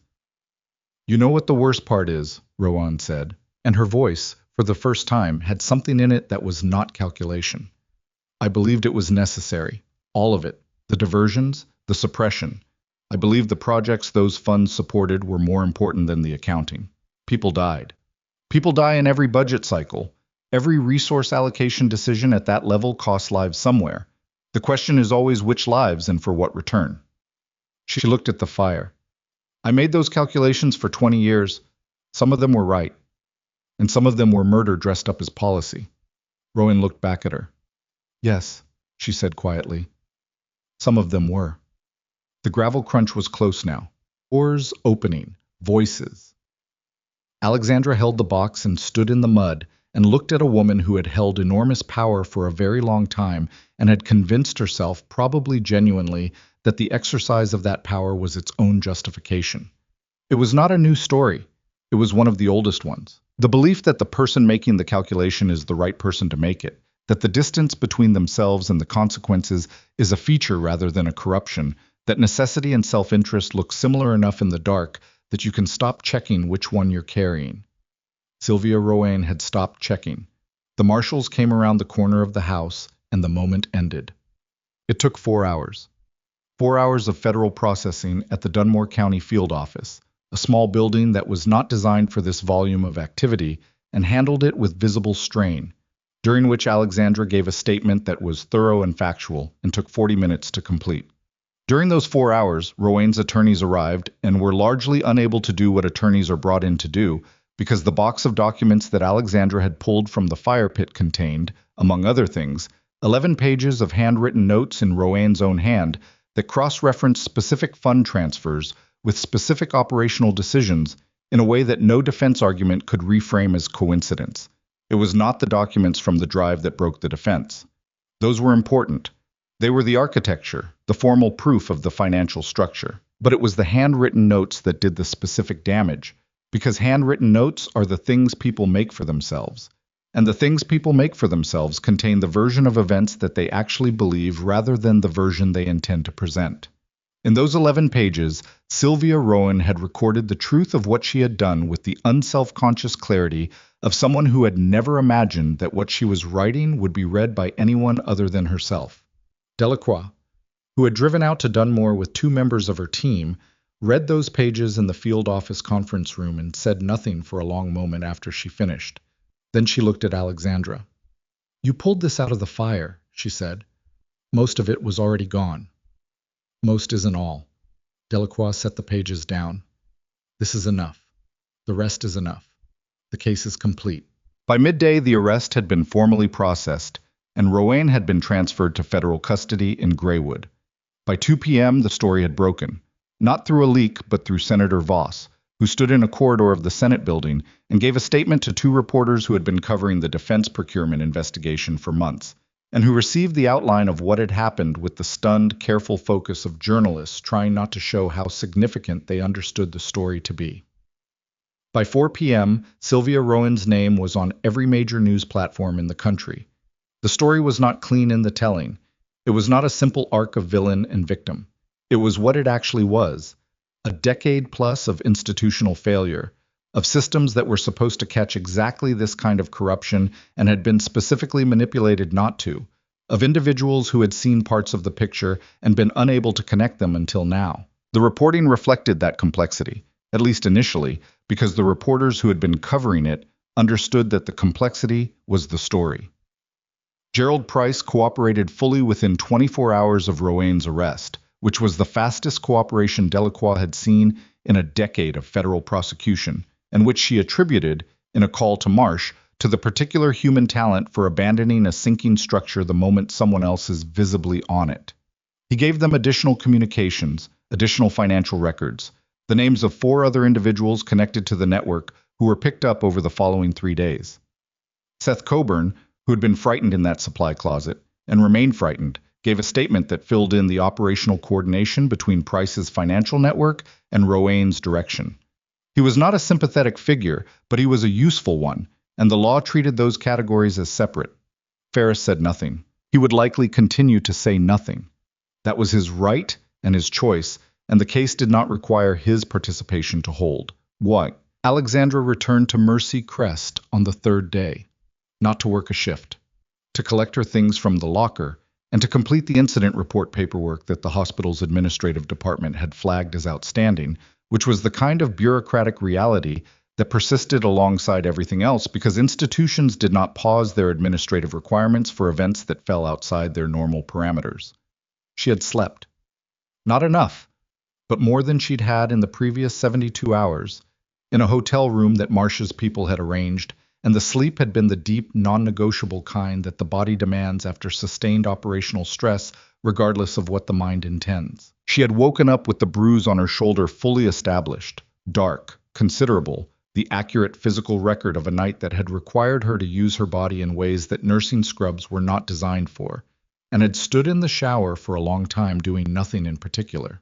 "You know what the worst part is," Rowan said, and her voice, for the first time, had something in it that was not calculation. "I believed it was necessary. All of it. The diversions, the suppression. I believed the projects those funds supported were more important than the accounting. People died. People die in every budget cycle. Every resource allocation decision at that level costs lives somewhere. The question is always which lives and for what return." She looked at the fire. "I made those calculations for 20 years. Some of them were right. And some of them were murder dressed up as policy." Rowan looked back at her. "Yes," she said quietly. "Some of them were." The gravel crunch was close now. Doors opening. Voices. Alexandra held the box and stood in the mud and looked at a woman who had held enormous power for a very long time and had convinced herself, probably genuinely, that the exercise of that power was its own justification. It was not a new story. It was one of the oldest ones. The belief that the person making the calculation is the right person to make it, that the distance between themselves and the consequences is a feature rather than a corruption, that necessity and self-interest look similar enough in the dark that you can stop checking which one you're carrying. Sylvia Rowan had stopped checking. The marshals came around the corner of the house, and the moment ended. It took 4 hours. 4 hours of federal processing at the Dunmore County Field Office, a small building that was not designed for this volume of activity, and handled it with visible strain, during which Alexandra gave a statement that was thorough and factual and took 40 minutes to complete. During those 4 hours, Rowan's attorneys arrived and were largely unable to do what attorneys are brought in to do, because the box of documents that Alexandra had pulled from the fire pit contained, among other things, 11 pages of handwritten notes in Rowan's own hand that cross-referenced specific fund transfers with specific operational decisions in a way that no defense argument could reframe as coincidence. It was not the documents from the drive that broke the defense. Those were important. They were the architecture, the formal proof of the financial structure. But it was the handwritten notes that did the specific damage, because handwritten notes are the things people make for themselves. And the things people make for themselves contain the version of events that they actually believe rather than the version they intend to present. In those 11 pages, Sylvia Rowan had recorded the truth of what she had done with the unself-conscious clarity of someone who had never imagined that what she was writing would be read by anyone other than herself. Delacroix, who had driven out to Dunmore with 2 members of her team, read those pages in the field office conference room and said nothing for a long moment after she finished. Then she looked at Alexandra. "You pulled this out of the fire," she said. "Most of it was already gone." "Most isn't all." Delacroix set the pages down. "This is enough. The rest is enough. The case is complete." By midday, the arrest had been formally processed, and Rowan had been transferred to federal custody in Graywood. By 2 p.m., the story had broken, not through a leak, but through Senator Voss, who stood in a corridor of the Senate building and gave a statement to 2 reporters who had been covering the defense procurement investigation for months, and who received the outline of what had happened with the stunned, careful focus of journalists trying not to show how significant they understood the story to be. By 4 p.m., Sylvia Rowan's name was on every major news platform in the country. The story was not clean in the telling. It was not a simple arc of villain and victim. It was what it actually was, a decade plus of institutional failure, of systems that were supposed to catch exactly this kind of corruption and had been specifically manipulated not to, of individuals who had seen parts of the picture and been unable to connect them until now. The reporting reflected that complexity, at least initially, because the reporters who had been covering it understood that the complexity was the story. Gerald Price cooperated fully within 24 hours of Rowan's arrest, which was the fastest cooperation Delacroix had seen in a decade of federal prosecution, and which she attributed, in a call to Marsh, to the particular human talent for abandoning a sinking structure the moment someone else is visibly on it. He gave them additional communications, additional financial records, the names of 4 other individuals connected to the network who were picked up over the following 3 days. Seth Coburn, who had been frightened in that supply closet, and remained frightened, gave a statement that filled in the operational coordination between Price's financial network and Rowan's direction. He was not a sympathetic figure, but he was a useful one, and the law treated those categories as separate. Ferris said nothing. He would likely continue to say nothing. That was his right and his choice, and the case did not require his participation to hold. Why? Alexandra returned to Mercy Crest on the 3rd day, not to work a shift, to collect her things from the locker, and to complete the incident report paperwork that the hospital's administrative department had flagged as outstanding, which was the kind of bureaucratic reality that persisted alongside everything else because institutions did not pause their administrative requirements for events that fell outside their normal parameters. She had slept. Not enough, but more than she'd had in the previous 72 hours, in a hotel room that Marsh's people had arranged, and the sleep had been the deep, non-negotiable kind that the body demands after sustained operational stress, regardless of what the mind intends. She had woken up with the bruise on her shoulder fully established, dark, considerable, the accurate physical record of a night that had required her to use her body in ways that nursing scrubs were not designed for, and had stood in the shower for a long time doing nothing in particular.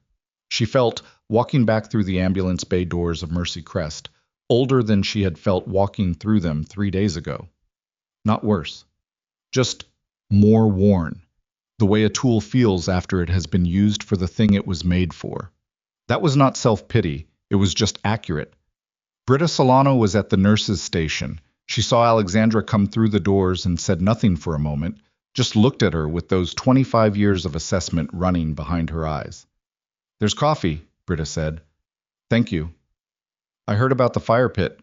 She felt, walking back through the ambulance bay doors of Mercy Crest, older than she had felt walking through them 3 days ago. Not worse. Just more worn, the way a tool feels after it has been used for the thing it was made for. That was not self-pity, it was just accurate. Britta Solano was at the nurse's station. She saw Alexandra come through the doors and said nothing for a moment, just looked at her with those 25 years of assessment running behind her eyes. "There's coffee," Britta said. "Thank you. I heard about the fire pit.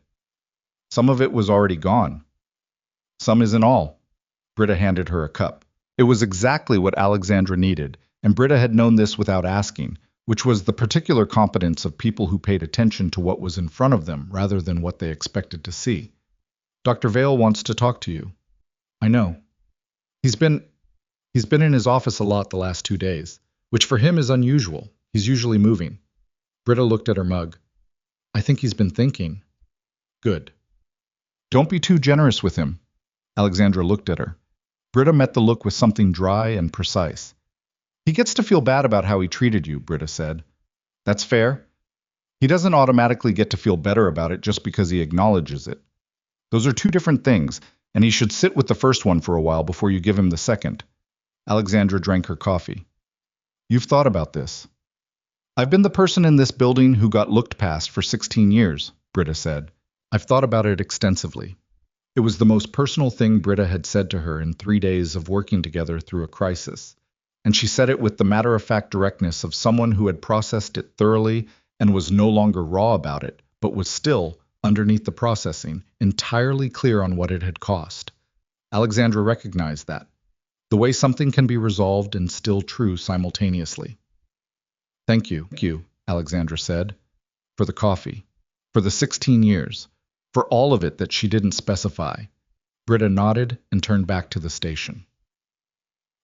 Some of it was already gone." "Some isn't all." Britta handed her a cup. It was exactly what Alexandra needed, and Britta had known this without asking, which was the particular competence of people who paid attention to what was in front of them rather than what they expected to see. "Dr. Vale wants to talk to you." "I know. He's been in his office a lot the last 2 days, which for him is unusual. He's usually moving." Britta looked at her mug. "I think he's been thinking." "Good. Don't be too generous with him." Alexandra looked at her. Britta met the look with something dry and precise. "He gets to feel bad about how he treated you," Britta said. "That's fair. He doesn't automatically get to feel better about it just because he acknowledges it. Those are 2 different things, and he should sit with the first one for a while before you give him the second." Alexandra drank her coffee. "You've thought about this." "I've been the person in this building who got looked past for 16 years, Britta said. "I've thought about it extensively." It was the most personal thing Britta had said to her in 3 days of working together through a crisis, and she said it with the matter-of-fact directness of someone who had processed it thoroughly and was no longer raw about it, but was still, underneath the processing, entirely clear on what it had cost. Alexandra recognized that, the way something can be resolved and still true simultaneously. Thank you, Alexandra said, for the coffee, for the 16 years, for all of it that she didn't specify. Britta nodded and turned back to the station.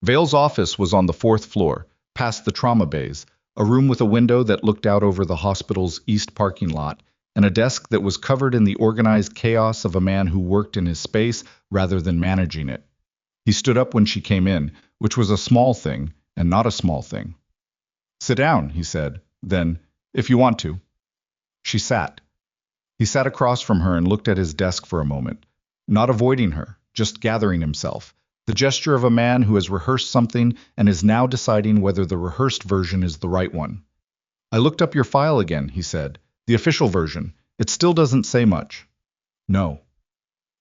Vale's office was on the 4th floor, past the trauma bays, a room with a window that looked out over the hospital's east parking lot, and a desk that was covered in the organized chaos of a man who worked in his space rather than managing it. He stood up when she came in, which was a small thing, and not a small thing. "Sit down," he said. Then, "If you want to." She sat. He sat across from her and looked at his desk for a moment, not avoiding her, just gathering himself, the gesture of a man who has rehearsed something and is now deciding whether the rehearsed version is the right one. "I looked up your file again," he said. "The official version. It still doesn't say much." "No.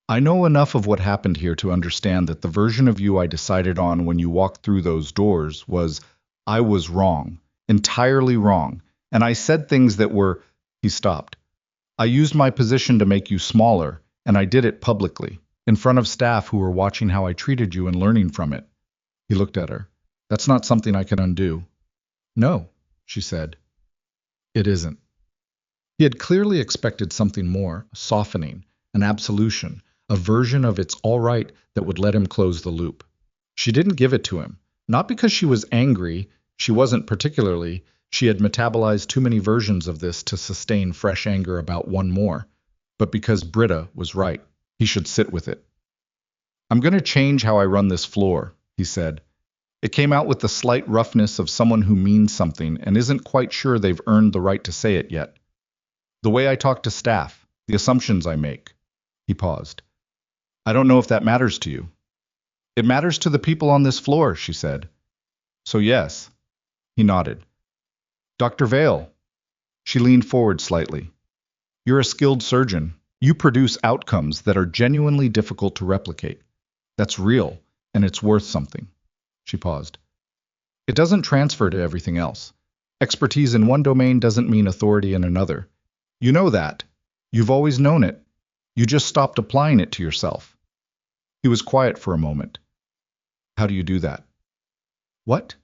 I know enough of what happened here to understand that the version of you I decided on when you walked through those doors was, I was wrong, entirely wrong, and I said things that were—" He stopped. "I used my position to make you smaller, and I did it publicly, in front of staff who were watching how I treated you and learning from it." He looked at her. "That's not something I can undo." No, she said. It isn't. He had clearly expected something more, a softening, an absolution, a version of it's all right that would let him close the loop. She didn't give it to him, not because she was angry, she wasn't particularly, she had metabolized too many versions of this to sustain fresh anger about one more, but because Britta was right. He should sit with it. I'm going to change how I run this floor, he said. It came out with the slight roughness of someone who means something and isn't quite sure they've earned the right to say it yet. The way I talk to staff, the assumptions I make. He paused. I don't know if that matters to you. It matters to the people on this floor, she said. So yes. He nodded. Dr. Vale. She leaned forward slightly. You're a skilled surgeon. You produce outcomes that are genuinely difficult to replicate. That's real, and it's worth something. She paused. It doesn't transfer to everything else. Expertise in one domain doesn't mean authority in another. You know that. You've always known it. You just stopped applying it to yourself. He was quiet for a moment. How do you do that? What?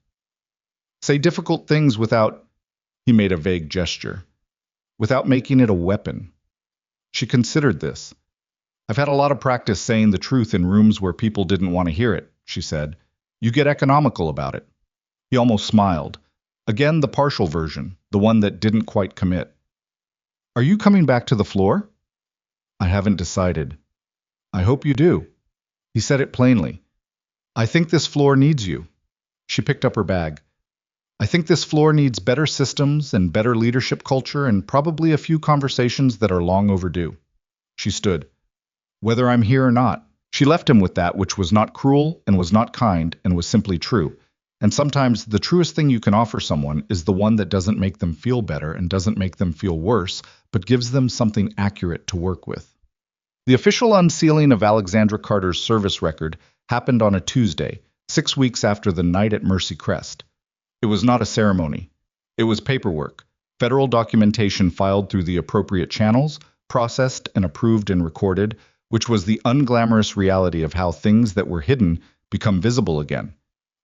Say difficult things without, he made a vague gesture, without making it a weapon. She considered this. I've had a lot of practice saying the truth in rooms where people didn't want to hear it, she said. You get economical about it. He almost smiled. Again, the partial version, the one that didn't quite commit. Are you coming back to the floor? I haven't decided. I hope you do. He said it plainly. I think this floor needs you. She picked up her bag. I think this floor needs better systems and better leadership culture and probably a few conversations that are long overdue. She stood. Whether I'm here or not. She left him with that which was not cruel and was not kind and was simply true. And sometimes the truest thing you can offer someone is the one that doesn't make them feel better and doesn't make them feel worse, but gives them something accurate to work with. The official unsealing of Alexandra Carter's service record happened on a Tuesday, 6 weeks after the night at Mercy Crest. It was not a ceremony. It was paperwork, federal documentation filed through the appropriate channels, processed and approved and recorded, which was the unglamorous reality of how things that were hidden become visible again.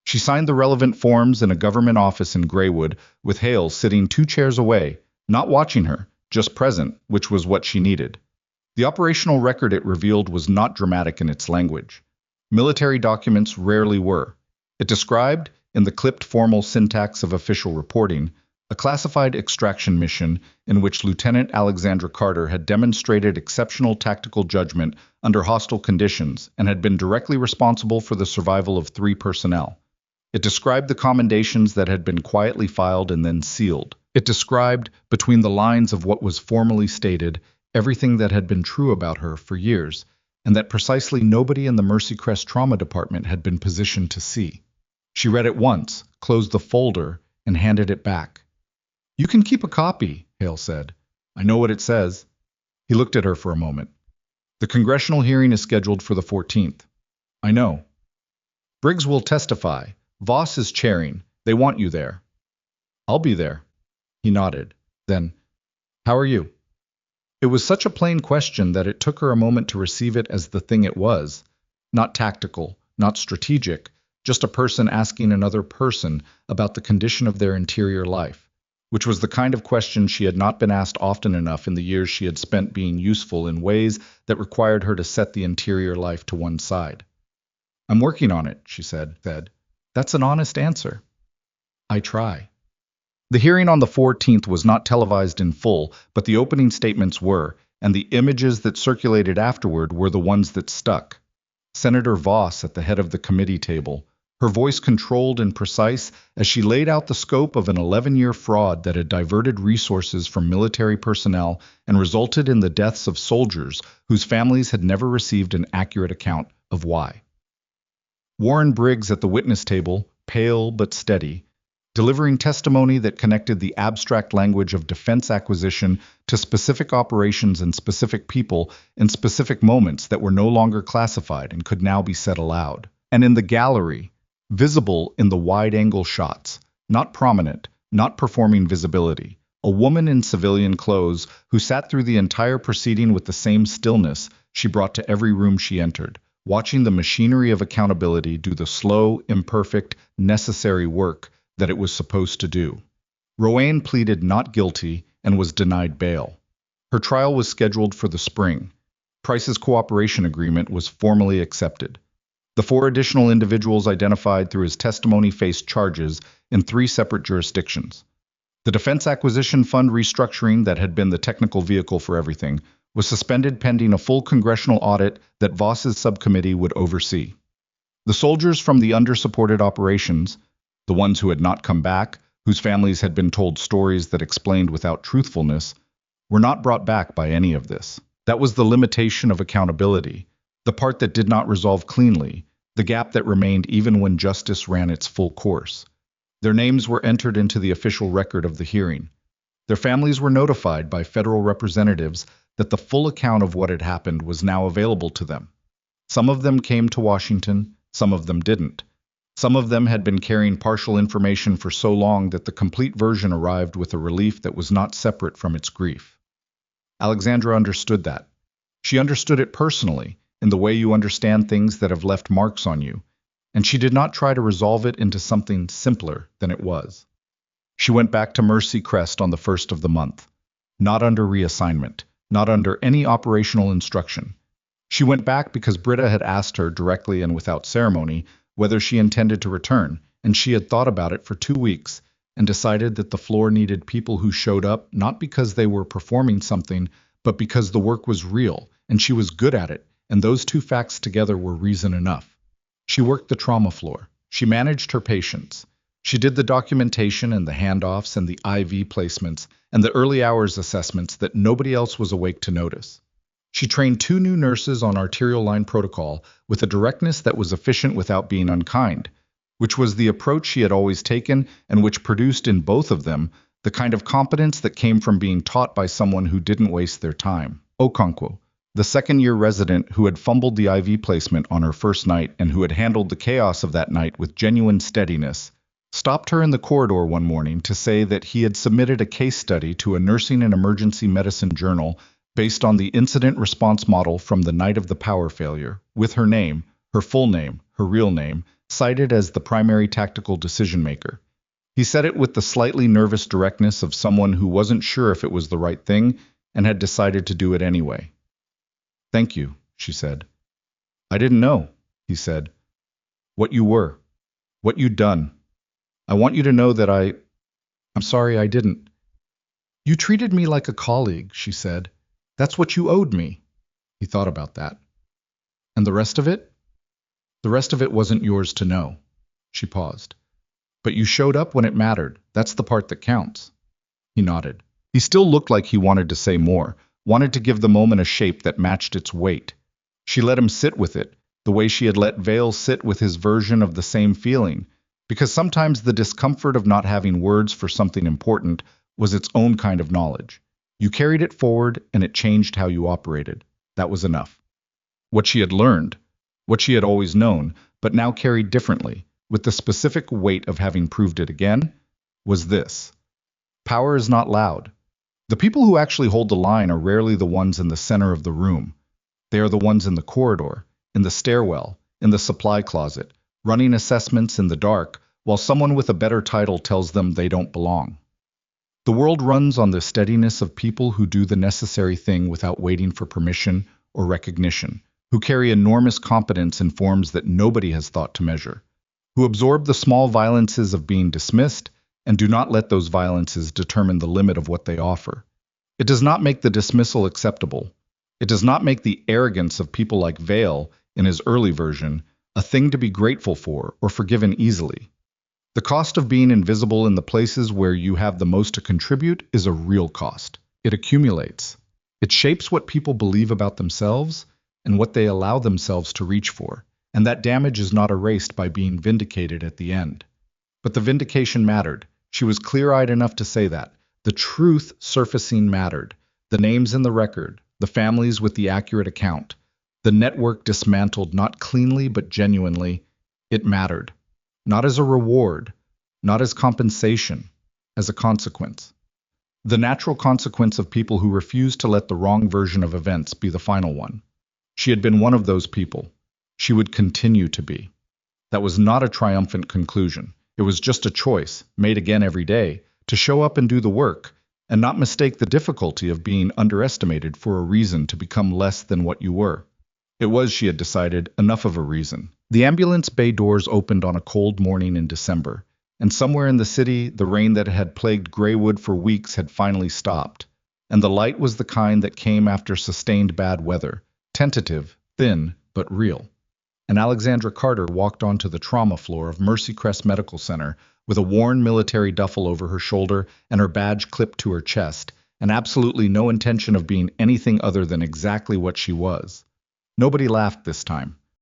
She signed the relevant forms in a government office in Graywood, with Hale sitting 2 chairs away, not watching her, just present, which was what she needed. The operational record it revealed was not dramatic in its language. Military documents rarely were. It described, in the clipped formal syntax of official reporting, a classified extraction mission in which Lieutenant Alexandra Carter had demonstrated exceptional tactical judgment under hostile conditions and had been directly responsible for the survival of 3 personnel. It described the commendations that had been quietly filed and then sealed. It described, between the lines of what was formally stated, everything that had been true about her for years, and that precisely nobody in the Mercy Crest Trauma Department had been positioned to see. She read it once, closed the folder, and handed it back. You can keep a copy, Hale said. I know what it says. He looked at her for a moment. The congressional hearing is scheduled for the 14th. I know. Briggs will testify. Voss is chairing. They want you there. I'll be there. He nodded. Then, how are you? It was such a plain question that it took her a moment to receive it as the thing it was. Not tactical, not strategic, just a person asking another person about the condition of their interior life, which was the kind of question she had not been asked often enough in the years she had spent being useful in ways that required her to set the interior life to one side. I'm working on it, she said. That's an honest answer. I try. The hearing on the 14th was not televised in full, but the opening statements were, and the images that circulated afterward were the ones that stuck. Senator Voss at the head of the committee table, her voice controlled and precise as she laid out the scope of an 11-year fraud that had diverted resources from military personnel and resulted in the deaths of soldiers whose families had never received an accurate account of why. Warren Briggs at the witness table, pale but steady, delivering testimony that connected the abstract language of defense acquisition to specific operations and specific people in specific moments that were no longer classified and could now be said aloud. And in the gallery, visible in the wide-angle shots, not prominent, not performing visibility, a woman in civilian clothes who sat through the entire proceeding with the same stillness she brought to every room she entered, watching the machinery of accountability do the slow, imperfect, necessary work that it was supposed to do. Roanne pleaded not guilty and was denied bail. Her trial was scheduled for the spring. Price's cooperation agreement was formally accepted. The 4 additional individuals identified through his testimony faced charges in 3 separate jurisdictions. The Defense Acquisition Fund restructuring that had been the technical vehicle for everything was suspended pending a full congressional audit that Voss's subcommittee would oversee. The soldiers from the under-supported operations, the ones who had not come back, whose families had been told stories that explained without truthfulness, were not brought back by any of this. That was the limitation of accountability, the part that did not resolve cleanly, the gap that remained even when justice ran its full course. Their names were entered into the official record of the hearing. Their families were notified by federal representatives that the full account of what had happened was now available to them. Some of them came to Washington, some of them didn't. Some of them had been carrying partial information for so long that the complete version arrived with a relief that was not separate from its grief. Alexandra understood that. She understood it personally, in the way you understand things that have left marks on you, and she did not try to resolve it into something simpler than it was. She went back to Mercy Crest on the 1st of the month, not under reassignment, not under any operational instruction. She went back because Britta had asked her directly and without ceremony whether she intended to return, and she had thought about it for 2 weeks and decided that the floor needed people who showed up not because they were performing something, but because the work was real and she was good at it, and those 2 facts together were reason enough. She worked the trauma floor. She managed her patients. She did the documentation and the handoffs and the IV placements and the early hours assessments that nobody else was awake to notice. She trained 2 new nurses on arterial line protocol with a directness that was efficient without being unkind, which was the approach she had always taken and which produced in both of them the kind of competence that came from being taught by someone who didn't waste their time. Okonkwo, the second-year resident who had fumbled the IV placement on her first night and who had handled the chaos of that night with genuine steadiness, stopped her in the corridor one morning to say that he had submitted a case study to a nursing and emergency medicine journal based on the incident response model from the night of the power failure, with her name, her full name, her real name, cited as the primary tactical decision-maker. He said it with the slightly nervous directness of someone who wasn't sure if it was the right thing and had decided to do it anyway. "Thank you," she said. "I didn't know," he said, "what you were, what you'd done. I want you to know that I'm sorry I didn't." "You treated me like a colleague," she said. "That's what you owed me." He thought about that. "And the rest of it?" "The rest of it wasn't yours to know." She paused. "But you showed up when it mattered. That's the part that counts." He nodded. He still looked like he wanted to say more, wanted to give the moment a shape that matched its weight. She let him sit with it, the way she had let Vale sit with his version of the same feeling, because sometimes the discomfort of not having words for something important was its own kind of knowledge. You carried it forward, and it changed how you operated. That was enough. What she had learned, what she had always known, but now carried differently, with the specific weight of having proved it again, was this. Power is not loud. The people who actually hold the line are rarely the ones in the center of the room. They are the ones in the corridor, in the stairwell, in the supply closet, running assessments in the dark, while someone with a better title tells them they don't belong. The world runs on the steadiness of people who do the necessary thing without waiting for permission or recognition, who carry enormous competence in forms that nobody has thought to measure, who absorb the small violences of being dismissed and do not let those violences determine the limit of what they offer. It does not make the dismissal acceptable. It does not make the arrogance of people like Vale, in his early version, a thing to be grateful for or forgiven easily. The cost of being invisible in the places where you have the most to contribute is a real cost. It accumulates. It shapes what people believe about themselves and what they allow themselves to reach for, and that damage is not erased by being vindicated at the end. But the vindication mattered. She was clear-eyed enough to say that. The truth surfacing mattered. The names in the record, the families with the accurate account, the network dismantled not cleanly but genuinely, it mattered. Not as a reward, not as compensation, as a consequence. The natural consequence of people who refuse to let the wrong version of events be the final one. She had been one of those people. She would continue to be. That was not a triumphant conclusion. It was just a choice, made again every day, to show up and do the work, and not mistake the difficulty of being underestimated for a reason to become less than what you were. It was, she had decided, enough of a reason. The ambulance bay doors opened on a cold morning in December, and somewhere in the city, the rain that had plagued Greywood for weeks had finally stopped, and the light was the kind that came after sustained bad weather, tentative, thin, but real. And Alexandra Carter walked onto the trauma floor of Mercy Crest Medical Center with a worn military duffel over her shoulder and her badge clipped to her chest, and absolutely no intention of being anything other than exactly what she was. Nobody laughed this time.